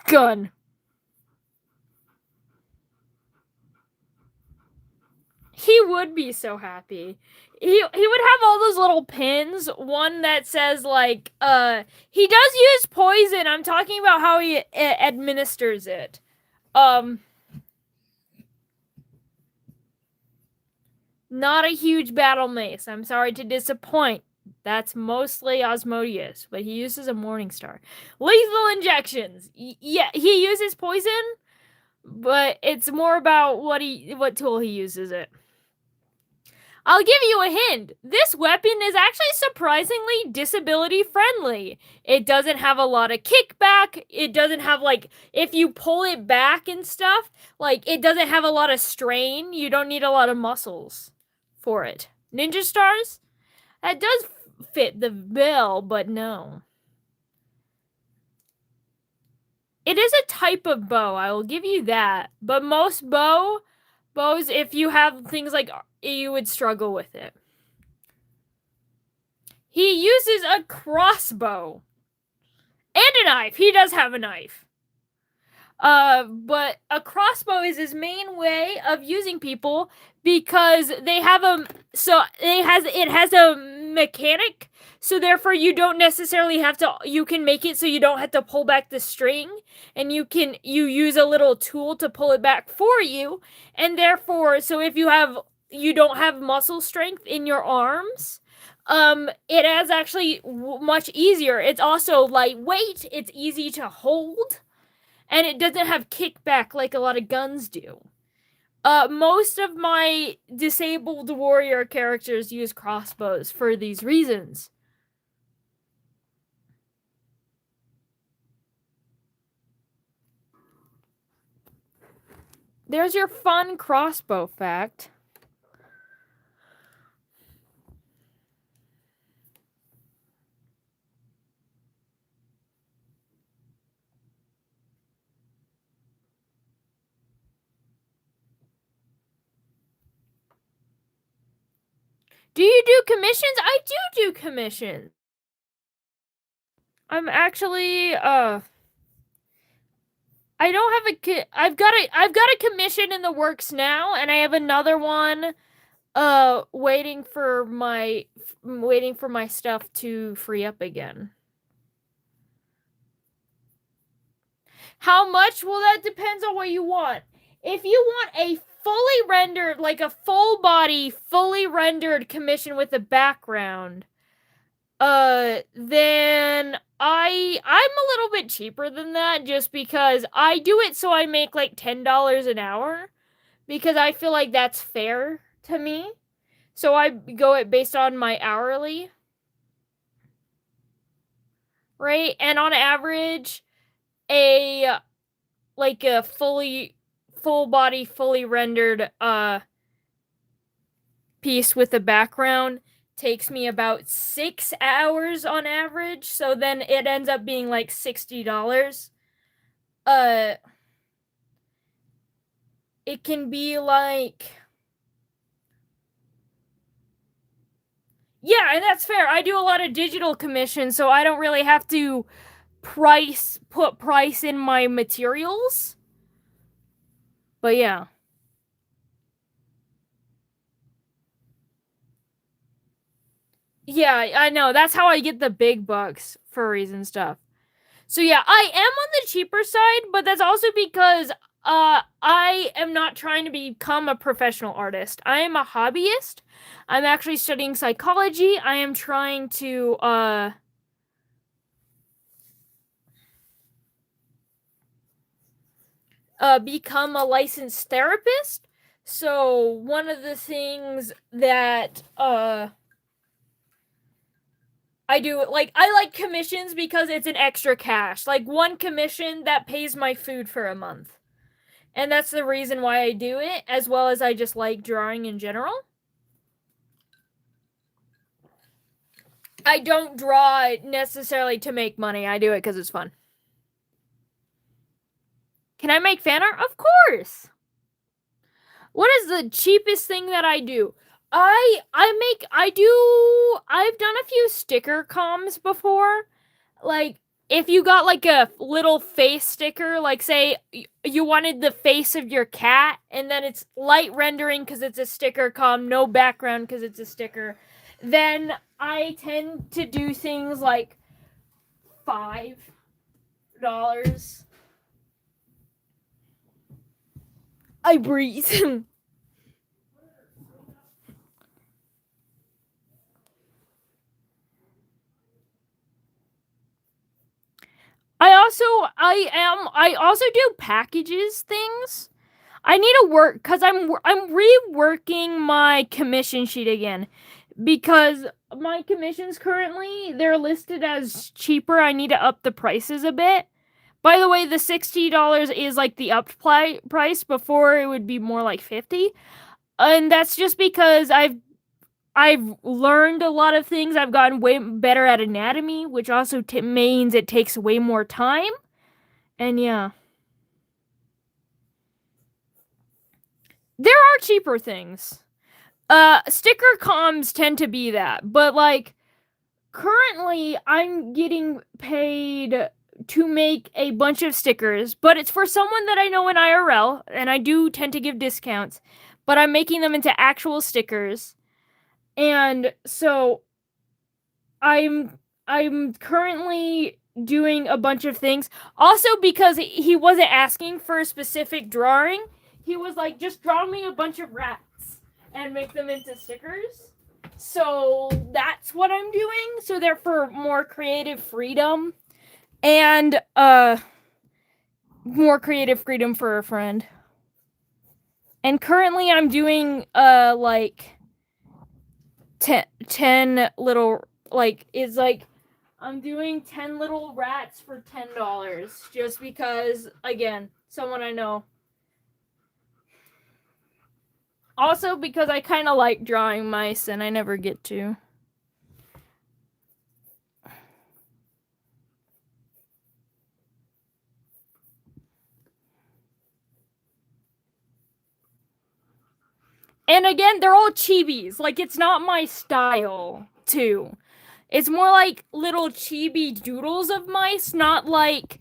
Gun. He would be so happy. He would have all those little pins. One that says like, he does use poison. I'm talking about how he administers it. Not a huge battle mace. I'm sorry to disappoint. That's mostly Osmodius, but he uses a Morningstar. Lethal injections. Yeah, he uses poison, but it's more about what tool he uses it. I'll give you a hint. This weapon is actually surprisingly disability friendly. It doesn't have a lot of kickback. It doesn't have, like, if you pull it back and stuff, like, it doesn't have a lot of strain. You don't need a lot of muscles for it. Ninja stars? That does fit the bill, but no. It is a type of bow, I will give you that. But most bows, if you have things like, you would struggle with it. He uses a crossbow. And a knife. He does have a knife. But a crossbow is his main way of using people because they have it has a mechanic, so therefore you don't necessarily have to, you can make it so you don't have to pull back the string, and you use a little tool to pull it back for you, and therefore, so if you don't have muscle strength in your arms, it is actually much easier. It's also lightweight, it's easy to hold, and it doesn't have kickback like a lot of guns do. Most of my disabled warrior characters use crossbows for these reasons. There's your fun crossbow fact. Do you do commissions? I do commissions. I'm actually I don't have I've got a commission in the works now, and I have another one waiting for my stuff to free up again. How much? Well, that depends on what you want. If you want a fully rendered, like a full body, fully rendered commission with a background, then I'm a little bit cheaper than that, just because I do it so I make like $10 an hour, because I feel like that's fair to me. So I go it based on my hourly rate, and on average, a full body, fully rendered piece with a background takes me about 6 hours on average, so then it ends up being like $60. It can be like, yeah, and that's fair. I do a lot of digital commissions, so I don't really have to put price in my materials. But yeah. Yeah, I know. That's how I get the big bucks, furries and stuff. So yeah, I am on the cheaper side, but that's also because I am not trying to become a professional artist. I am a hobbyist. I'm actually studying psychology. I am trying to become a licensed therapist. So one of the things that I do, like, I like commissions because it's an extra cash. Like, one commission that pays my food for a month. And that's the reason why I do it, as well as I just like drawing in general. I don't draw necessarily to make money. I do it because it's fun. Can I make fan art? Of course. What is the cheapest thing that I do? I've done a few sticker comms before. Like, if you got like a little face sticker, like say you wanted the face of your cat, and then it's light rendering because it's a sticker comm, no background because it's a sticker, then I tend to do things like $5. I breathe. I also do packages things. I need to work because I'm reworking my commission sheet again, because my commissions currently, they're listed as cheaper. I need to up the prices a bit. By the way, the $60 is like the upped price. Before it would be more like $50, and that's just because I've learned a lot of things. I've gotten way better at anatomy, which also means it takes way more time. And yeah. There are cheaper things. Sticker comms tend to be that. But, like, currently I'm getting paid to make a bunch of stickers, but it's for someone that I know in IRL, and I do tend to give discounts, but I'm making them into actual stickers. And so I'm currently doing a bunch of things. Also because he wasn't asking for a specific drawing. He was like, just draw me a bunch of rats and make them into stickers. So that's what I'm doing. So they're for more creative freedom. And more creative freedom for a friend. And currently I'm doing like 10 little I'm doing 10 little rats for $10 just because, again, someone I know. Also because I kind of like drawing mice and I never get to. And again, they're all chibis. Like, it's not my style, too. It's more like little chibi doodles of mice, not like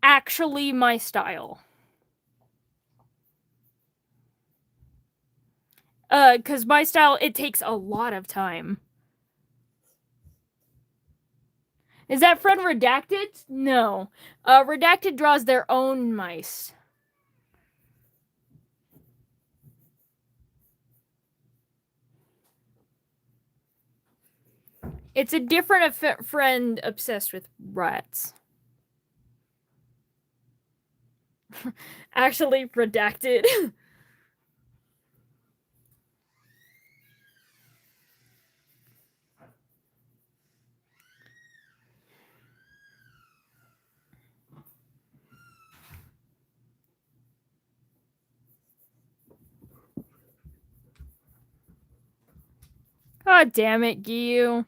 actually my style. Because my style, it takes a lot of time. Is that friend Redacted? No. Redacted draws their own mice. It's a different friend obsessed with rats. Actually, Redacted. God damn it, Gyu.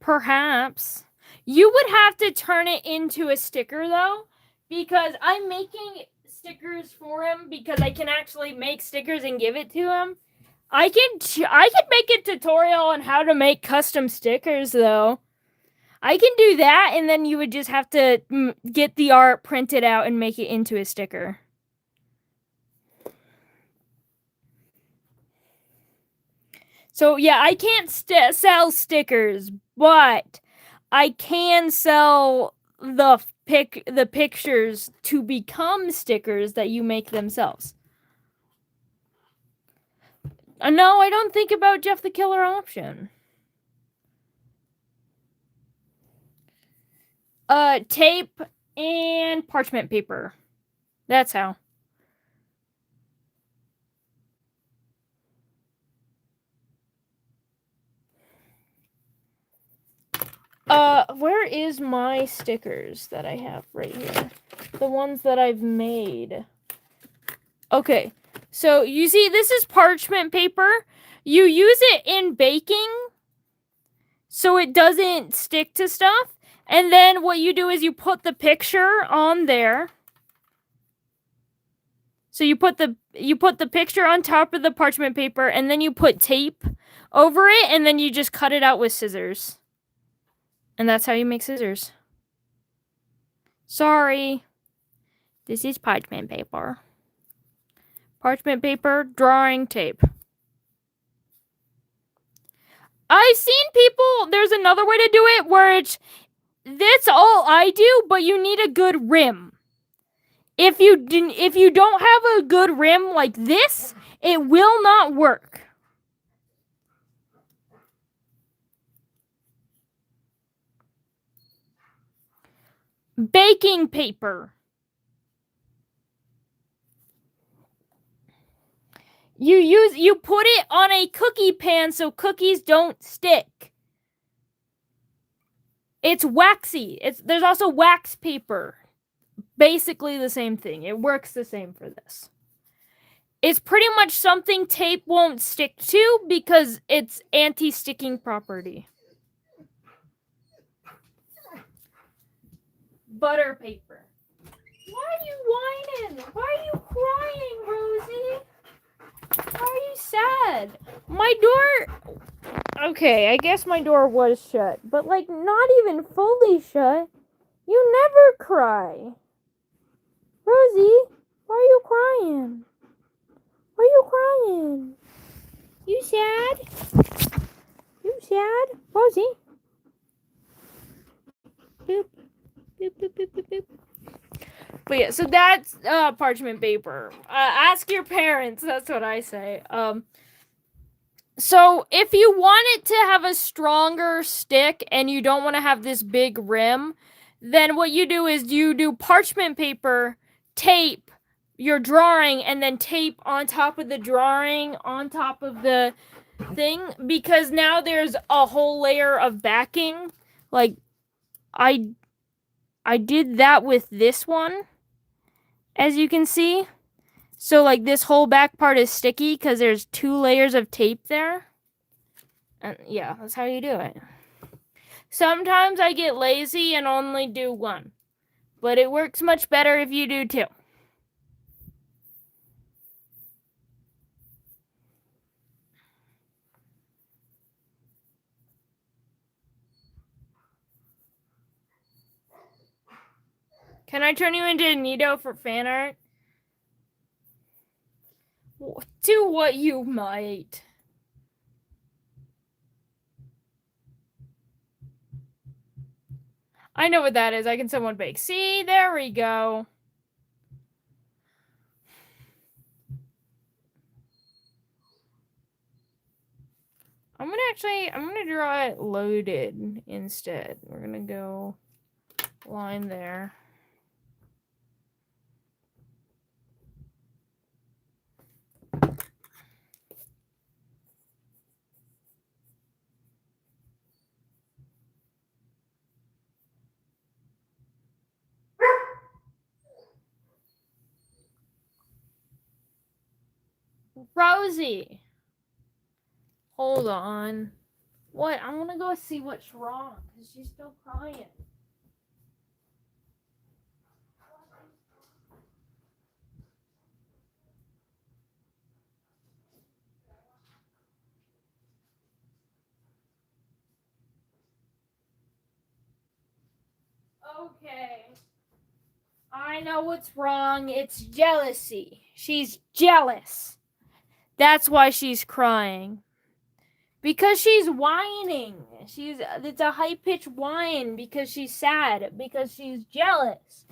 Perhaps. You would have to turn it into a sticker, though, because I'm making stickers for him because I can actually make stickers and give it to him. I can make a tutorial on how to make custom stickers, though. I can do that, and then you would just have to get the art printed out and make it into a sticker. So yeah, I can't sell stickers, but I can sell the pictures to become stickers that you make themselves. No, I don't think about Jeff the Killer option. Tape and parchment paper. That's how. Where is my stickers that I have right here? The ones that I've made. Okay, so you see this is parchment paper. You use it in baking so it doesn't stick to stuff. And then what you do is you put the picture on there. So you put the picture on top of the parchment paper and then you put tape over it and then you just cut it out with scissors. And that's how you make scissors. Sorry. This is parchment paper. Parchment paper, drawing tape. I've seen people, there's another way to do it where that's all I do, but you need a good rim. If you don't have a good rim like this, it will not work. Baking paper. You put it on a cookie pan so cookies don't stick. It's waxy. There's also wax paper. Basically the same thing. It works the same for this. It's pretty much something tape won't stick to because it's anti-sticking property. Butter paper. Why are you whining? Why are you crying, Rosie? Why are you sad? My door... Okay, I guess my door was shut, but like not even fully shut. You never cry. Rosie? crying? You sad? You sad? Rosie? Boop. Boop, boop, boop, boop, boop. But yeah, so that's parchment paper. Ask your parents, that's what I say. So if you want it to have a stronger stick and you don't want to have this big rim, then what you do is you do parchment paper, tape your drawing, and then tape on top of the drawing, on top of the thing, because now there's a whole layer of backing. Like, I did that with this one, as you can see. So, like, this whole back part is sticky because there's 2 layers of tape there. And yeah, that's how you do it. Sometimes I get lazy and only do 1. But it works much better if you do 2. Can I turn you into a Nito for fan art? Do what you might. I know what that is. I can someone bake. See, there we go. I'm gonna draw it loaded instead. We're gonna go line there. Rosie! Hold on. What? I want to go see what's wrong, because she's still crying. Okay. I know what's wrong. It's jealousy. She's jealous. That's why she's crying. Because she's whining. It's a high-pitched whine because she's sad. Because she's jealous.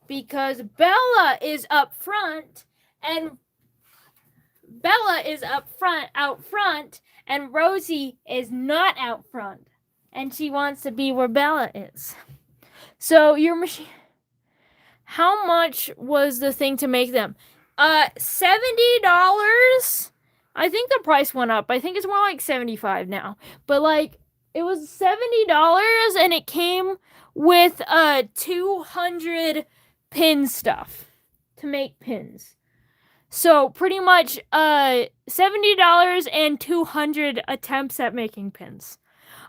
Because Bella is up front and out front, and Rosie is not out front. And she wants to be where Bella is. So your machine... How much was the thing to make them? $70? I think the price went up. I think it's more like $75 now. But like, it was $70 and it came with 200 pin stuff to make pins. So pretty much $70 and 200 attempts at making pins.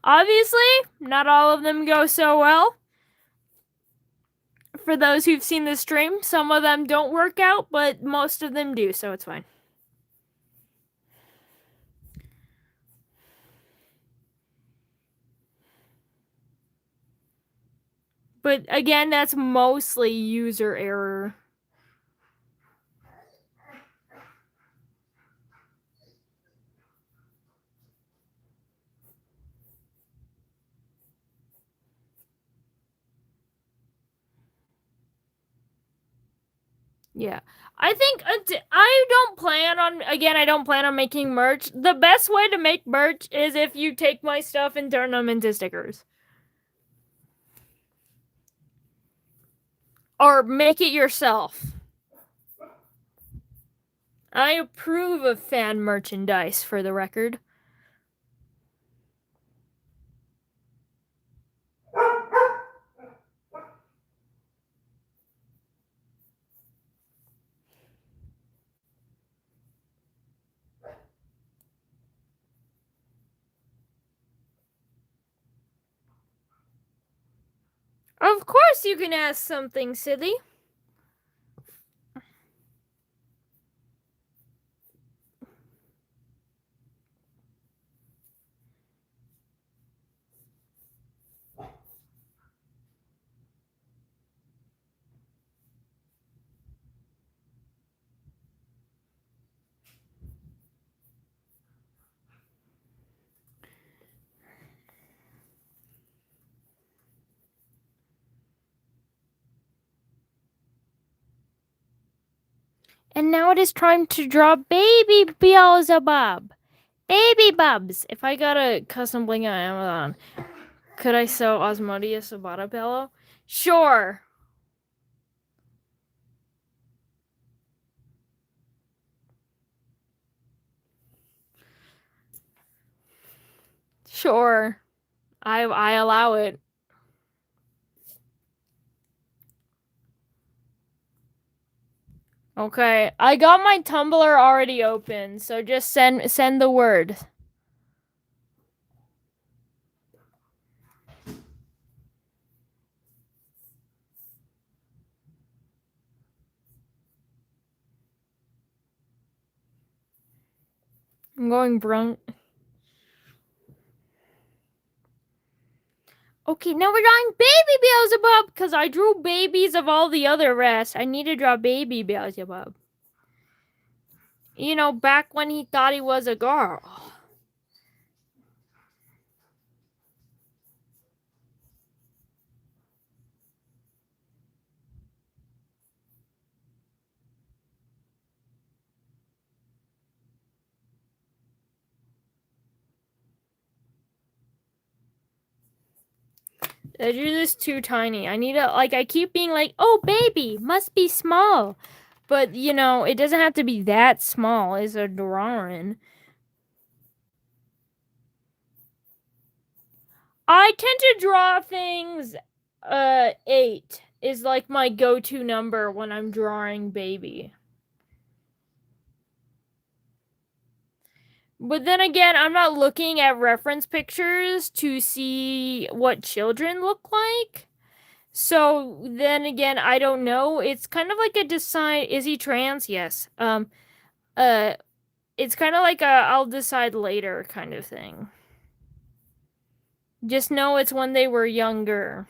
Obviously, not all of them go so well. For those who've seen the stream, some of them don't work out, but most of them do, so it's fine. But again, that's mostly user error. Yeah. I think I don't plan on making merch. The best way to make merch is if you take my stuff and turn them into stickers. Or make it yourself. I approve of fan merchandise, for the record. Of course you can ask something silly. And now it is time to draw baby Beelzebub. Baby Bubs. If I got a custom blanket on Amazon, could I sell Osmodeus a bottom pillow? Sure. Sure. I allow it. Okay, I got my Tumblr already open, so just send the word. I'm going brown. Okay, now we're drawing baby Beelzebub because I drew babies of all the other rest. I need to draw baby Beelzebub. You know, back when he thought he was a girl. I drew this too tiny. I need to, like, I keep being like, oh, baby, must be small. But, you know, it doesn't have to be that small. It's a drawing. I tend to draw things, 8 is like my go-to number when I'm drawing baby. But then again, I'm not looking at reference pictures to see what children look like. So then again, I don't know. It's kind of like a decide, is he trans? Yes. It's kind of like a I'll decide later kind of thing. Just know it's when they were younger.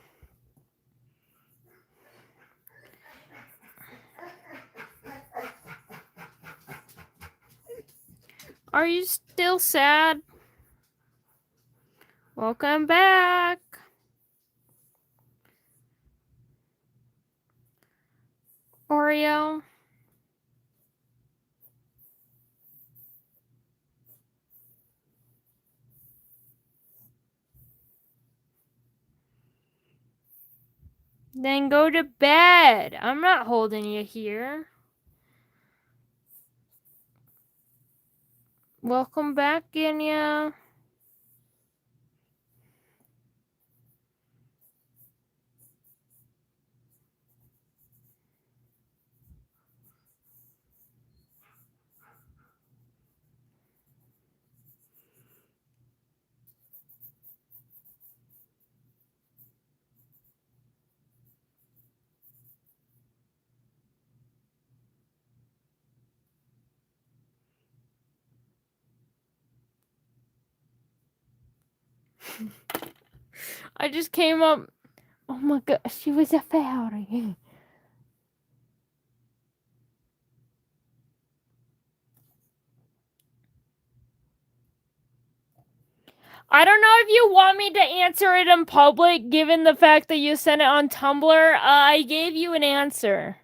Are you still sad? Welcome back. Oreo. Then go to bed. I'm not holding you here. Welcome back, Genya. I just came up. Oh my god, she was a fairy. I don't know if you want me to answer it in public, given the fact that you sent it on Tumblr. I gave you an answer.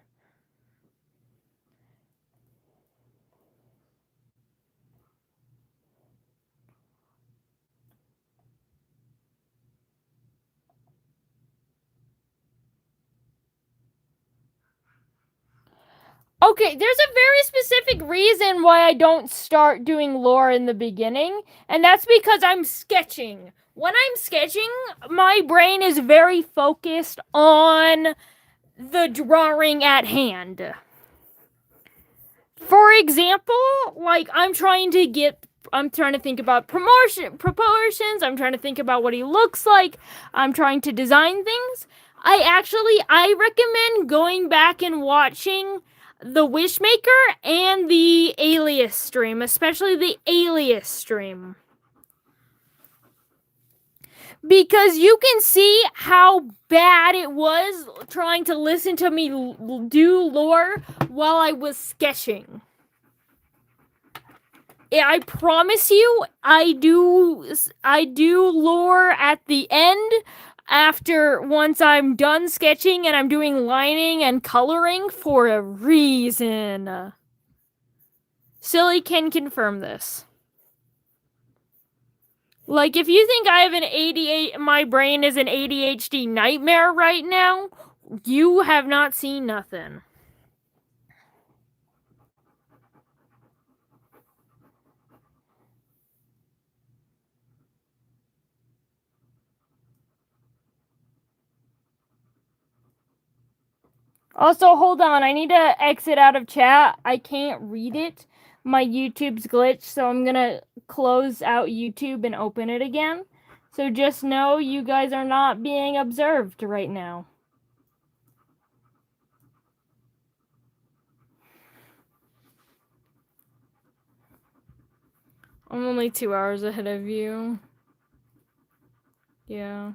Okay, there's a very specific reason why I don't start doing lore in the beginning, and that's because I'm sketching. When I'm sketching, my brain is very focused on the drawing at hand. For example, like I'm trying to think about proportions, I'm trying to think about what he looks like, I'm trying to design things. I recommend going back and watching the Wishmaker and the Alias stream, especially the Alias stream. Because you can see how bad it was trying to listen to me do lore while I was sketching. I promise you, I do lore at the end once I'm done sketching and I'm doing lining and coloring for a reason. Silly can confirm this. Like, if you think I have an ADHD, my brain is an ADHD nightmare right now, you have not seen nothing. Also, hold on. I need to exit out of chat. I can't read it. My YouTube's glitched, so I'm gonna close out YouTube and open it again. So just know you guys are not being observed right now. I'm only 2 hours ahead of you. Yeah.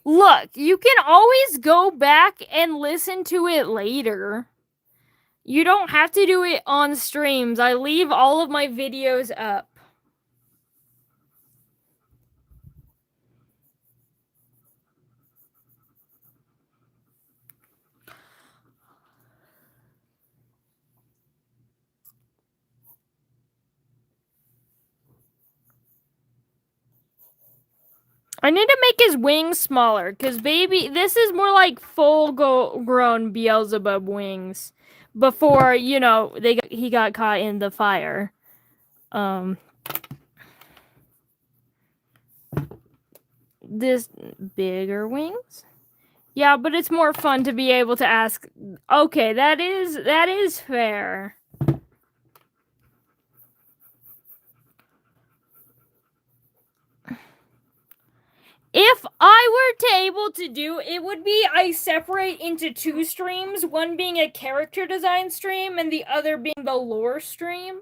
Look, you can always go back and listen to it later. You don't have to do it on streams. I leave all of my videos up. I need to make his wings smaller, because baby, this is more like full-grown Beelzebub wings. Before, you know, he got caught in the fire. This bigger wings? Yeah, but it's more fun to be able to ask. Okay, that is fair. If I were to able to do, it would be I separate into 2 streams, one being a character design stream and the other being the lore stream.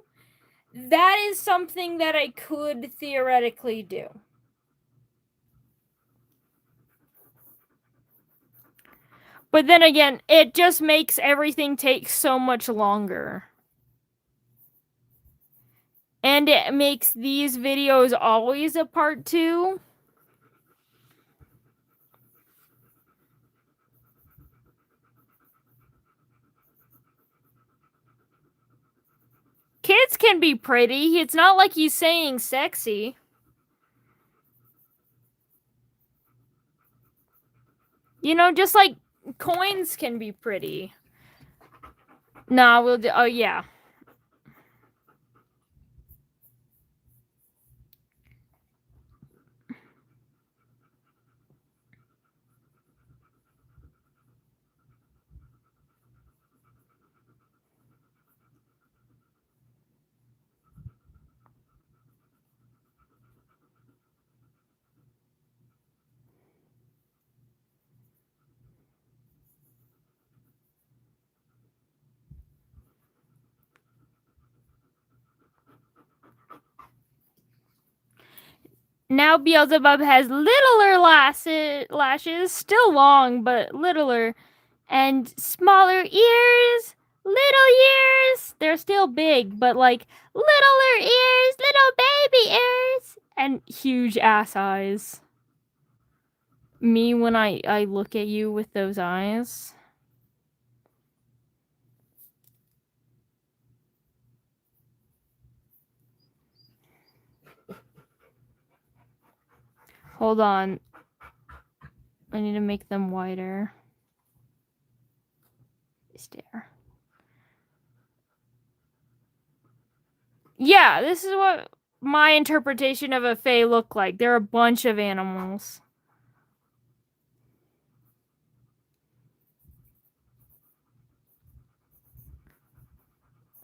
That is something that I could theoretically do. But then again, it just makes everything take so much longer. And it makes these videos always a part 2. Kids can be pretty. It's not like he's saying sexy. You know, just like coins can be pretty. Nah, we'll do. Oh, yeah. Now Beelzebub has littler lashes, still long, but littler, and smaller ears, little ears. They're still big, but like littler ears, little baby ears, and huge ass eyes. Me when I look at you with those eyes. Hold on. I need to make them wider. There. Yeah, this is what my interpretation of a fae look like. They're a bunch of animals.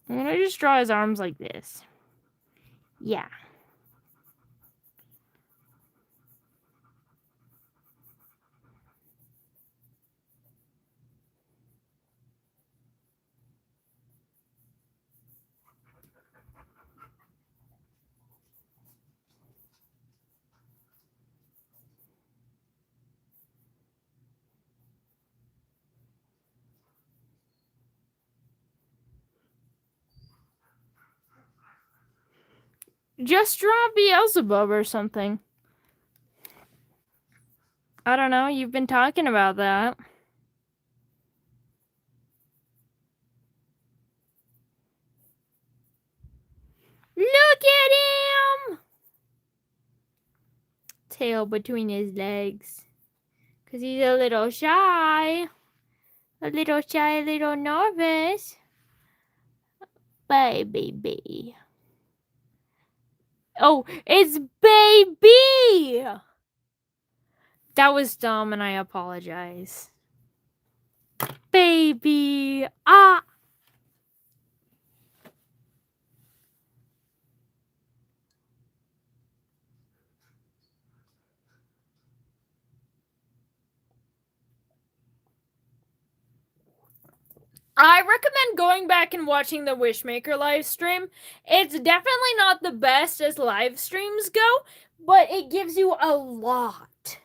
I'm gonna just draw his arms like this. Yeah. Just draw Beelzebub or something. I don't know. You've been talking about that. at him! Tail between his legs. Because he's a little shy. A little nervous. Baby. Oh, it's baby! That was dumb and I apologize. Baby. Ah! I recommend going back and watching the Wishmaker live stream. It's definitely not the best as live streams go, but it gives you a lot.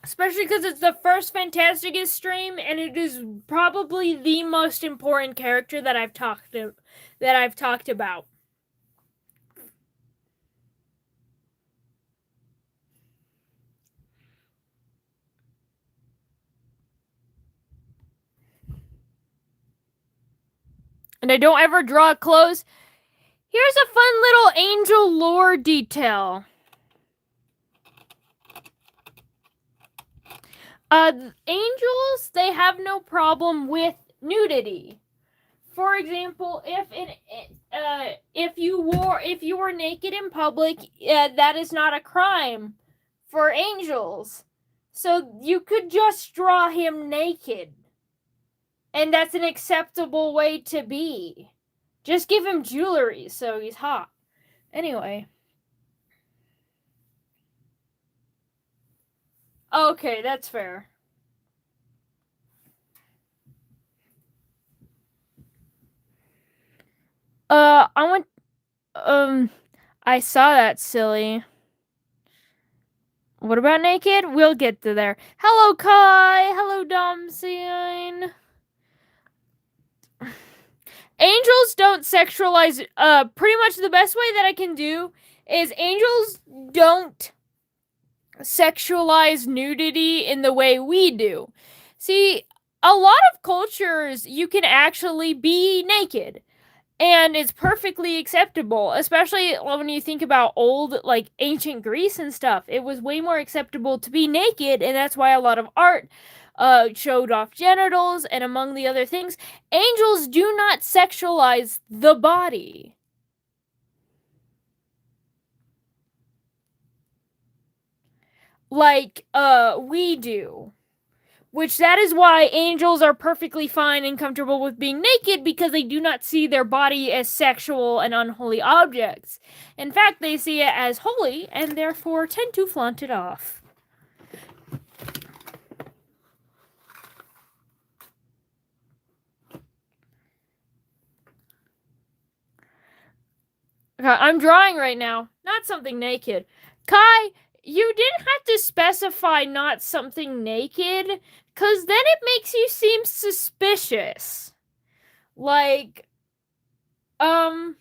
Especially because it's the first Phantasticus stream, and it is probably the most important character that I've talked about. And I don't ever draw it close. Here's a fun little angel lore detail. Angels, they have no problem with nudity. For example, if you were naked in public, that is not a crime for angels. So you could just draw him naked. And that's an acceptable way to be. Just give him jewelry so he's hot. Anyway. Okay, that's fair. I saw that, silly. What about naked? We'll get to there. Hello, Kai. Hello, Domsine. Angels don't sexualize. Pretty much the best way that I can do is angels don't sexualize nudity in the way we do. See, a lot of cultures you can actually be naked. And it's perfectly acceptable, especially when you think about old, like, ancient Greece and stuff. It was way more acceptable to be naked, and that's why a lot of art showed off genitals, and among the other things, angels do not sexualize the body. Like, we do. Which that is why angels are perfectly fine and comfortable with being naked, because they do not see their body as sexual and unholy objects. In fact, they see it as holy and therefore tend to flaunt it off. Okay, I'm drawing right now, not something naked. Kai, you didn't have to specify not something naked, because then it makes you seem suspicious. Like, I'm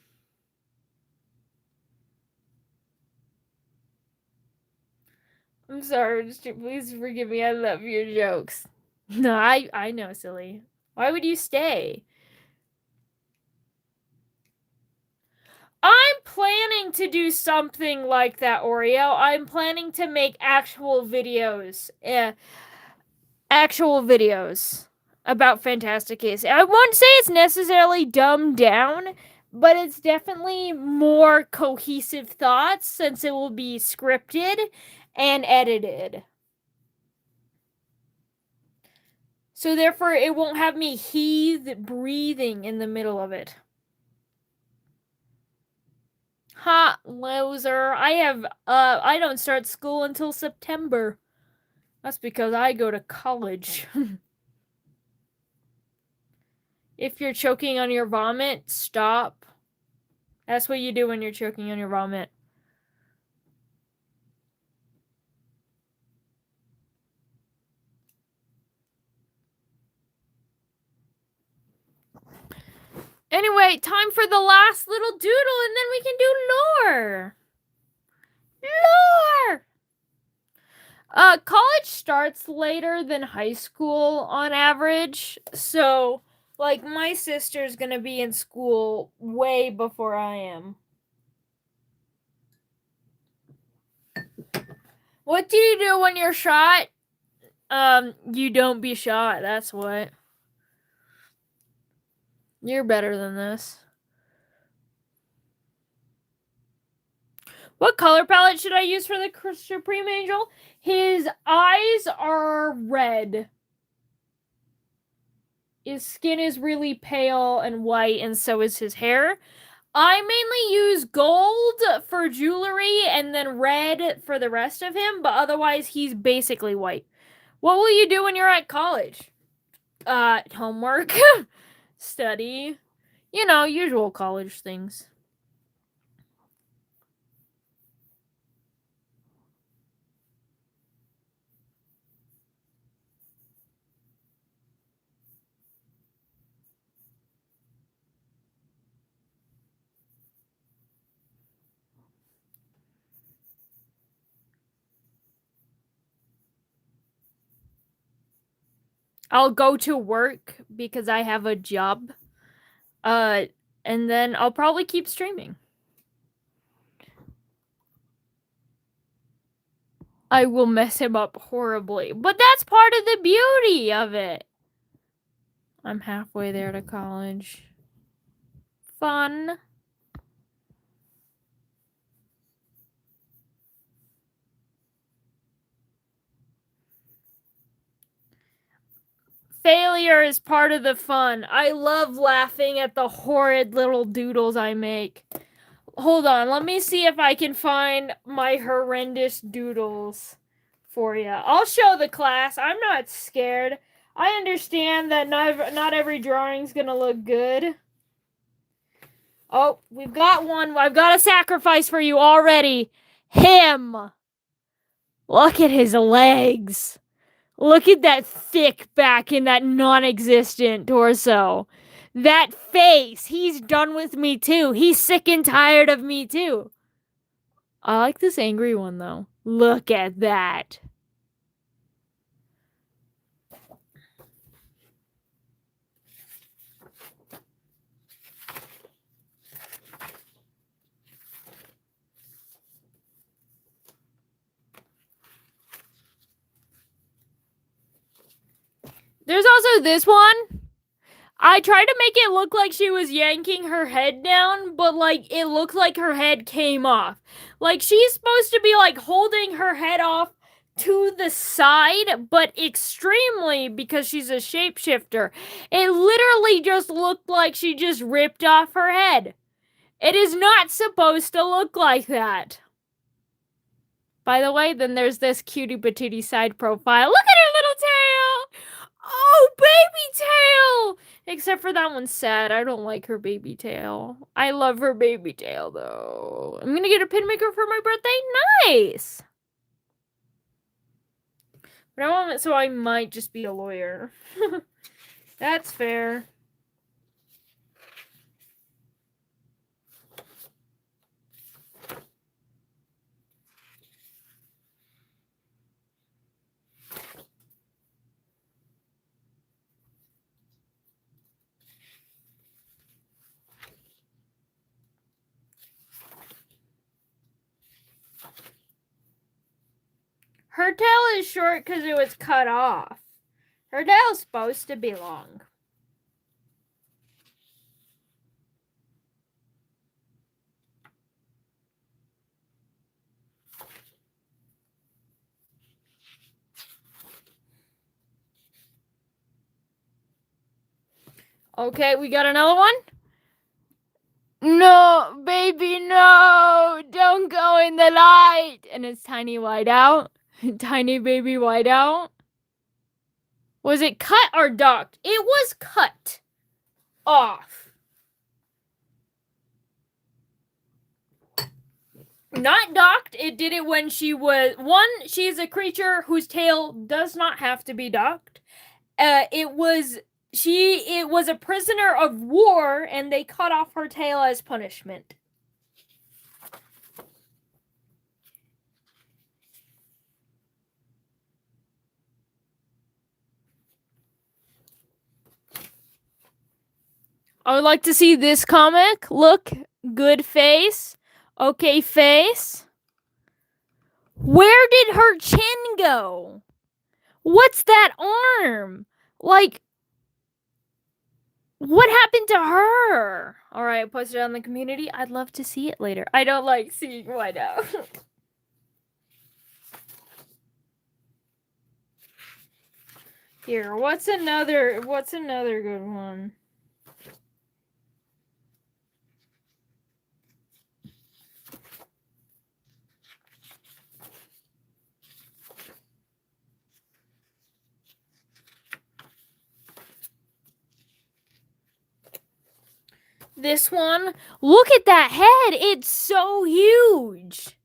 sorry, please forgive me, I love your jokes. No, I know, silly. Why would you stay? I'm planning to do something like that, Oreo. I'm planning to make actual videos. Actual videos about Phantasticus. I won't say it's necessarily dumbed down, but it's definitely more cohesive thoughts since it will be scripted and edited. So therefore, it won't have me breathing in the middle of it. Ha, loser. I don't start school until September. That's because I go to college. If you're choking on your vomit, stop. That's what you do when you're choking on your vomit. Anyway, time for the last little doodle, and then we can do lore. College starts later than high school on average, so Like, my sister's gonna be in school way before I am. What do you do when you're shot? You don't be shot, that's what. You're better than this. What color palette should I use for the Supreme Angel? His eyes are red. His skin is really pale and white, and so is his hair. I mainly use gold for jewelry and then red for the rest of him, but otherwise he's basically white. What will you do when you're at college? Homework, study, usual college things. I'll go to work because I have a job. And then I'll probably keep streaming. I will mess him up horribly, but that's part of the beauty of it. I'm halfway there to college. Fun. Failure is part of the fun. I love laughing at the horrid little doodles I make. Hold on, let me see if I can find my horrendous doodles for you. I'll show the class. I'm not scared. I understand that not every drawing's gonna look good. Oh, we've got one. I've got a sacrifice for you already. Him. Look at his legs. Look at that thick back and that non-existent torso. That face. He's done with me too. He's sick and tired of me too. I like this angry one though. Look at that. There's also this one. I tried to make it look like she was yanking her head down, but like it looked like her head came off. Like she's supposed to be like holding her head off to the side, but extremely because she's a shapeshifter. It literally just looked like she just ripped off her head. It is not supposed to look like that. By the way, then there's this cutie patootie side profile. Look at her little tail! Oh, baby tail! Except for that one's sad. I don't like her baby tail. I love her baby tail, though. I'm gonna get a pin maker for my birthday? Nice! But I want it so I might just be a lawyer. That's fair. Her tail is short because it was cut off. Her tail's supposed to be long. Okay, we got another one? No, baby, no! Don't go in the light! And it's tiny whiteout. Tiny baby whiteout. Was it cut or docked? It was cut off. Not docked. It did it when she was... she's a creature whose tail does not have to be docked. It was a prisoner of war, and they cut off her tail as punishment. I would like to see this comic. Look, good face. Okay, face. Where did her chin go? What's that arm? Like, what happened to her? Alright, I posted it on the community. I'd love to see it later. I don't like seeing White Out. Here, what's another good one? This one, look at that head. It's so huge.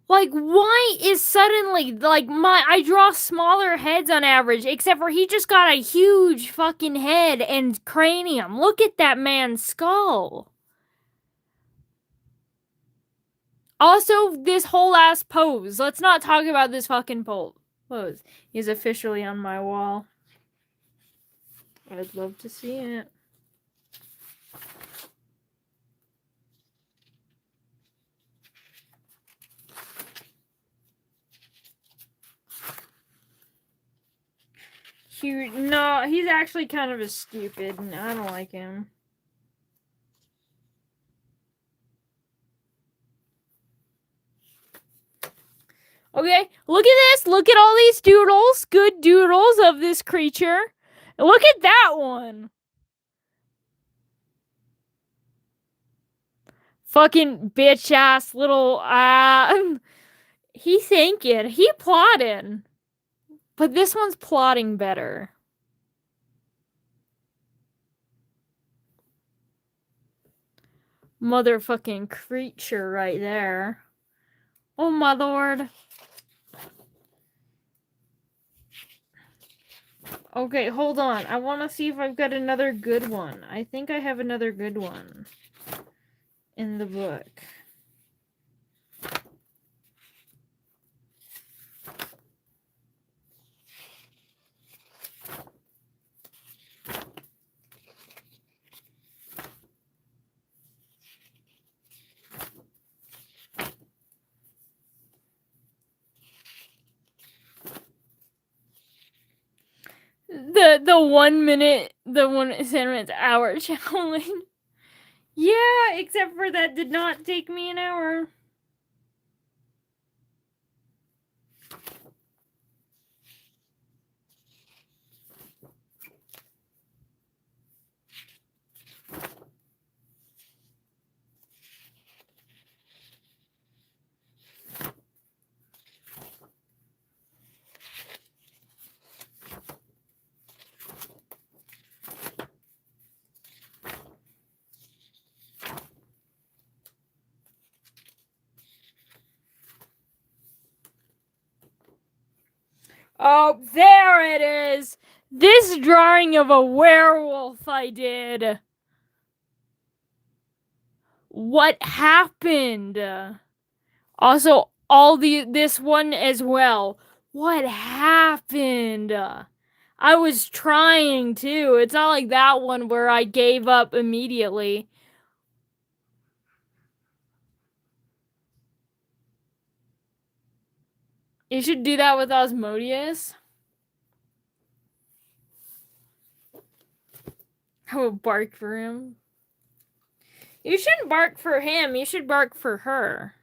Like, why is suddenly, like, I draw smaller heads on average, except for he just got a huge fucking head and cranium. Look at that man's skull. Also, this whole ass pose. Let's not talk about this fucking pose. He's officially on my wall. I'd love to see it. No, he's actually kind of a stupid, and I don't like him. Okay, look at this. Look at all these doodles. Good doodles of this creature. Look at that one. Fucking bitch ass little he thinking. He plotting. But this one's plotting better. Motherfucking creature right there. Oh my lord. Okay, hold on. I want to see if I've got another good one. I think I have another good one in the book. The 1 minute, the 1 minute hour challenge. Yeah, except for that did not take me an hour. Oh, there it is! This drawing of a werewolf I did. What happened? Also, this one as well. What happened? I was trying to. It's not like that one where I gave up immediately. You should do that with Osmodius. I will bark for him. You shouldn't bark for him. You should bark for her.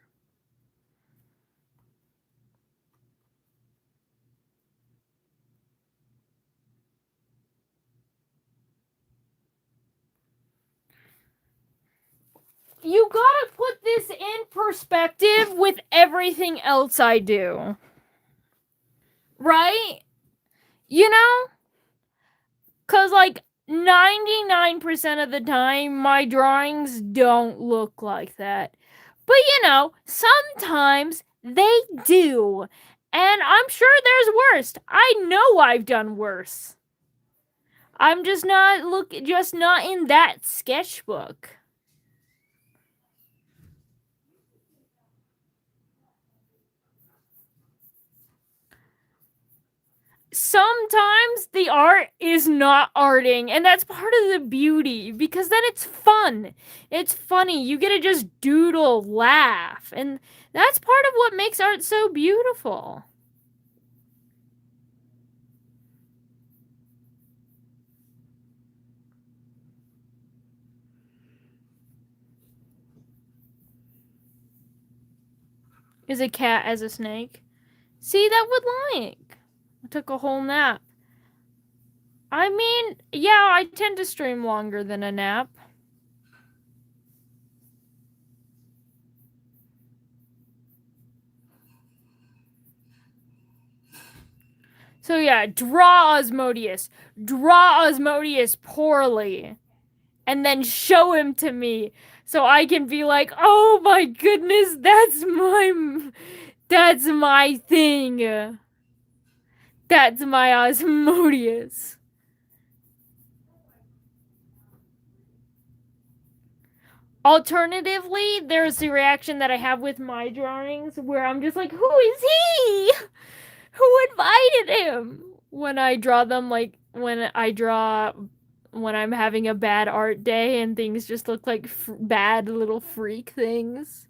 You gotta put this in perspective with everything else I do. Right? You know? Because, like, 99% of the time, my drawings don't look like that. But, you know, sometimes they do. And I'm sure there's worse. I know I've done worse. I'm just not in that sketchbook. sometimes the art is not arting, and that's part of the beauty, because then it's fun. It's funny. You get to just doodle, laugh, and that's part of what makes art so beautiful. Is a cat as a snake? See, that would like. I took a whole nap. I mean, yeah, I tend to stream longer than a nap. So yeah, draw Osmodius. Draw Osmodius poorly. And then show him to me. So I can be like, oh my goodness, that's my thing. That's my Osmodius. Alternatively, there's the reaction that I have with my drawings where I'm just like, who is he? Who invited him? When I draw them, like when I'm having a bad art day and things just look like bad little freak things.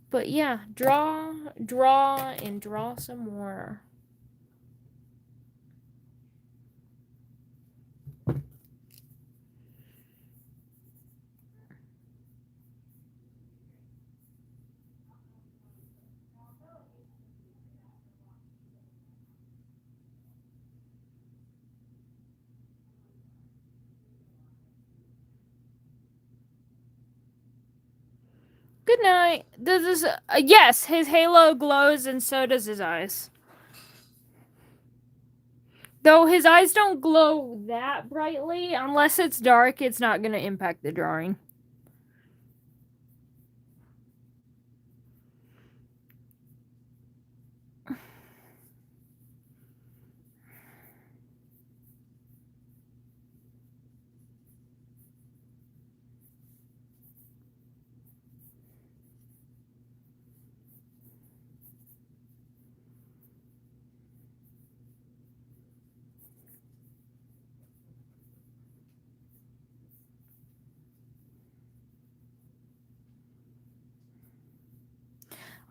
But yeah, draw, and draw some more. Good night. Does this? Yes, his halo glows, and so does his eyes. Though his eyes don't glow that brightly, unless it's dark, it's not going to impact the drawing.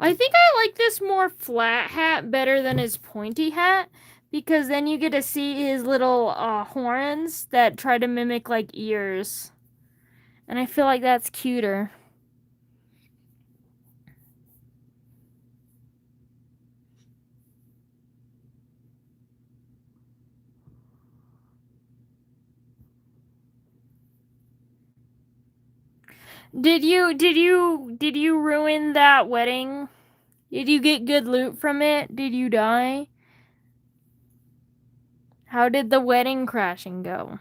I think I like this more flat hat better than his pointy hat, because then you get to see his little horns that try to mimic like ears. And I feel like that's cuter. Did you ruin that wedding? Did you get good loot from it? Did you die? How did the wedding crashing go?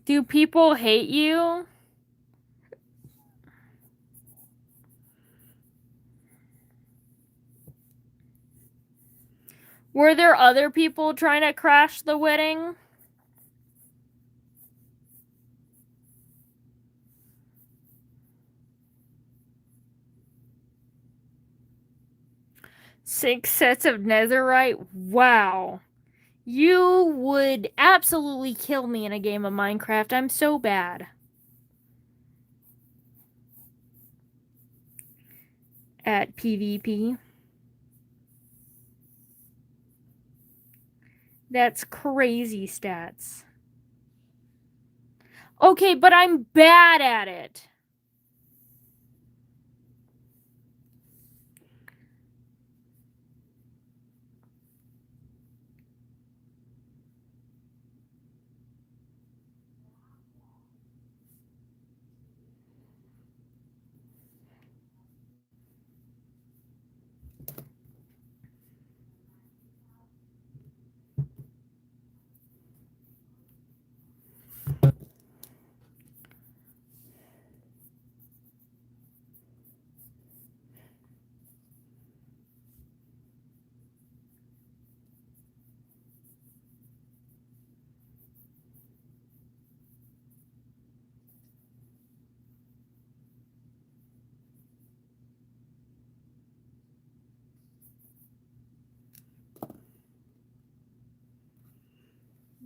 Do people hate you? Were there other people trying to crash the wedding? Six sets of netherite? Wow. You would absolutely kill me in a game of Minecraft. I'm so bad at PvP. That's crazy stats. Okay, but I'm bad at it.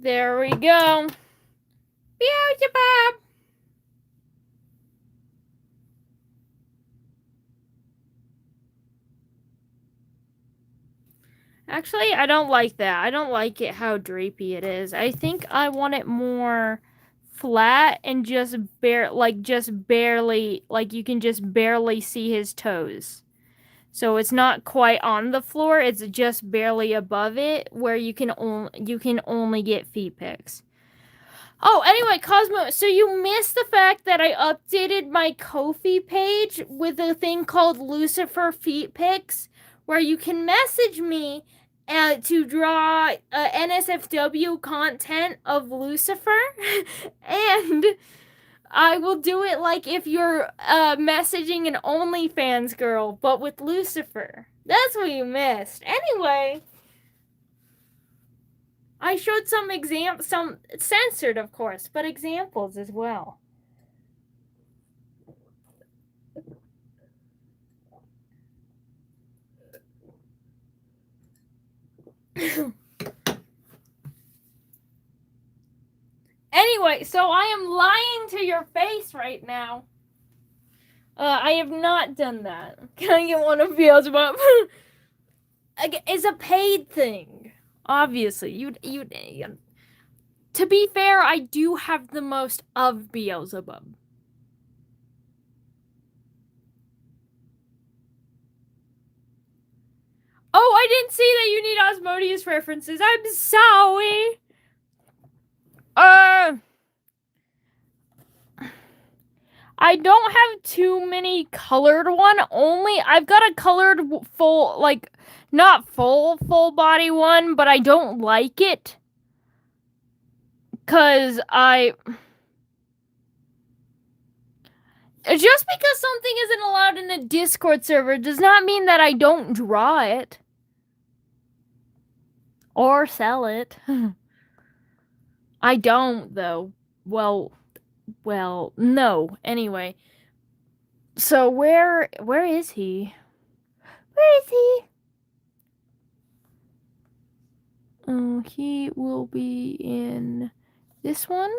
There we go. Beelzebub! Actually, I don't like that. I don't like it how drapey it is. I think I want it more flat and just barely, like you can just barely see his toes. So it's not quite on the floor, it's just barely above it where you can only get feet pics. Oh, anyway, Cosmo, so you missed the fact that I updated my Kofi page with a thing called Lucifer Feet Pics, where you can message me to draw NSFW content of Lucifer, and I will do it like if you're messaging an OnlyFans girl, but with Lucifer. That's what you missed. Anyway, I showed some censored, of course, but examples as well. Anyway, so I am lying to your face right now. I have not done that. Can I get one of Beelzebub? It's a paid thing. Obviously, to be fair, I do have the most of Beelzebub. Oh, I didn't see that you need Osmodeus references. I'm sorry. I don't have too many colored one. I've got a colored full, like, not full body one, but I don't like it. Just because something isn't allowed in a Discord server does not mean that I don't draw it. Or sell it. I don't, though. Well, no. Anyway. So where is he? Where is he? Oh, he will be in this one.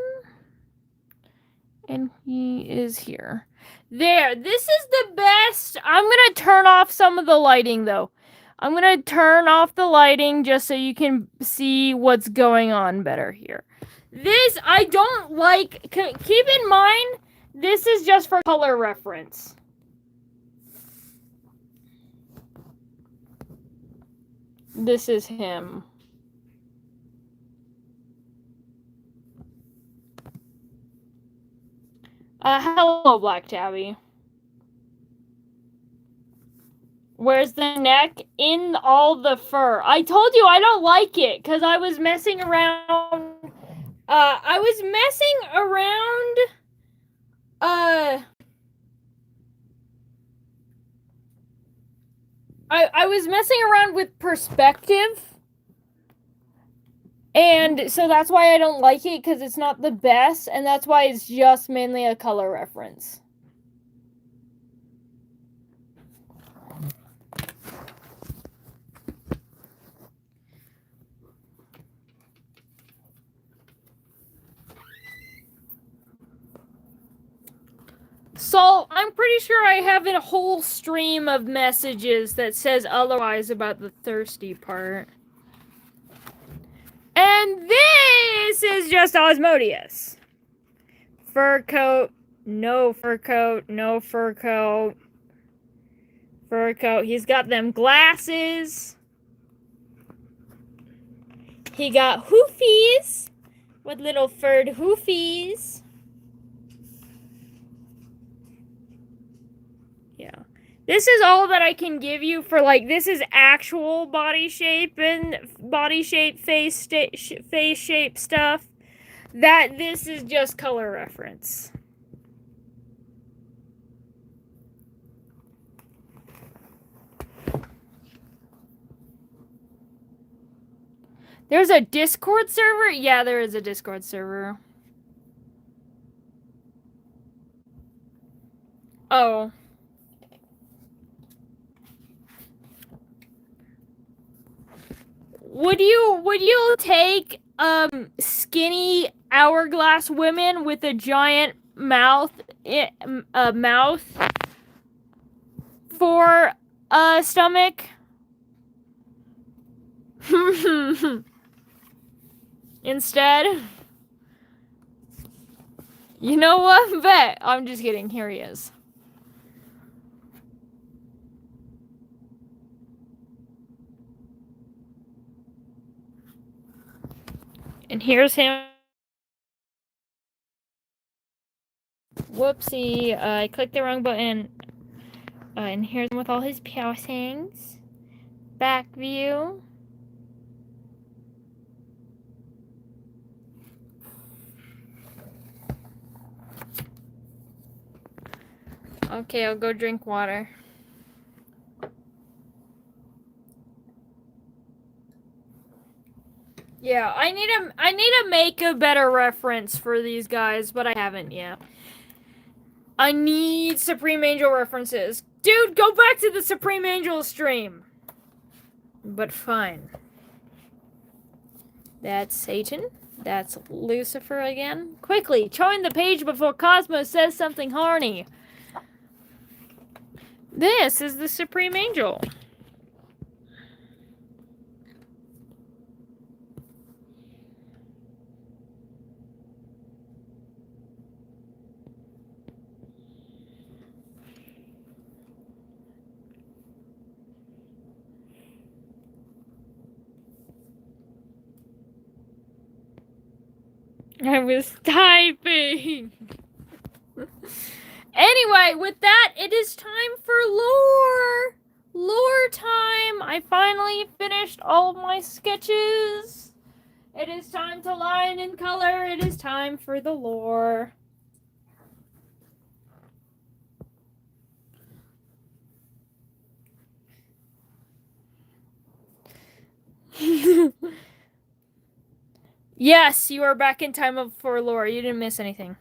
And he is here. There. This is the best. I'm going to turn off some of the lighting, though. I'm going to turn off the lighting just so you can see what's going on better here. This, I don't like. Keep in mind, this is just for color reference. This is him. Hello, Black Tabby. Where's the neck? In all the fur. I told you I don't like it, because I was messing around. I was messing around with perspective. And so that's why I don't like it, because it's not the best, and that's why it's just mainly a color reference. So, I'm pretty sure I have a whole stream of messages that says otherwise about the thirsty part. And this is just Osmodeus. Fur coat, no fur coat, no fur coat. Fur coat. He's got them glasses. He got hoofies with little furred hoofies. Yeah. This is all that I can give you for, like, this is actual body shape and body shape, face shape stuff. This is just color reference. There's a Discord server? Yeah, there is a Discord server. Oh. Would you take skinny hourglass women with a giant mouth for a stomach. Instead, you know what? Bet. I'm just kidding. Here he is. And here's him. Whoopsie, I clicked the wrong button. And here's him with all his piercings. Back view. Okay, I'll go drink water. Yeah, I need to make a better reference for these guys, but I haven't yet. I need Supreme Angel references. Dude, go back to the Supreme Angel stream. But fine. That's Satan. That's Lucifer again. Quickly, join the page before Cosmos says something horny. This is the Supreme Angel. I was typing. Anyway, with that, it is time for lore. Lore time. I finally finished all of my sketches. It is time to line and color. It is time for the lore. Yes, you are back in time for lore. You didn't miss anything.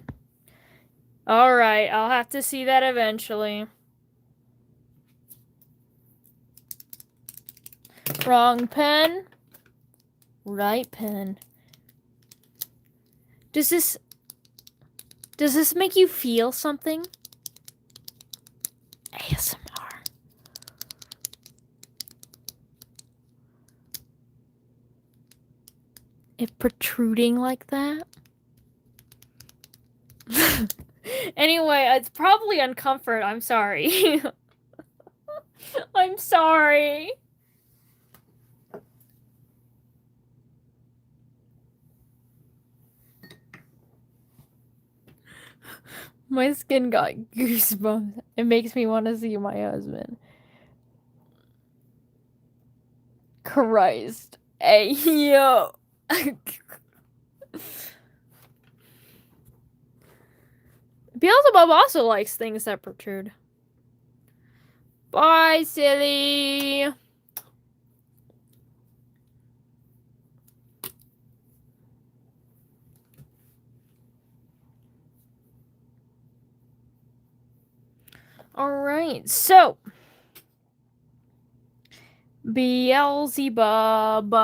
Alright, I'll have to see that eventually. Wrong pen. Right pen. Does this make you feel something? ASMR. It protruding like that? Anyway, it's probably uncomfort. I'm sorry. I'm sorry. My skin got goosebumps. It makes me want to see my husband. Christ. Hey, yo. Beelzebub also likes things that protrude. Bye, silly. Alright, so Beelzebub.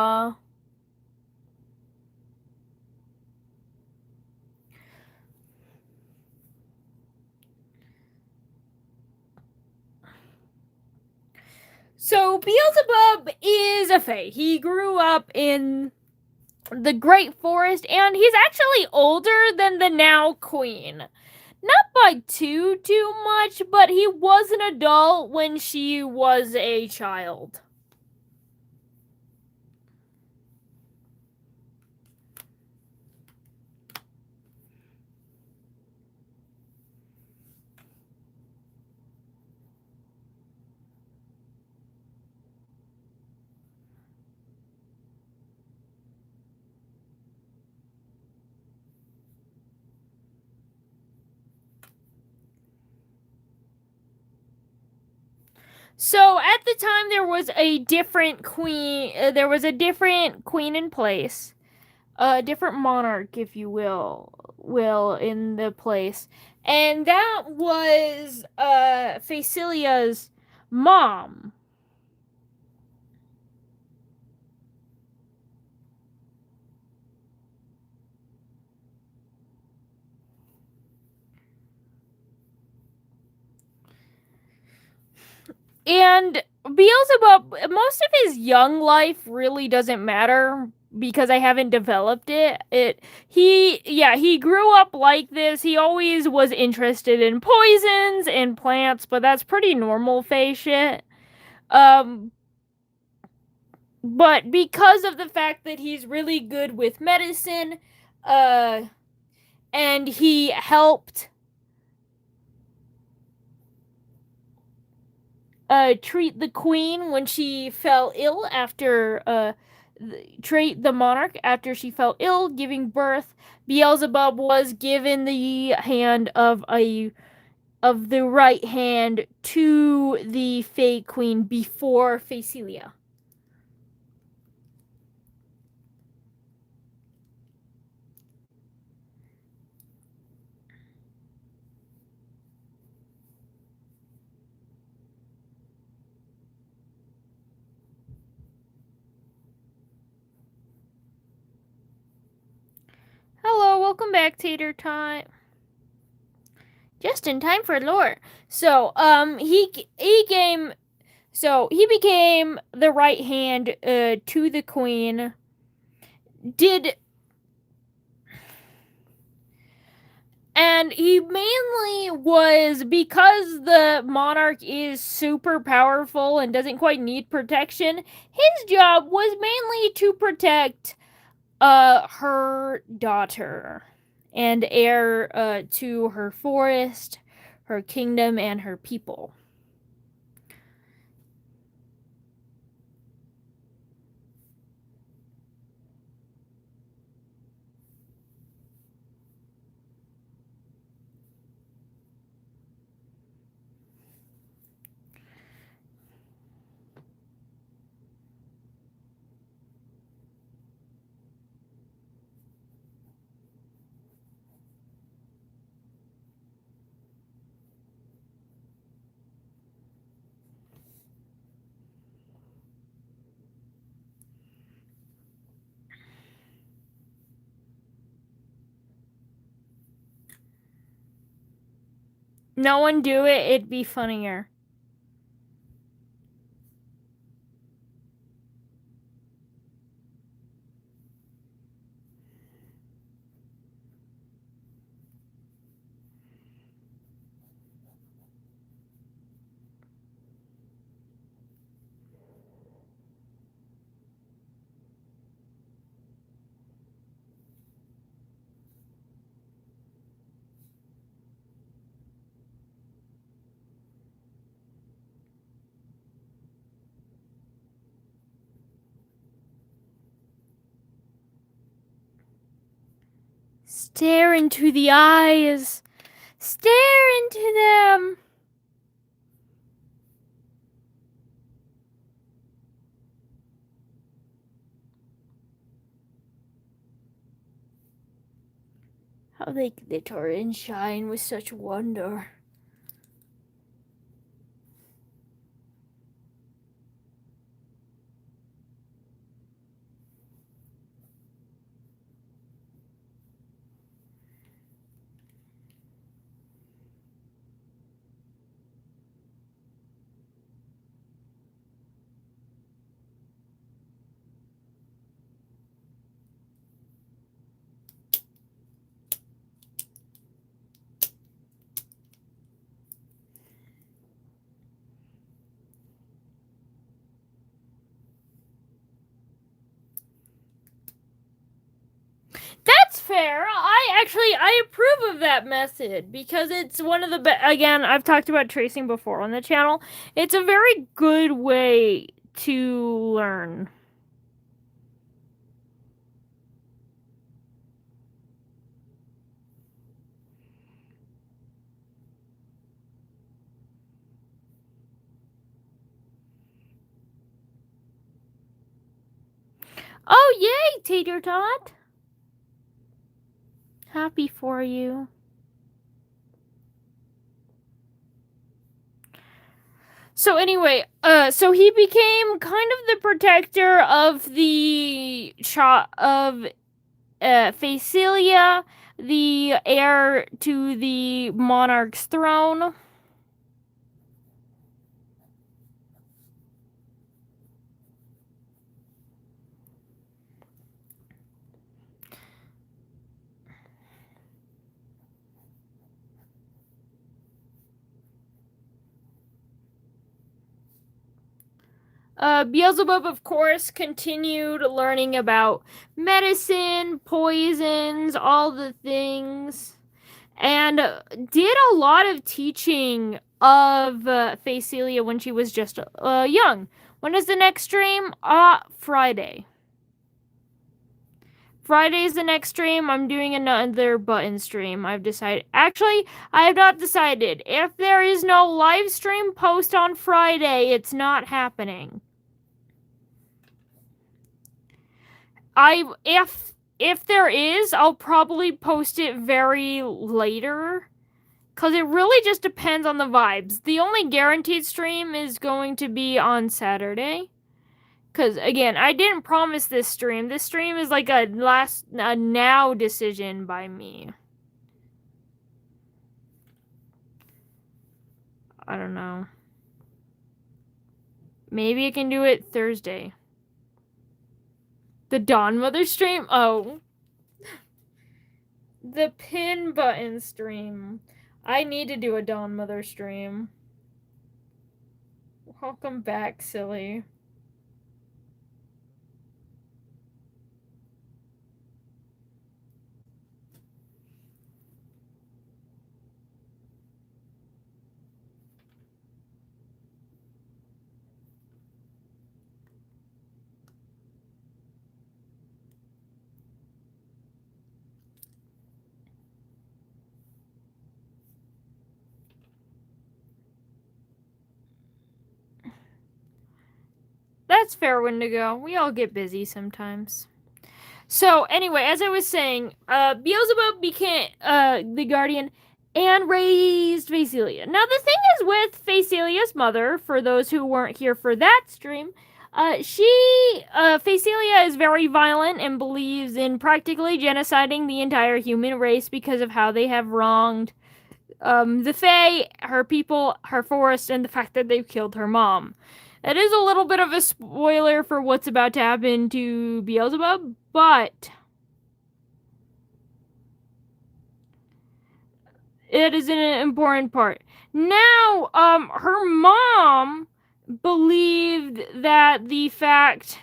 So Beelzebub is a fae. He grew up in the Great Forest, and he's actually older than the now queen. Not by too much, but he was an adult when she was a child. So at the time there was a different queen. There was a different queen in place, a different monarch, if you will, in the place, and that was Facilia's mom. And Beelzebub, most of his young life really doesn't matter because I haven't developed it. He grew up like this. He always was interested in poisons and plants, but that's pretty normal Fae shit. But because of the fact that he's really good with medicine, and he helped treat the queen when she fell ill after treat the monarch after she fell ill giving birth. Beelzebub was given the hand of the right hand to the Fae Queen before Faecilia. Hello, welcome back, Tater Tot. Just in time for lore. So, he became the right hand to the queen. And he mainly was, because the monarch is super powerful and doesn't quite need protection, his job was mainly to protect her daughter and heir to her forest, her kingdom, and her people. No one do it, it'd be funnier. Stare into the eyes. Stare into them. How they glitter and shine with such wonder. That's fair. I approve of that method because it's one of the again, I've talked about tracing before on the channel. It's a very good way to learn. Oh, yay, Tater Tot. Happy for you. So anyway, so he became kind of the protector of the Faecilia, the heir to the monarch's throne. Beelzebub, of course, continued learning about medicine, poisons, all the things, and did a lot of teaching of Phacelia when she was just young. When is the next stream? Friday. Friday's the next stream. I'm doing another button stream. I've decided. Actually, I have not decided. If there is no live stream post on Friday, it's not happening. If there is, I'll probably post it very later. Because it really just depends on the vibes. The only guaranteed stream is going to be on Saturday. Because, again, I didn't promise this stream. This stream is like a now decision by me. I don't know. Maybe I can do it Thursday. The Dawn Mother stream? Oh. The pin button stream. I need to do a Dawn Mother stream. Welcome back, silly. That's fair, Wendigo. We all get busy sometimes. So, anyway, as I was saying, Beelzebub became the guardian and raised Phacelia. Now, the thing is with Phacelia's mother, for those who weren't here for that stream, Phacelia is very violent and believes in practically genociding the entire human race because of how they have wronged the Fae, her people, her forest, and the fact that they've killed her mom. It is a little bit of a spoiler for what's about to happen to Beelzebub, but it is an important part. Now, her mom believed that the fact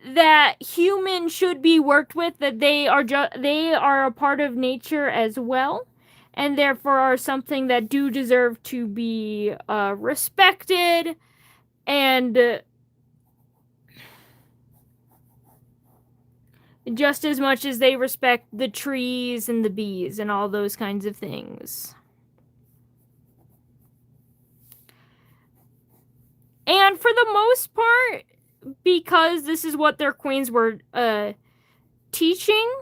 that humans should be worked with, that they are a part of nature as well, and therefore are something that do deserve to be respected, and just as much as they respect the trees and the bees and all those kinds of things. And for the most part, because this is what their queens were teaching,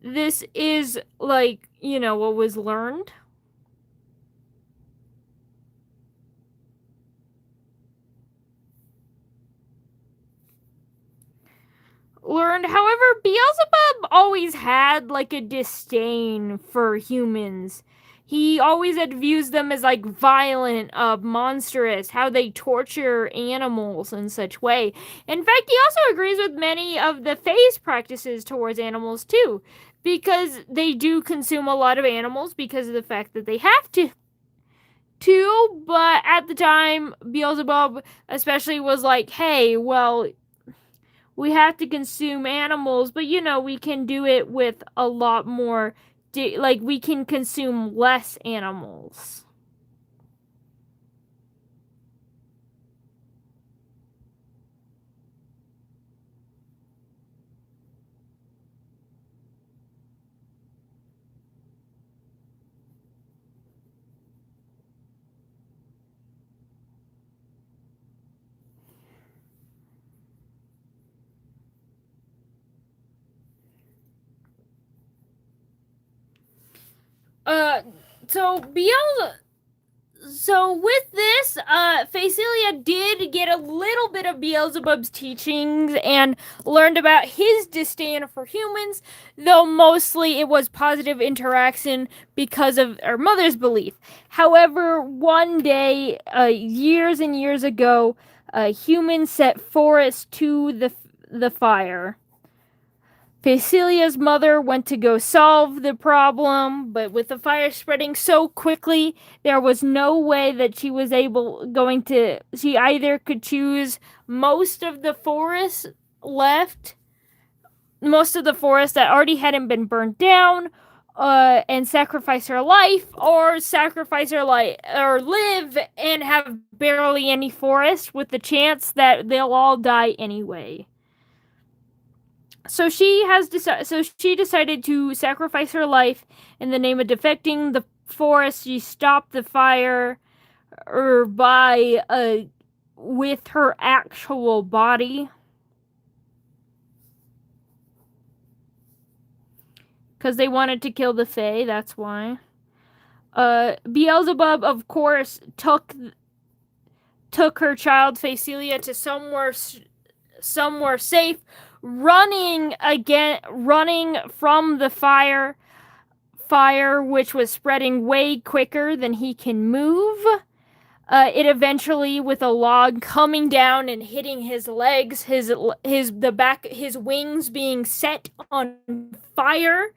this is, like, you know, what was learned. However, Beelzebub always had, like, a disdain for humans. He always had views them as, like, violent, monstrous, how they torture animals in such way. In fact, he also agrees with many of the Fae's practices towards animals, too, because they do consume a lot of animals because of the fact that they have to. But at the time, Beelzebub especially was like, hey, well, we have to consume animals, but, you know, we can do it with a lot more, like, we can consume less animals. So with this, Phacelia did get a little bit of Beelzebub's teachings and learned about his disdain for humans, though mostly it was positive interaction because of her mother's belief. However, one day, years and years ago, humans set forests to the fire. Facilia's mother went to go solve the problem, but with the fire spreading so quickly, there was no way that she was she either could choose most of the forest left, most of the forest that already hadn't been burned down, and sacrifice her life, or sacrifice her life, or live and have barely any forest with the chance that they'll all die anyway. So she decided to sacrifice her life in the name of defecting the forest. She stopped the fire, or with her actual body, because they wanted to kill the Fae. That's why. Beelzebub, of course, took her child Facelia to somewhere safe, running from the fire, which was spreading way quicker than he can move. It eventually, with a log coming down and hitting his legs, his wings being set on fire,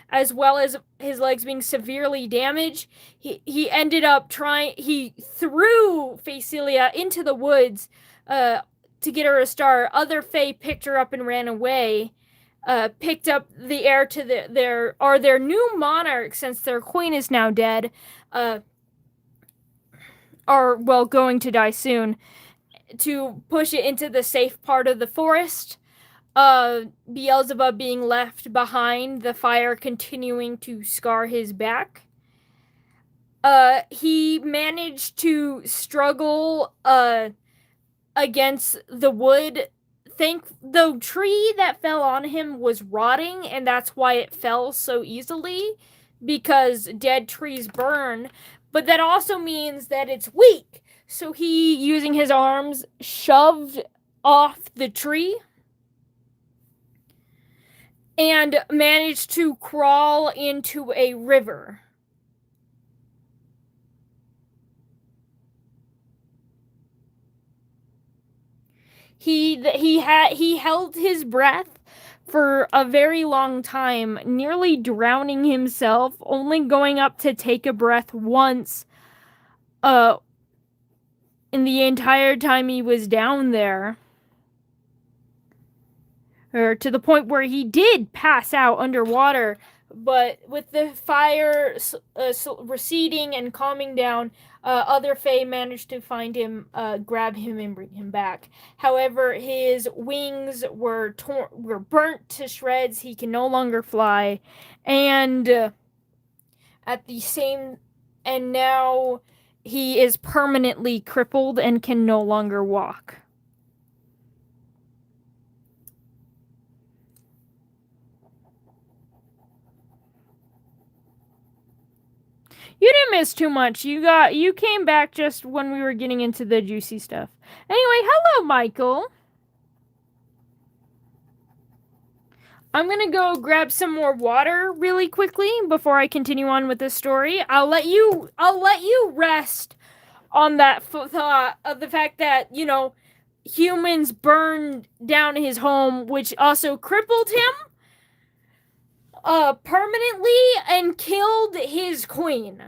as well as his legs being severely damaged. He ended up he threw Facelia into the woods to get her a star. Other Fae picked her up and ran away, picked up the heir to their new monarch, since their queen is now dead, going to die soon, to push it into the safe part of the forest. Beelzebub being left behind, the fire continuing to scar his back. He managed to struggle against the wood. The tree that fell on him was rotting, and that's why it fell so easily, because dead trees burn. But that also means that it's weak. So he, using his arms, shoved off the tree and managed to crawl into a river. He held his breath for a very long time, nearly drowning himself, only going up to take a breath once in the entire time he was down there. Or to the point where he did pass out underwater, but with the fire receding and calming down, other Fae managed to find him, grab him, and bring him back. However, his wings were burnt to shreds. He can no longer fly, and now he is permanently crippled and can no longer walk. You didn't miss too much. You came back just when we were getting into the juicy stuff. Anyway, hello, Michael. I'm gonna go grab some more water really quickly before I continue on with this story. I'll let you rest on that thought of the fact that, humans burned down his home, which also crippled him permanently and killed his queen.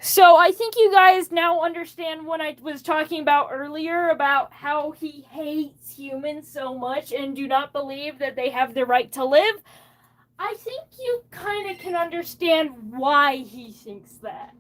So I think you guys now understand what I was talking about earlier about how he hates humans so much and do not believe that they have the right to live. I think you kind of can understand why he thinks that.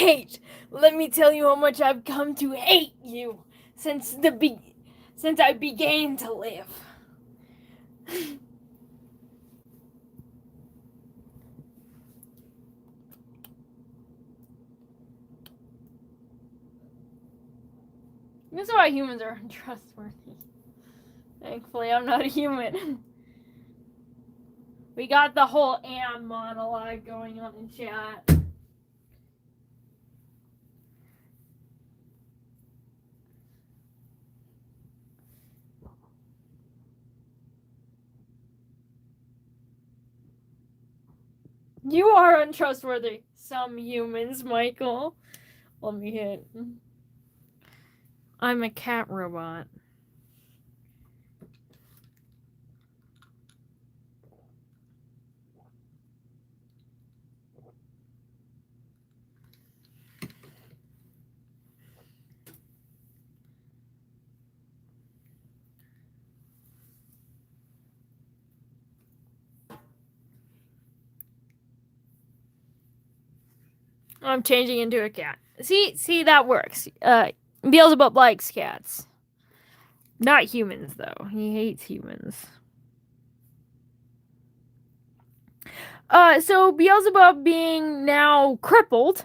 Hate. Let me tell you how much I've come to hate you since I began to live. This is why humans are untrustworthy. Thankfully, I'm not a human. We got the whole Am monologue going on in chat. You are untrustworthy. Some humans, Michael. Let me hit. I'm a cat robot. I'm changing into a cat. See, that works. Beelzebub likes cats. Not humans, though. He hates humans. So Beelzebub being now crippled.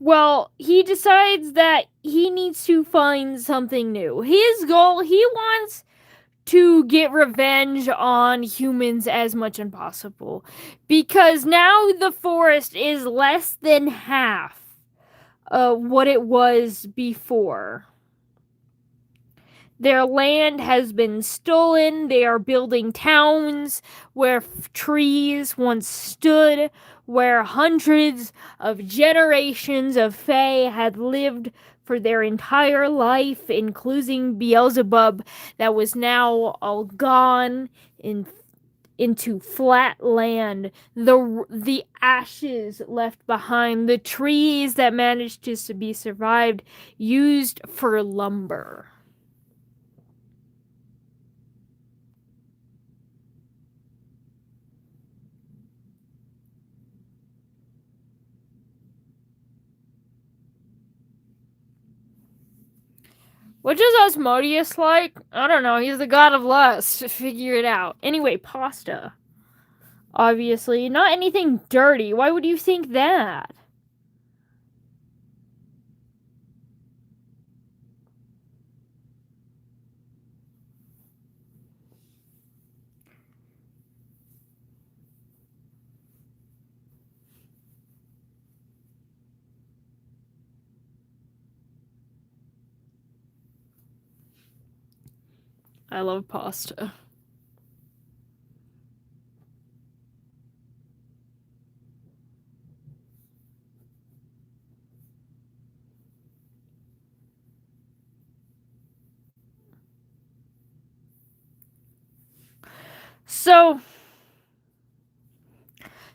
Well, he decides that he needs to find something new. His goal, he wants to get revenge on humans as much as possible. Because now the forest is less than half what it was before. Their land has been stolen. They are building towns where trees once stood, where hundreds of generations of Fae had lived for their entire life, including Beelzebub, that was now all gone into flat land. The ashes left behind, the trees that managed to be survived, used for lumber. What does Asmodeus like? I don't know. He's the god of lust. Figure it out. Anyway, pasta. Obviously. Not anything dirty. Why would you think that? I love pasta.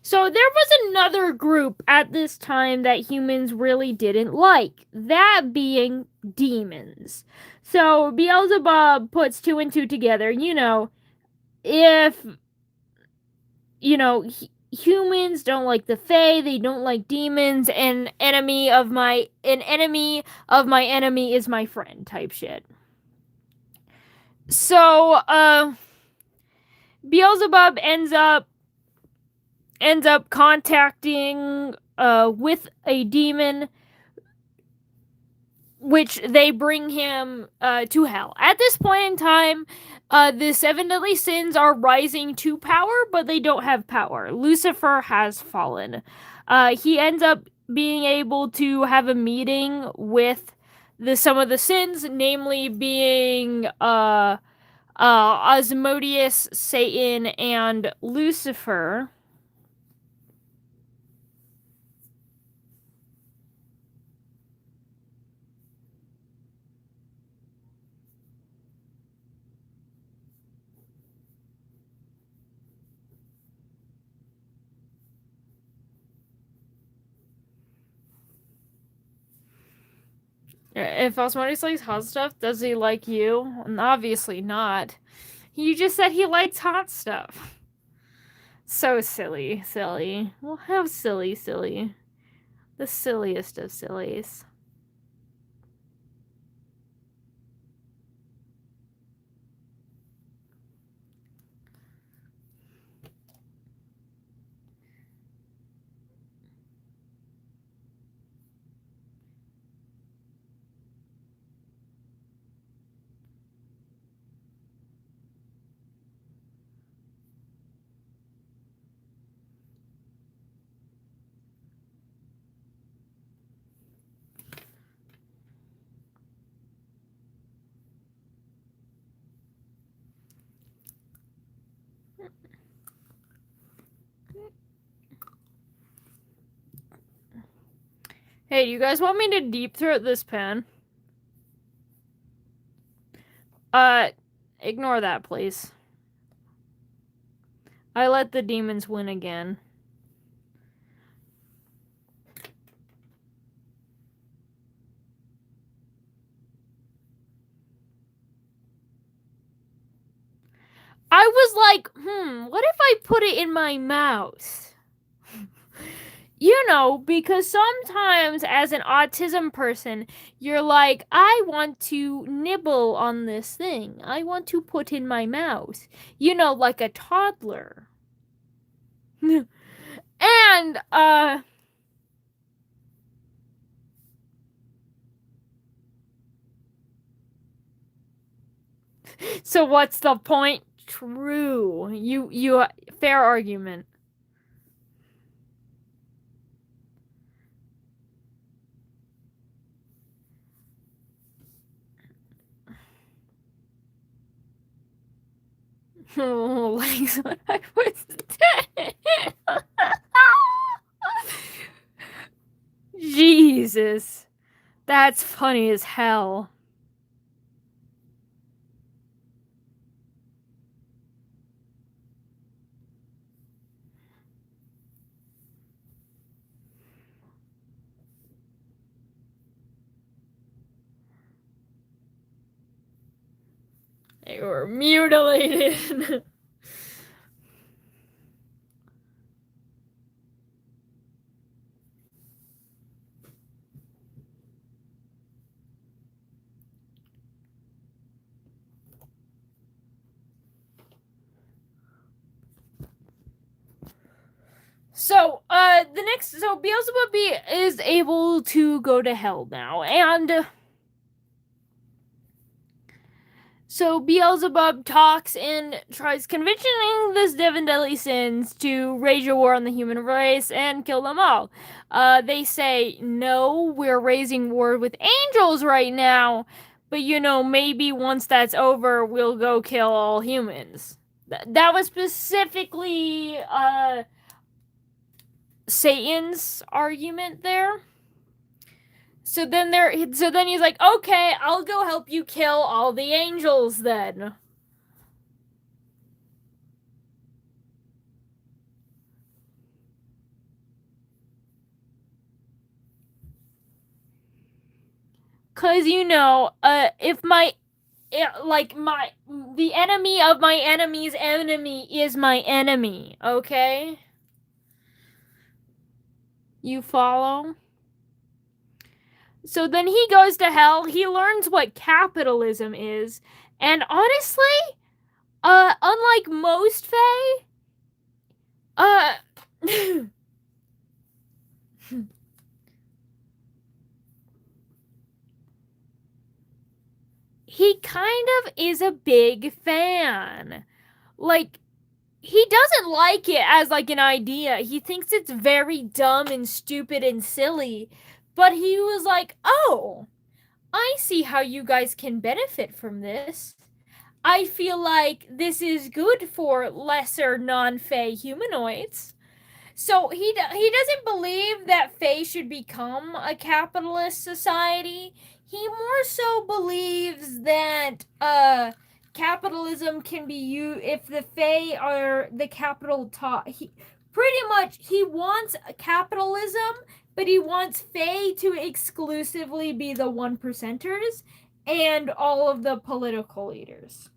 So there was another group at this time that humans really didn't like, that being demons. So Beelzebub puts two and two together. If humans don't like the Fae, they don't like demons, and an enemy of my enemy is my friend type shit. So Beelzebub ends up contacting with a demon, which they bring him to hell. At this point in time, the seven deadly sins are rising to power, but they don't have power. Lucifer has fallen. He ends up being able to have a meeting with some of the sins, namely being Asmodeus, Satan, and Lucifer. If Osmodeus likes hot stuff, does he like you? Obviously not. You just said he likes hot stuff. So silly. Well, how silly. The silliest of sillies. Hey, do you guys want me to deep throat this pen? Ignore that, please. I let the demons win again. I was like, what if I put it in my mouth? You know, because sometimes as an autism person, you're like, I want to nibble on this thing. I want to put in my mouth. You know, like a toddler. And, so what's the point? True. You, fair argument. Like what I was Jesus. That's funny as hell. They were mutilated. So, Beelzebub is able to go to hell now, and so Beelzebub talks and tries convincing the Seven Deadly Sins to wage a war on the human race and kill them all. They say, no, we're raising war with angels right now, but maybe once that's over, we'll go kill all humans. That was specifically, Satan's argument there. So then he's like, okay, I'll go help you kill all the angels then. Cause if the enemy of my enemy's enemy is my enemy, okay? You follow? So then he goes to hell, he learns what capitalism is, and honestly, unlike most Fae, he kind of is a big fan. Like, he doesn't like it as like an idea. He thinks it's very dumb and stupid and silly. But he was like, oh, I see how you guys can benefit from this. I feel like this is good for lesser non-Fae humanoids. So he doesn't believe that Fae should become a capitalist society. He more so believes that capitalism can be used if the Fae are the capital top. He wants capitalism but he wants Faye to exclusively be the 1%ers and all of the political leaders.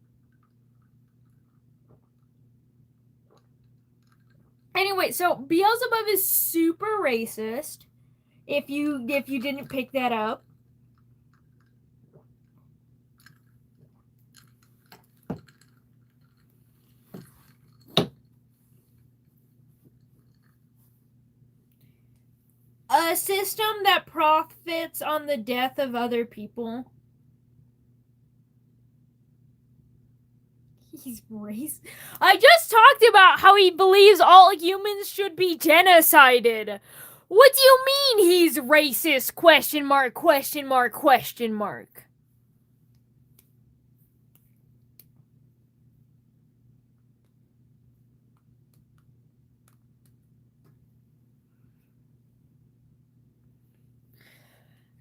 Anyway, so Beelzebub is super racist. If you didn't pick that up. A system that profits on the death of other people. He's racist. I just talked about how he believes all humans should be genocided. What do you mean he's racist? Question mark, question mark, question mark.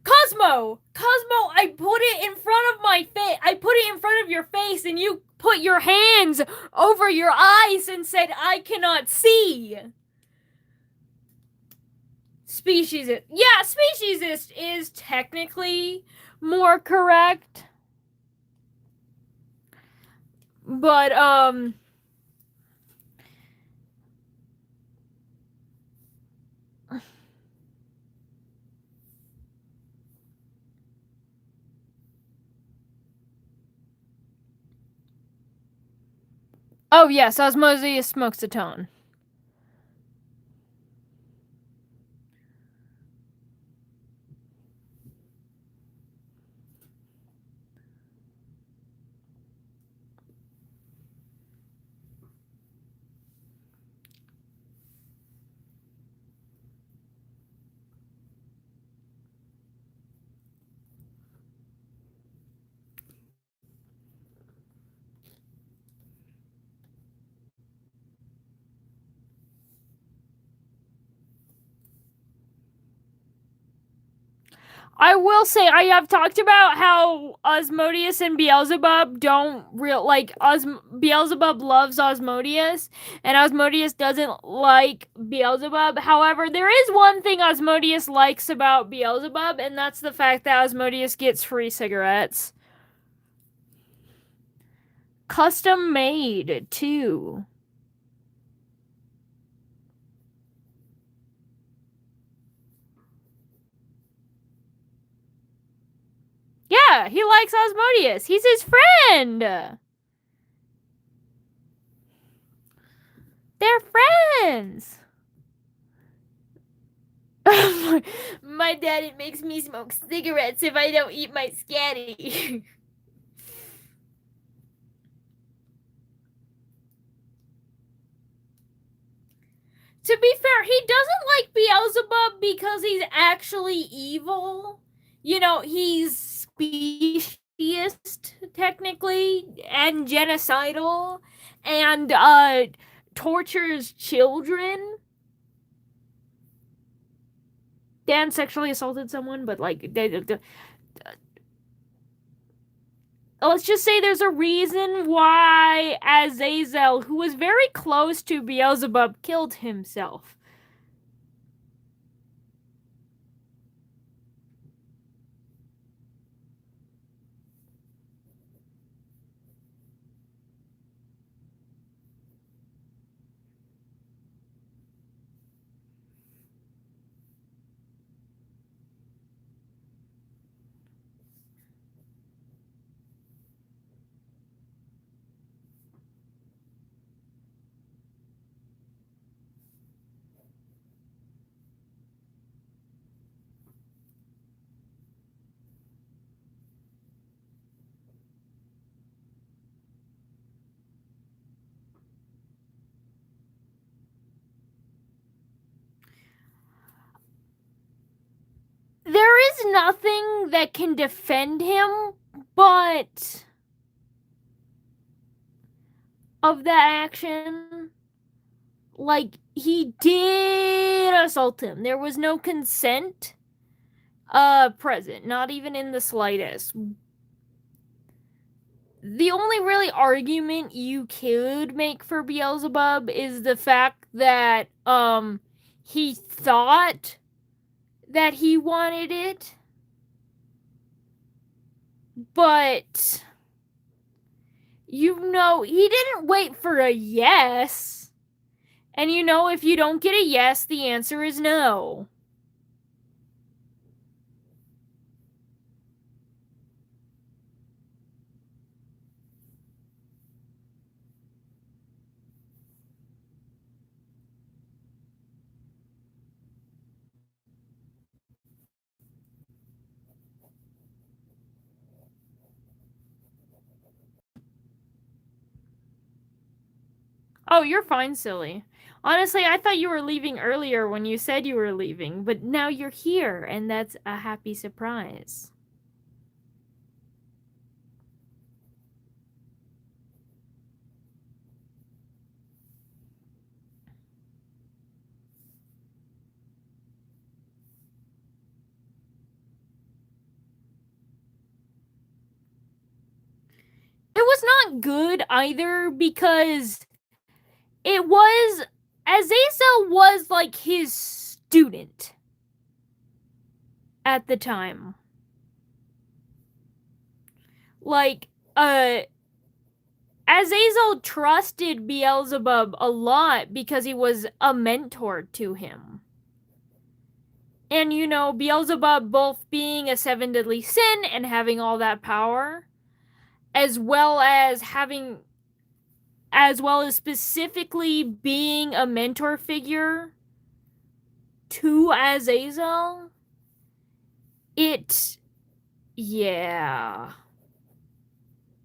Cosmo, I put it in front of my face. I put it in front of your face, and you put your hands over your eyes and said, "I cannot see." Speciesist. Yeah, speciesist is technically more correct. But, oh, yes, Osmosis smokes a tone. I will say I have talked about how Osmodius and Beelzebub don't Beelzebub loves Osmodius and Osmodius doesn't like Beelzebub. However, there is one thing Osmodius likes about Beelzebub, and that's the fact that Osmodius gets free cigarettes. Custom made too. Yeah, he likes Osmodius. He's his friend. They're friends. My daddy makes me smoke cigarettes if I don't eat my scatty. To be fair, he doesn't like Beelzebub because he's actually evil. You know, he's speciesist, technically, and genocidal, and tortures children. Dan sexually assaulted someone, but like, let's just say there's a reason why Azazel, who was very close to Beelzebub, killed himself. There is nothing that can defend him, but of that action, like, he did assault him. There was no consent present, not even in the slightest. The only really argument you could make for Beelzebub is the fact that he thought that he wanted it. But, he didn't wait for a yes. And if you don't get a yes, the answer is no. Oh, you're fine, silly. Honestly, I thought you were leaving earlier when you said you were leaving, but now you're here, and that's a happy surprise. It was not good either because Azazel was like his student at the time. Like, Azazel trusted Beelzebub a lot because he was a mentor to him. And Beelzebub both being a seven deadly sin and having all that power, as well as specifically being a mentor figure to Azazel,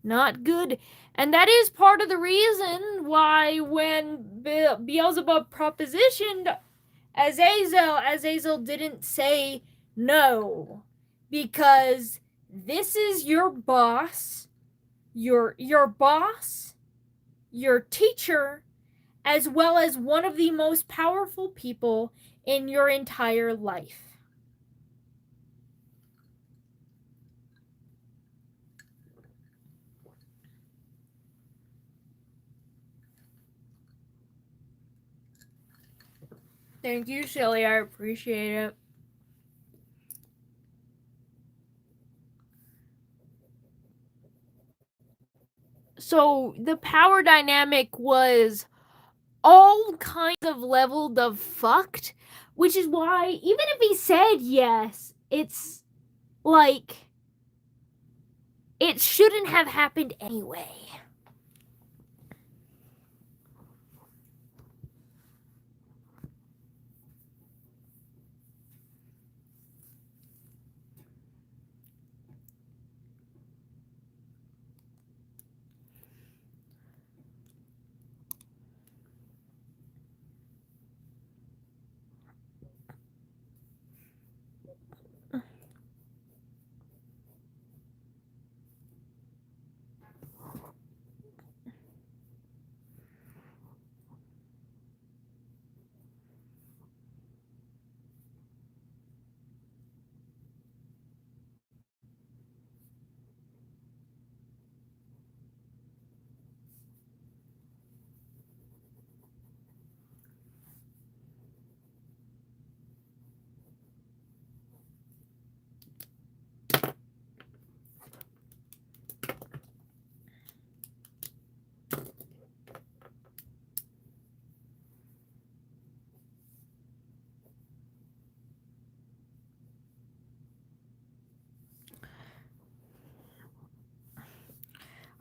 not good. And that is part of the reason why when Beelzebub propositioned Azazel didn't say no. Because this is your boss, your boss, your teacher, as well as one of the most powerful people in your entire life. Thank you, silly. I appreciate it. So the power dynamic was all kinds of leveled of fucked, which is why even if he said yes, it's like it shouldn't have happened anyway.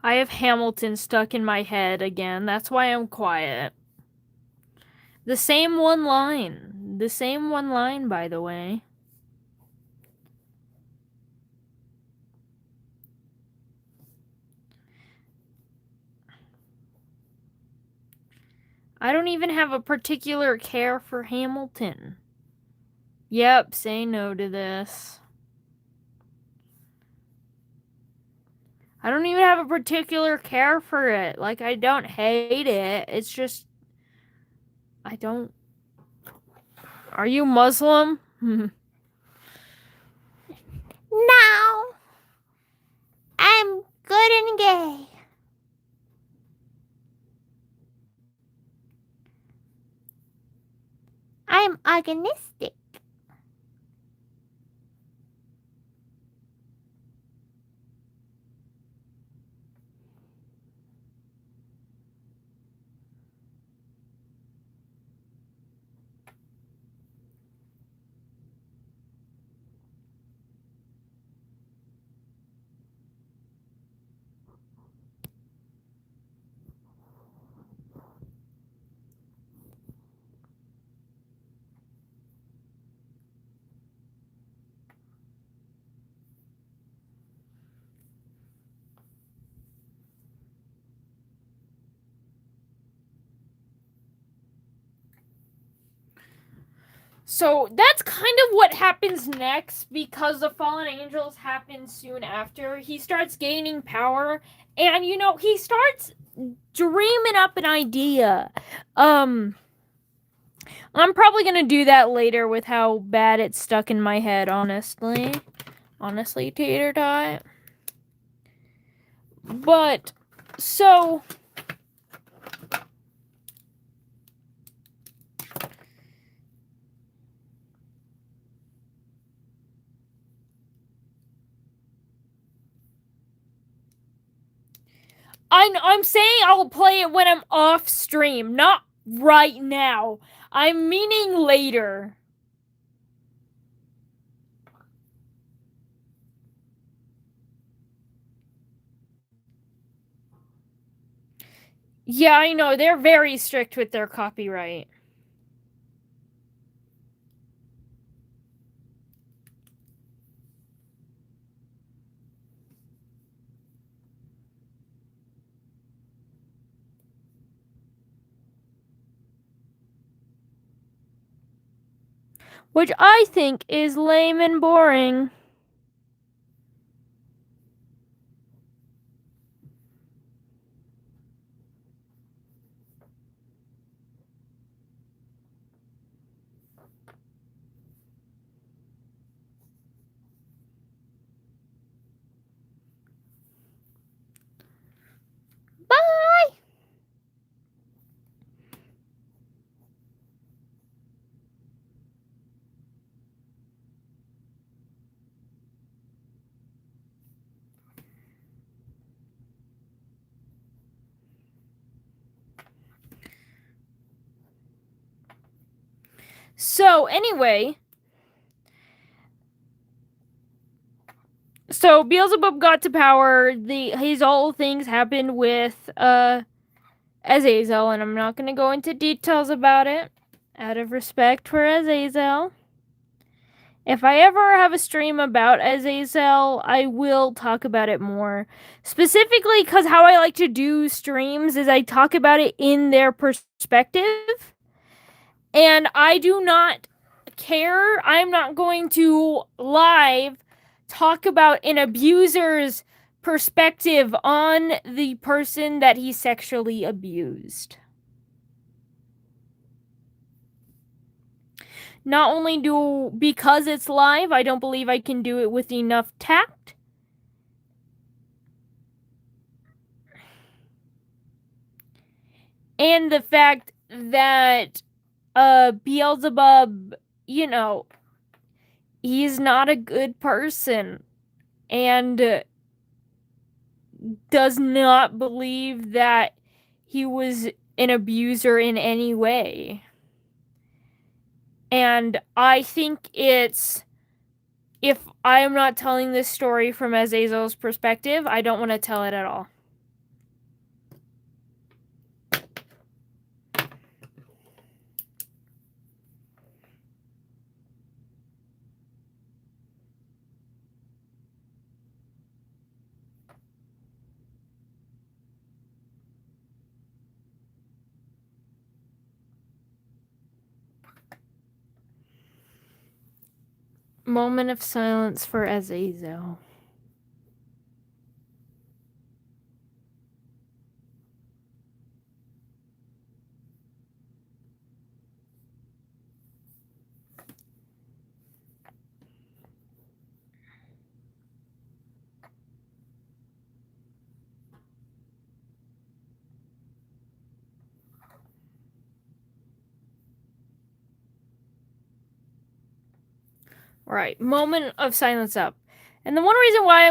I have Hamilton stuck in my head again. That's why I'm quiet. The same one line. The same one line, by the way. I don't even have a particular care for Hamilton. Yep, say no to this. I don't even have a particular care for it. Like, I don't hate it. It's just... I don't... Are you Muslim? No. I'm good and gay. I'm organistic. So that's kind of what happens next, because the fallen angels happen soon after. He starts gaining power, and he starts dreaming up an idea. I'm probably gonna do that later with how bad it's stuck in my head, honestly. Honestly, Tater Tot. But, so, I'm saying I'll play it when I'm off stream, not right now. I'm meaning later. Yeah, I know. They're very strict with their copyright. Which I think is lame and boring. Bye! So, anyway. So, Beelzebub got to power. His all things happened with, Azazel, and I'm not gonna go into details about it, out of respect for Azazel. If I ever have a stream about Azazel, I will talk about it more. Specifically, because how I like to do streams is I talk about it in their perspective. And I do not care. I'm not going to live talk about an abuser's perspective on the person that he sexually abused. Not only because it's live, I don't believe I can do it with enough tact. And the fact that Beelzebub, he's not a good person and does not believe that he was an abuser in any way. And I think if I am not telling this story from Azazel's perspective, I don't want to tell it at all. Moment of silence for Azazel. Right, moment of silence up. And the one reason why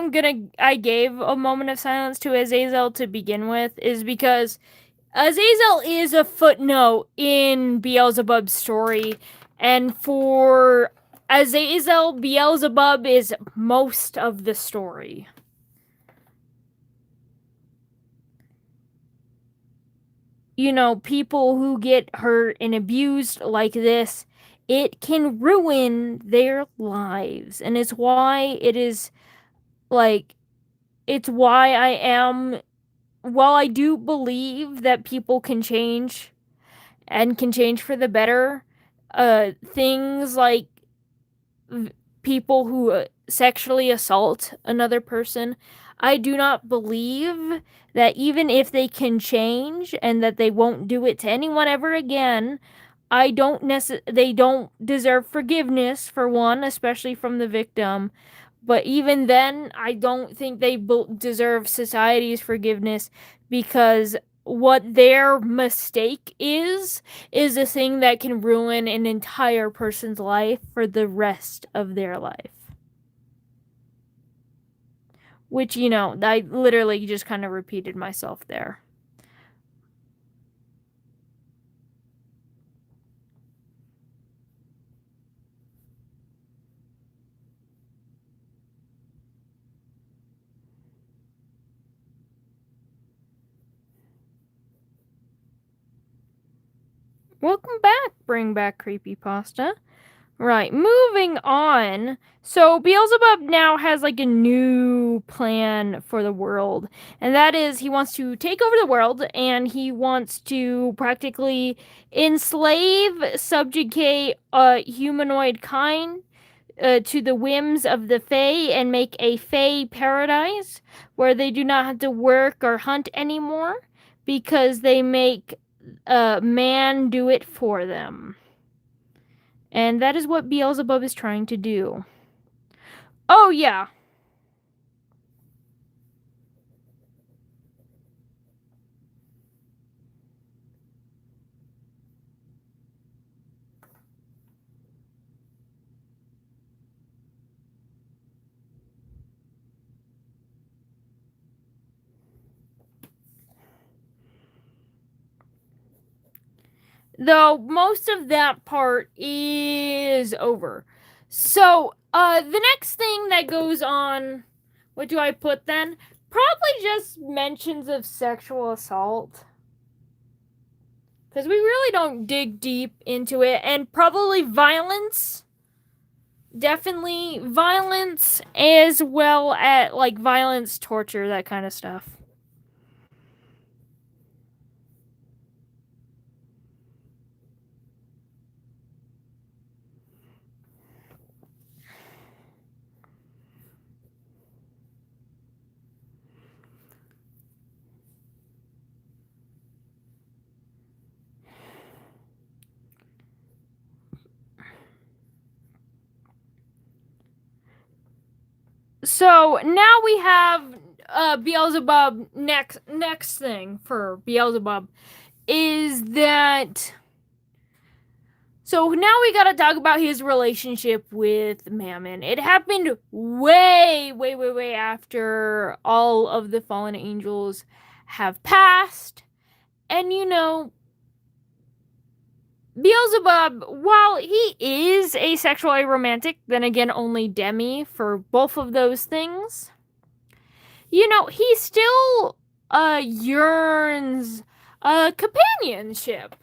I gave a moment of silence to Azazel to begin with is because Azazel is a footnote in Beelzebub's story, and for Azazel, Beelzebub is most of the story. People who get hurt and abused like this, it can ruin their lives. And it's why I am, while I do believe that people can change and can change for the better, things like people who sexually assault another person. I do not believe that even if they can change and that they won't do it to anyone ever again, they don't deserve forgiveness, for one, especially from the victim. But even then, I don't think they deserve society's forgiveness, because what their mistake is a thing that can ruin an entire person's life for the rest of their life. Which, I literally just kind of repeated myself there. Welcome back, Bring Back Creepypasta. Right, moving on. So Beelzebub now has like a new plan for the world, and that is he wants to take over the world, and he wants to practically enslave, subjugate humanoid kind to the whims of the Fae, and make a Fae paradise where they do not have to work or hunt anymore, because they make man do it for them. And that is what Beelzebub is trying to do. Oh, yeah. Though most of that part is over. So, the next thing that goes on, what do I put then? Probably just mentions of sexual assault. Because we really don't dig deep into it. And probably violence. Definitely violence, as well as, like, violence, torture, that kind of stuff. So now we have Beelzebub. Next thing for Beelzebub is that. So now we gotta talk about his relationship with Mammon. It happened way after all of the fallen angels have passed. And Beelzebub, while he is asexually romantic, then again, only Demi for both of those things, he still yearns companionship.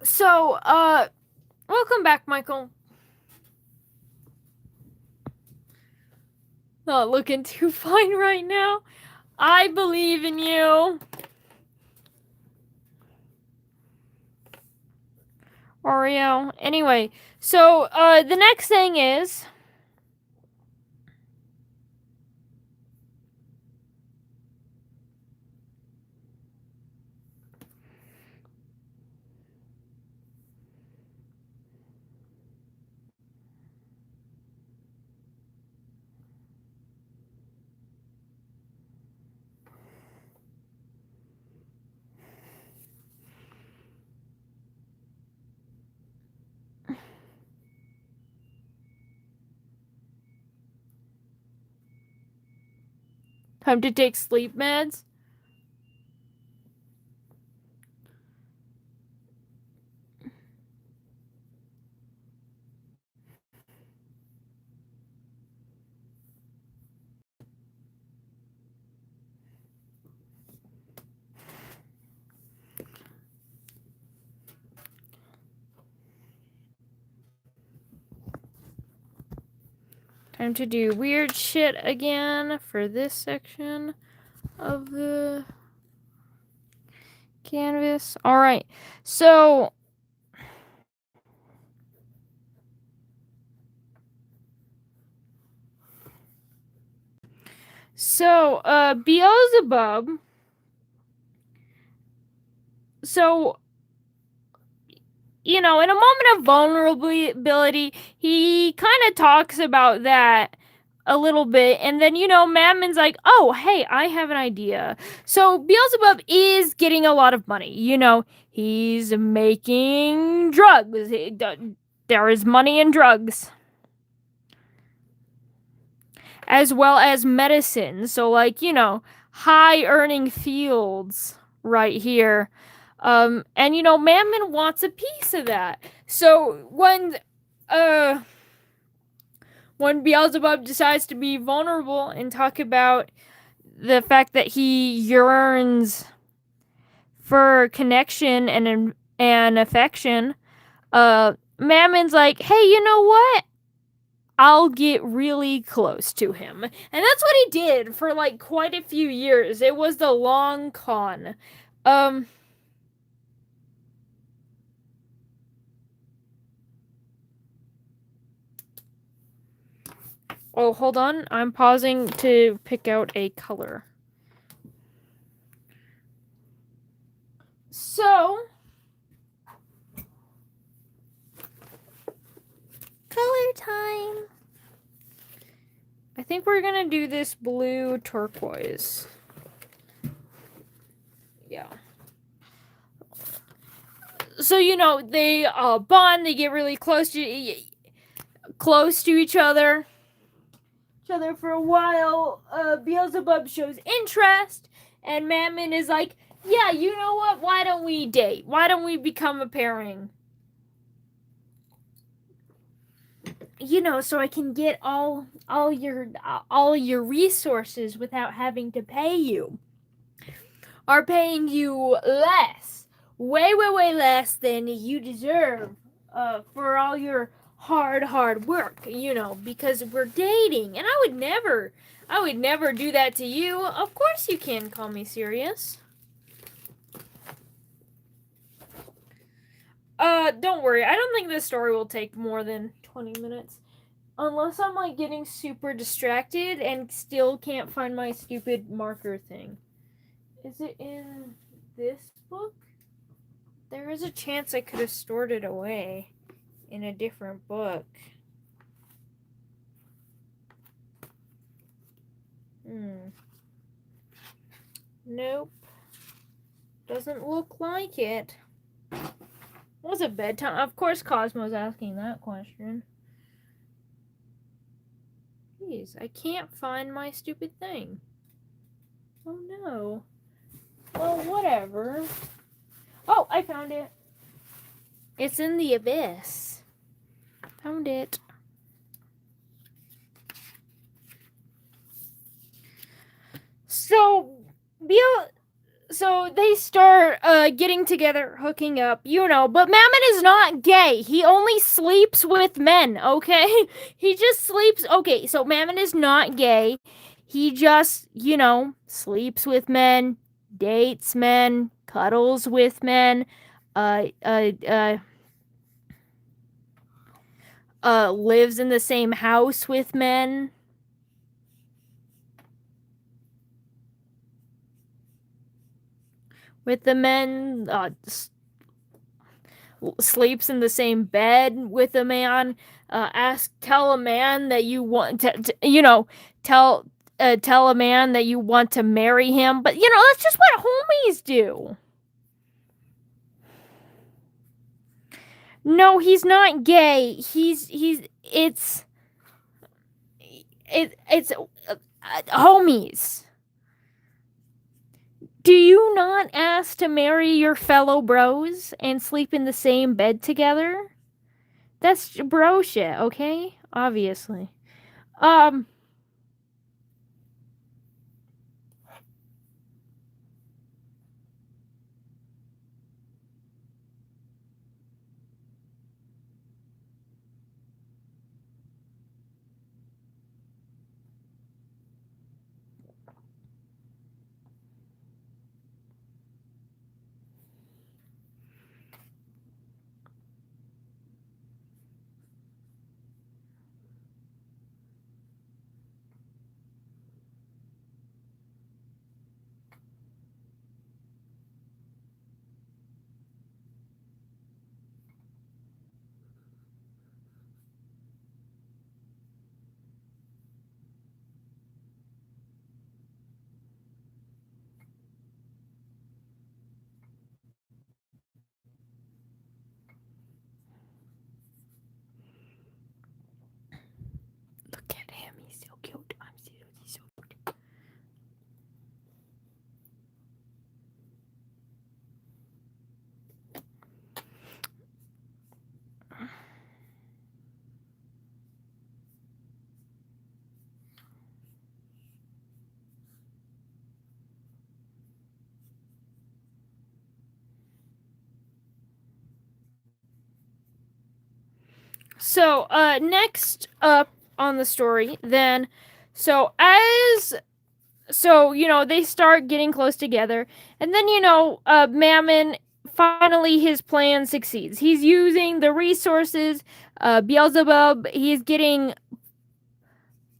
So, welcome back, Michael. Not looking too fine right now. I believe in you. Oreo. Anyway, so, the next thing is. Time to take sleep meds. Time to do weird shit again for this section of the canvas. Alright, so Beelzebub. So, in a moment of vulnerability, he kind of talks about that a little bit, and then Mammon's like, oh hey, I have an idea. So Beelzebub is getting a lot of money. He's making drugs. There is money in drugs, as well as medicine. So high earning fields right here. And Mammon wants a piece of that. So when Beelzebub decides to be vulnerable and talk about the fact that he yearns for connection and affection, Mammon's like, hey, you know what? I'll get really close to him. And that's what he did for quite a few years. It was the long con. Oh, hold on. I'm pausing to pick out a color. So, color time. I think we're gonna do this blue turquoise. Yeah. So, they bond, they get really close to each other. For a while. Beelzebub shows interest, and Mammon is like, yeah, you know what? Why don't we date? Why don't we become a pairing? So I can get all your resources without having to pay you. Or paying you less. Way less than you deserve for all your hard work, because we're dating. And I would never do that to you. Of course you can call me serious. Don't worry. I don't think this story will take more than 20 minutes. Unless I'm getting super distracted and still can't find my stupid marker thing. Is it in this book? There is a chance I could have stored it away in a different book. Nope. Doesn't look like it. Was it bedtime? Of course Cosmo's asking that question. Jeez, I can't find my stupid thing. Oh no. Well, whatever. Oh, I found it. It's in the abyss. Found it. So they start getting together, hooking up, but Mammon is not gay. He only sleeps with men, okay? He just sleeps. Okay, so Mammon is not gay. He just, sleeps with men, dates men, cuddles with men, lives in the same house with men. With the men, sleeps in the same bed with a man. Tell a man that you want to tell a man that you want to marry him. But that's just what homies do. No, he's not gay. It's homies. Do you not ask to marry your fellow bros and sleep in the same bed together? That's bro shit, okay? Obviously. So, next up on the story, then, so as so they start getting close together, and then Mammon finally his plan succeeds. He's using the resources. Beelzebub, he's getting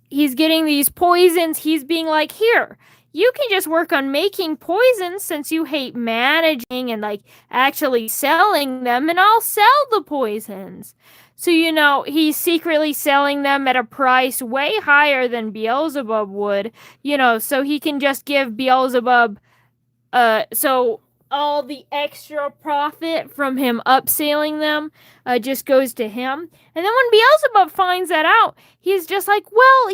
these poisons. He's being like, here, you can just work on making poisons since you hate managing and like actually selling them, and I'll sell the poisons. So, he's secretly selling them at a price way higher than Beelzebub would, so he can just give Beelzebub so all the extra profit from him upselling them just goes to him. And then when Beelzebub finds that out, he's just like, well,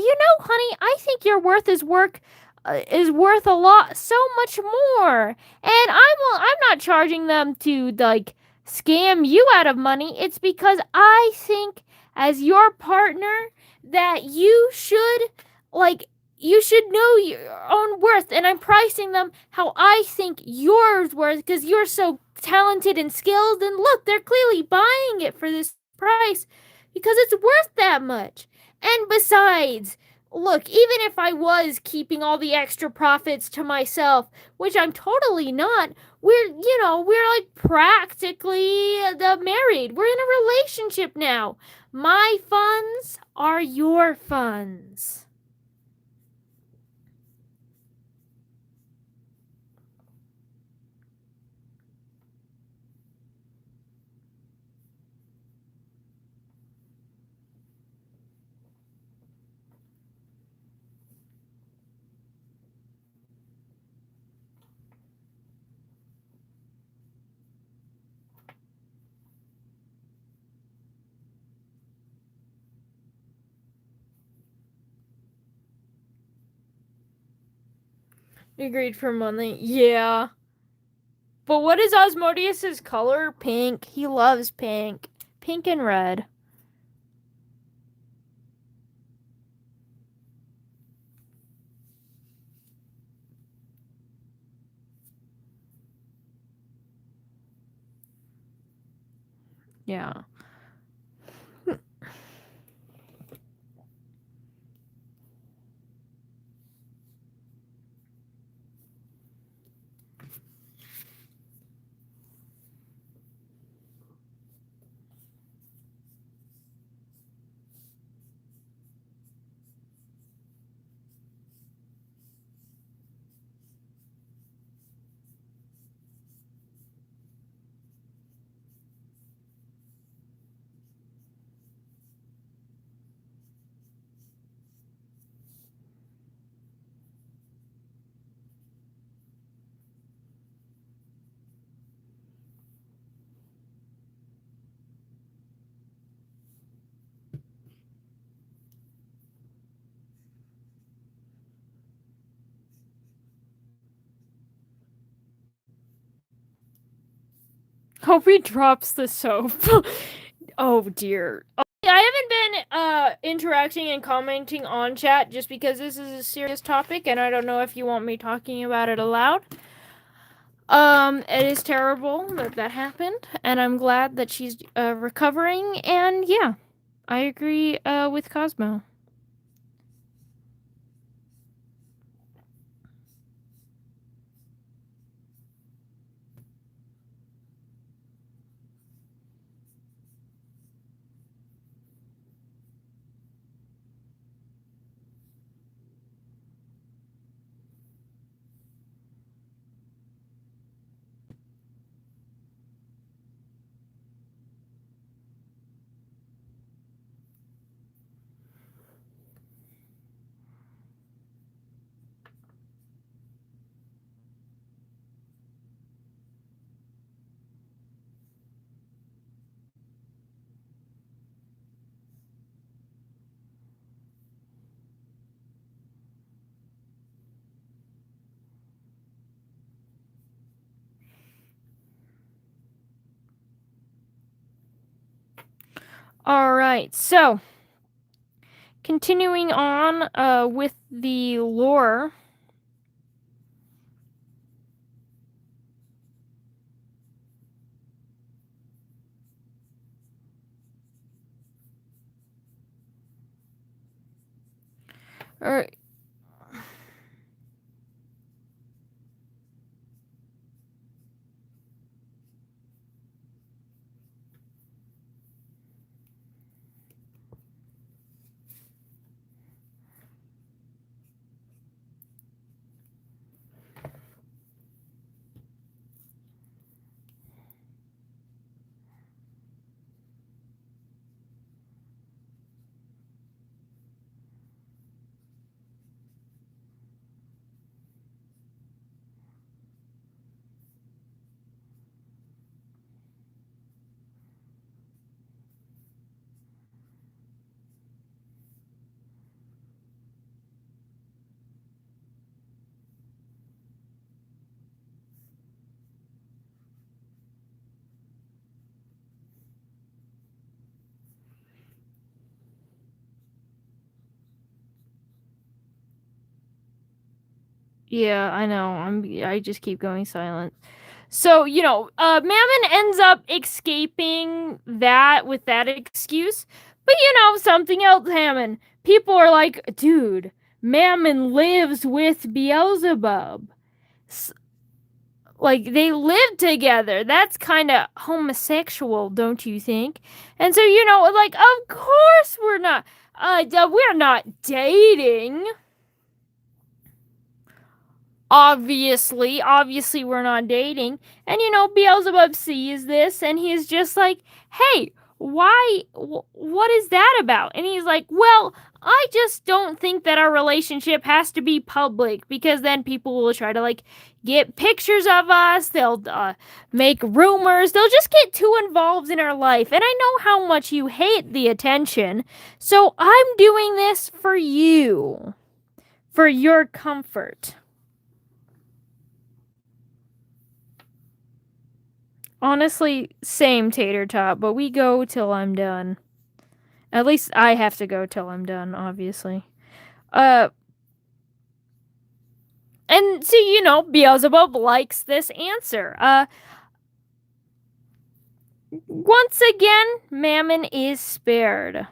honey, I think your worth is worth a lot, so much more. And I'm not charging them to like scam you out of money. It's because I think as your partner that you should know your own worth, and I'm pricing them how I think yours worth because you're so talented and skilled, and look, they're clearly buying it for this price because it's worth that much. And besides, look, even if I was keeping all the extra profits to myself, which I'm totally not, we're like practically married. We're in a relationship now. My funds are your funds. Agreed for money. Yeah. But what is Osmodius's color? Pink. He loves pink. Pink and red. Yeah. Hope he drops the soap. Oh dear. I haven't been interacting and commenting on chat just because this is a serious topic and I don't know if you want me talking about it aloud. It is terrible that happened, and I'm glad that she's recovering, and yeah, I agree with Cosmo. Alright, so continuing on with the lore. Or yeah, I know. I just keep going silent. So, Mammon ends up escaping that with that excuse. But, something else, Hammond. People are like, dude, Mammon lives with Beelzebub. Like, they live together. That's kind of homosexual, don't you think? And so, like, of course we're not dating. Obviously we're not dating. And Beelzebub sees this and he's just like, hey, what is that about? And he's like, well, I just don't think that our relationship has to be public, because then people will try to like get pictures of us, they'll make rumors, they'll just get too involved in our life, and I know how much you hate the attention, so I'm doing this for you, for your comfort. Honestly, same, Tater Tot, but we go till I'm done. At least I have to go till I'm done, obviously. And so, Beelzebub likes this answer. Once again, Mammon is spared.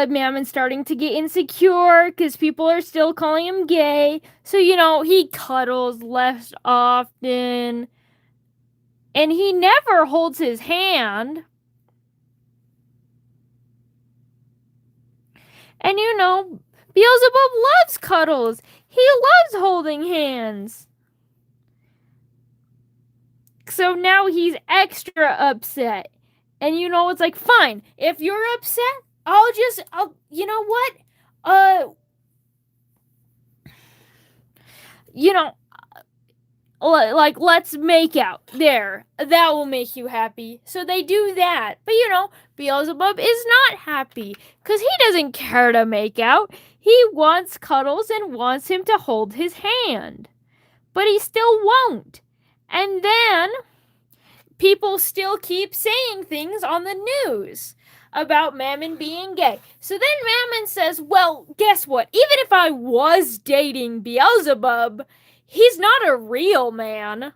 Mammon's starting to get insecure because people are still calling him gay. So, he cuddles less often. And he never holds his hand. And Beelzebub loves cuddles. He loves holding hands. So now he's extra upset. And it's like, fine, if you're upset, you know what? Like, let's make out. There. That will make you happy. So they do that. But, Beelzebub is not happy, because he doesn't care to make out. He wants cuddles and wants him to hold his hand. But he still won't. And then people still keep saying things on the news about Mammon being gay. So then Mammon says, well, guess what? Even if I was dating Beelzebub, he's not a real man.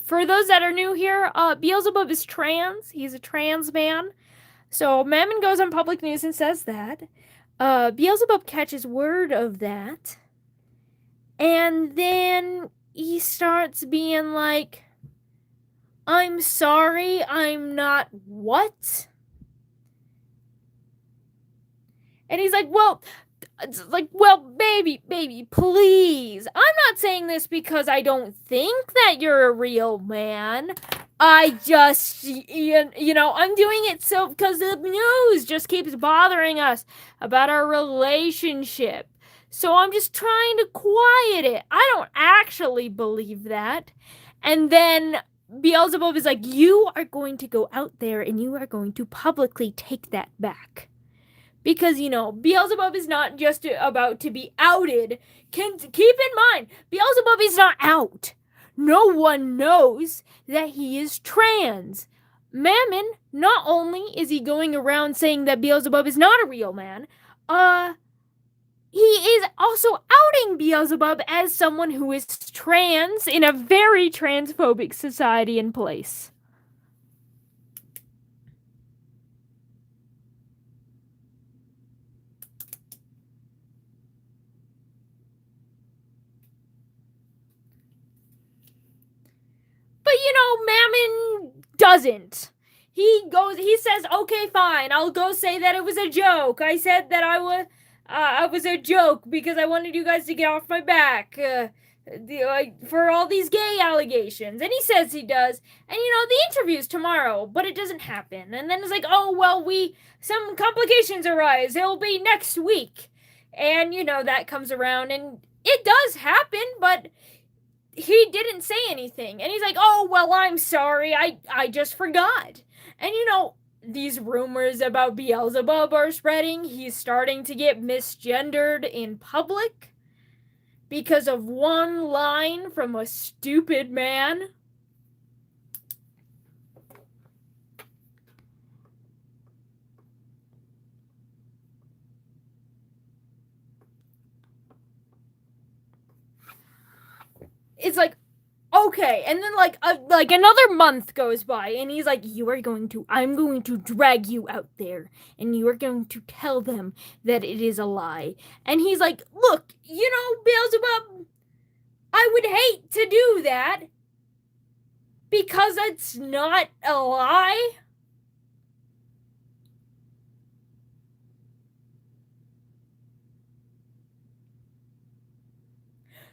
For those that are new here, Beelzebub is trans. He's a trans man. So Mammon goes on public news and says that. Beelzebub catches word of that. And then he starts being like, I'm sorry, I'm not what? And he's like, well, It's like, well, baby, please. I'm not saying this because I don't think that you're a real man. I just, I'm doing it so because the news just keeps bothering us about our relationship. So I'm just trying to quiet it. I don't actually believe that. And then Beelzebub is like, you are going to go out there and you are going to publicly take that back. Because, Beelzebub is not just about to be outed. Keep in mind, Beelzebub is not out. No one knows that he is trans. Mammon, not only is he going around saying that Beelzebub is not a real man, he is also outing Beelzebub as someone who is trans in a very transphobic society in place. But Mammon doesn't. He says, okay, fine, I'll go say that it was a joke. I said that I was a joke because I wanted you guys to get off my back for all these gay allegations. And he says he does. And the interview's tomorrow, but it doesn't happen. And then it's like, oh, well, some complications arise. It'll be next week. And, that comes around and it does happen, but he didn't say anything. And he's like, oh, well, I'm sorry. I just forgot. And these rumors about Beelzebub are spreading. He's starting to get misgendered in public because of one line from a stupid man. It's like, okay, and then like another month goes by, and he's like, I'm going to drag you out there, and you are going to tell them that it is a lie. And he's like, look, Beelzebub, I would hate to do that because it's not a lie.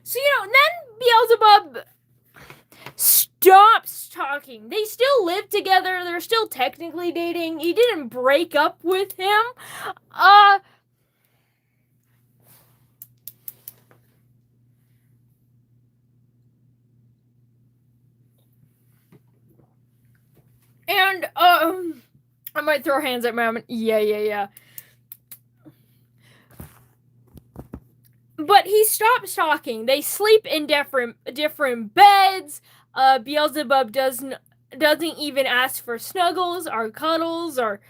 So, then Beelzebub stops talking. They still live together. They're still technically dating. He didn't break up with him. And, I might throw hands at Mammon. Yeah. But he stops talking. They sleep in different beds. Beelzebub doesn't even ask for snuggles or cuddles or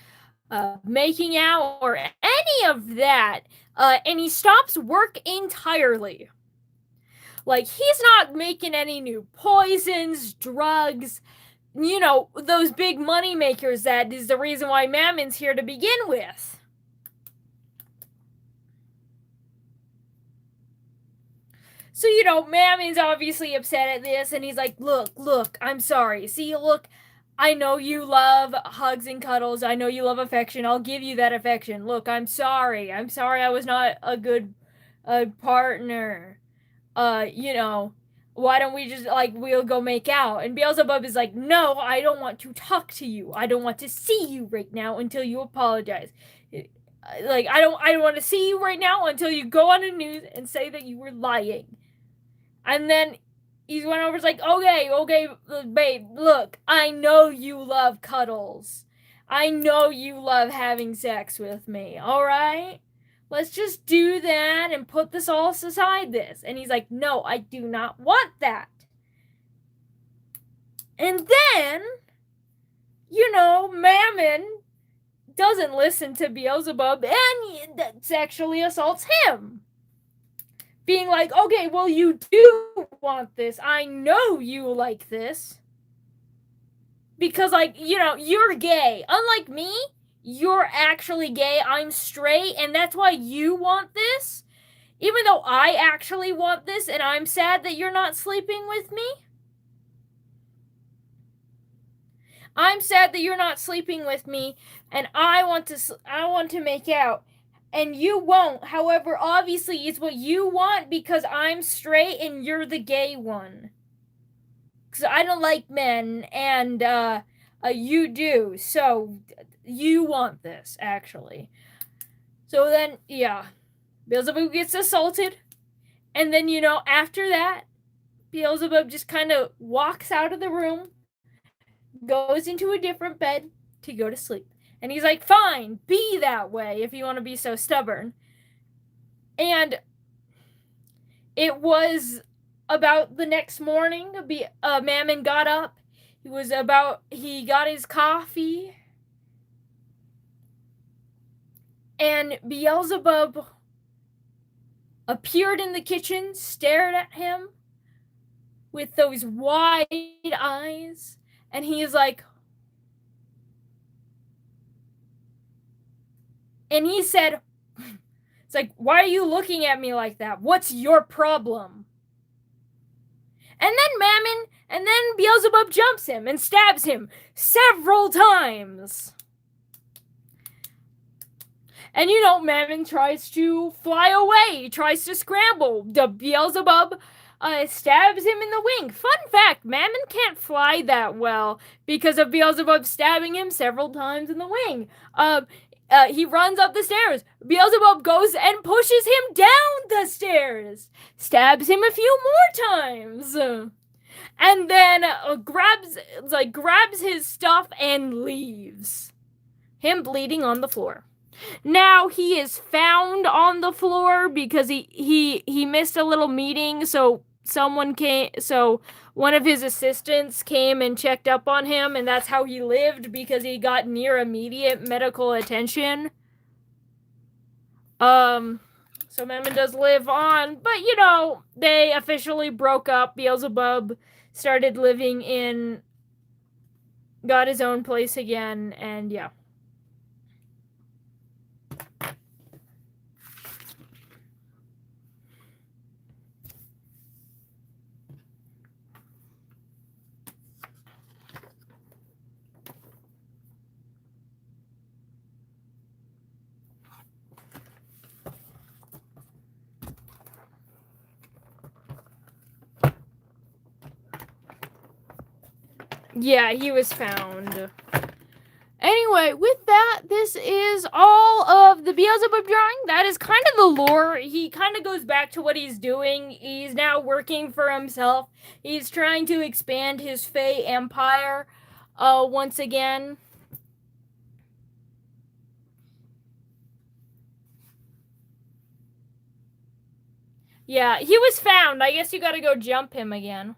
making out or any of that. And he stops work entirely. Like, he's not making any new poisons, drugs, those big money makers that is the reason why Mammon's here to begin with. So, Mammon's obviously upset at this, and he's like, look, I'm sorry. See, look, I know you love hugs and cuddles. I know you love affection. I'll give you that affection. Look, I'm sorry. I was not a good partner. Why don't we just, we'll go make out? And Beelzebub is like, no, I don't want to talk to you. I don't want to see you right now until you apologize. I don't want to see you right now until you go on the news and say that you were lying. And then he went over, like, okay, babe, look, I know you love cuddles. I know you love having sex with me, alright? Let's just do that and put this all aside this. And he's like, no, I do not want that. And then, Mammon doesn't listen to Beelzebub and sexually assaults him. Being like, okay, well, you do want this. I know you like this. Because, you're gay. Unlike me, you're actually gay. I'm straight, and that's why you want this. Even though I actually want this, and I'm sad that you're not sleeping with me. I'm sad that you're not sleeping with me, and I want to make out. and you won't. However, obviously, it's what you want because I'm straight and you're the gay one. Because I don't like men, and you do. So you want this, actually. So then, yeah, Beelzebub gets assaulted, and then, you know, after that, Beelzebub just kind of walks out of the room, goes into a different bed to go to sleep. And he's like, fine, be that way if you want to be so stubborn. And it was about the next morning, Mammon got up. He got his coffee. And Beelzebub appeared in the kitchen, stared at him with those wide eyes. And he's like, and he said, it's like, why are you looking at me like that? What's your problem? And then Beelzebub jumps him and stabs him several times. And you know, Mammon tries to fly away, tries to scramble. The Beelzebub stabs him in the wing. Fun fact, Mammon can't fly that well because of Beelzebub stabbing him several times in the wing. He runs up the stairs. Beelzebub goes and pushes him down the stairs. Stabs him a few more times. And then grabs his stuff and leaves. Him bleeding on the floor. Now he is found on the floor because he missed a little meeting, so one of his assistants came and checked up on him, and that's how he lived, because he got near immediate medical attention. So Mammon does live on, but you know, they officially broke up. Beelzebub started got his own place again, and yeah. Yeah, he was found. Anyway, with that, this is all of the Beelzebub drawing. That is kind of the lore. He kind of goes back to what he's doing. He's now working for himself. He's trying to expand his Fae empire once again. Yeah, he was found. I guess you gotta go jump him again.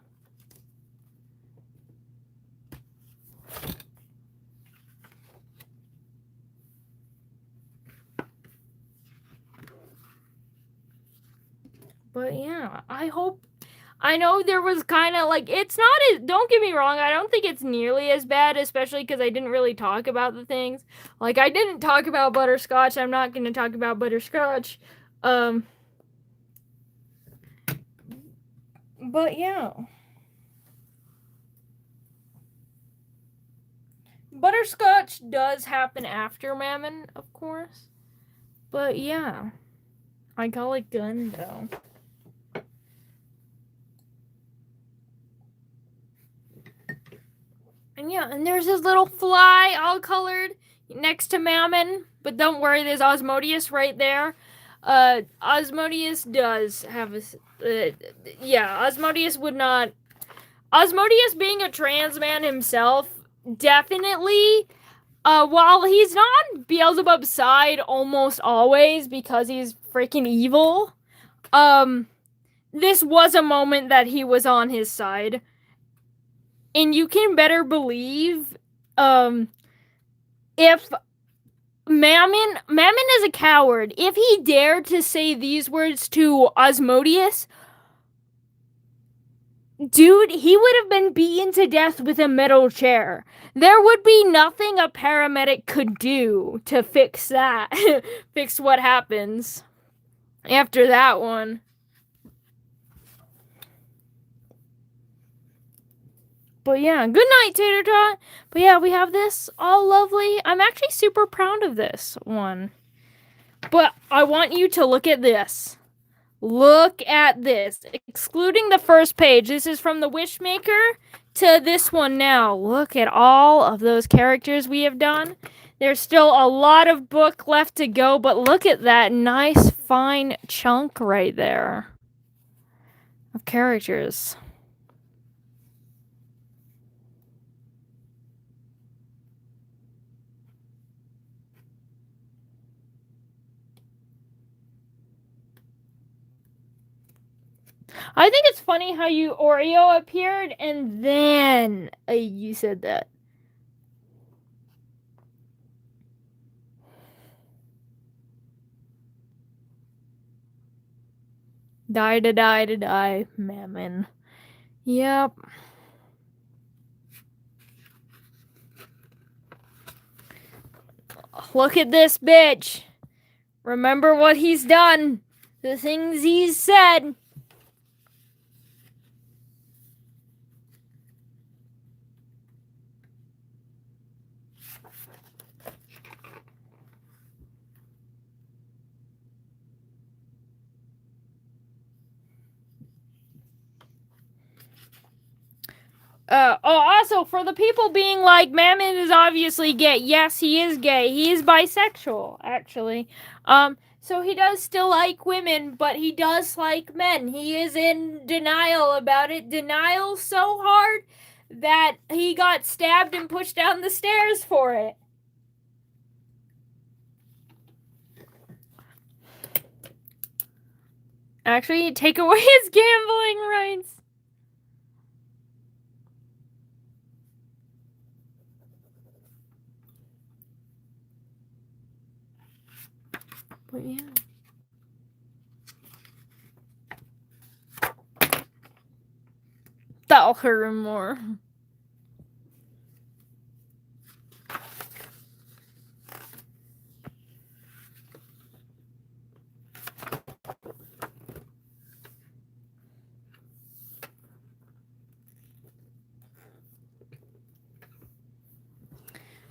But yeah, I know there was kind of like, it's not, don't get me wrong, I don't think it's nearly as bad, especially because I didn't really talk about the things. Like, I didn't talk about butterscotch, I'm not going to talk about butterscotch. But yeah. Butterscotch does happen after Mammon, of course. But yeah. I call it gun, though. And yeah, and there's this little fly, all colored, next to Mammon. But don't worry, there's Osmodeus right there. Osmodeus does have a... yeah, Osmodeus would not... Osmodeus being a trans man himself, definitely... while he's not on Beelzebub's side almost always because he's freaking evil, this was a moment that he was on his side. And you can better believe, if Mammon is a coward. If he dared to say these words to Osmodeus, dude, he would have been beaten to death with a metal chair. There would be nothing a paramedic could do to fix that. Fix what happens after that one. But yeah, good night, Tater Tot. But yeah, we have this all lovely. I'm actually super proud of this one. But I want you to look at this. Look at this. Excluding the first page. This is from the Wishmaker to this one now. Look at all of those characters we have done. There's still a lot of book left to go, but look at that nice, fine chunk right there of characters. I think it's funny how you Oreo appeared and then you said that. Die, Mammon. Yep. Look at this bitch. Remember what he's done. The things he's said. Also, for the people being like, Mammon is obviously gay. Yes, he is gay. He is bisexual, actually. So he does still like women, but he does like men. He is in denial about it. Denial so hard that he got stabbed and pushed down the stairs for it. Actually, take away his gambling rights. But yeah. That'll hurt him more.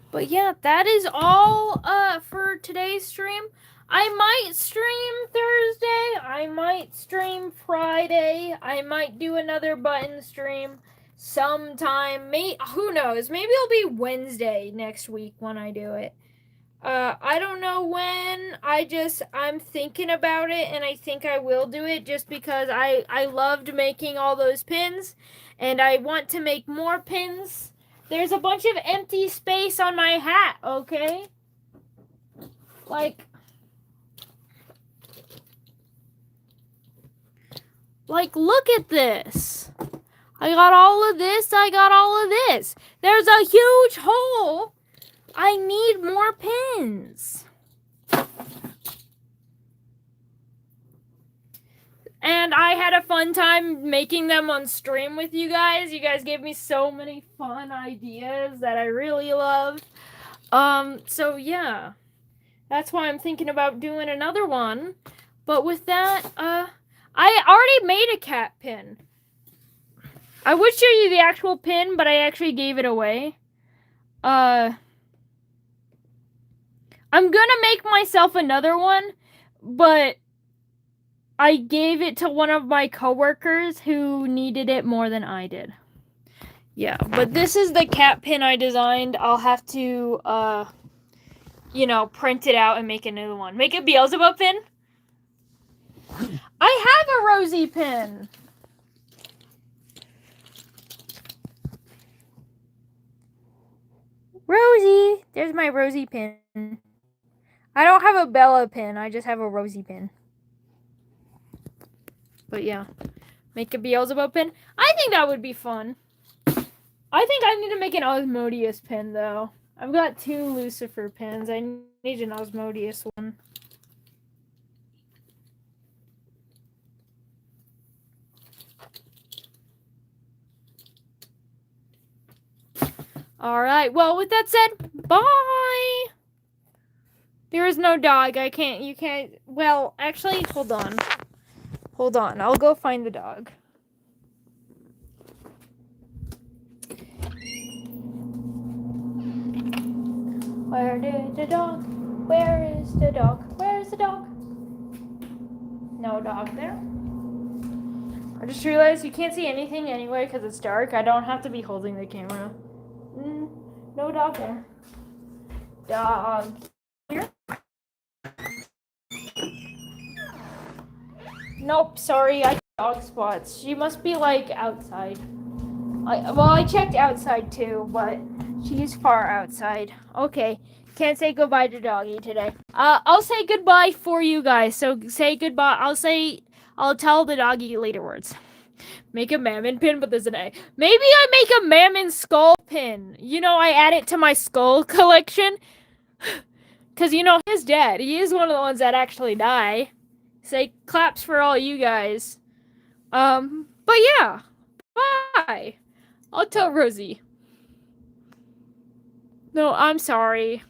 But yeah, that is all for today's stream. I might stream Thursday. I might stream Friday. I might do another button stream sometime. Who knows? Maybe it'll be Wednesday next week when I do it. I don't know when. I'm thinking about it, and I think I will do it just because I loved making all those pins, and I want to make more pins. There's a bunch of empty space on my hat, okay? Like, look at this. I got all of this. I got all of this. There's a huge hole. I need more pins. And I had a fun time making them on stream with you guys. You guys gave me so many fun ideas that I really love. So yeah. That's why I'm thinking about doing another one. But with that, I already made a cat pin. I would show you the actual pin, but I actually gave it away. I'm gonna make myself another one, but I gave it to one of my coworkers who needed it more than I did. Yeah, but this is the cat pin I designed. I'll have to, print it out and make another one. Make a Beelzebub pin? I have a Rosie pin. Rosie! There's my Rosie pin. I don't have a Bella pin. I just have a Rosie pin. But yeah. Make a Beelzebub pin. I think that would be fun. I think I need to make an Osmodius pin, though. I've got 2 Lucifer pins. I need an Osmodius one. Alright, well, with that said, bye! There is no dog. You can't, well, actually, hold on. Hold on, I'll go find the dog. Where is the dog? Where is the dog? Where's the a dog? No dog there. I just realized you can't see anything anyway because it's dark. I don't have to be holding the camera. No dog there. Dog. Here? Nope, sorry, I dog spots. She must be like outside. I checked outside too, but she's far outside. Okay, can't say goodbye to doggy today. I'll say goodbye for you guys. So say goodbye. I'll tell the doggy later words. Make a mammon pin, but there's an A. Maybe I make a mammon skull pin. You know, I add it to my skull collection. Cause you know his dad. He is one of the ones that actually die. Say claps for all you guys. But yeah. Bye. I'll tell Rosie. No, I'm sorry.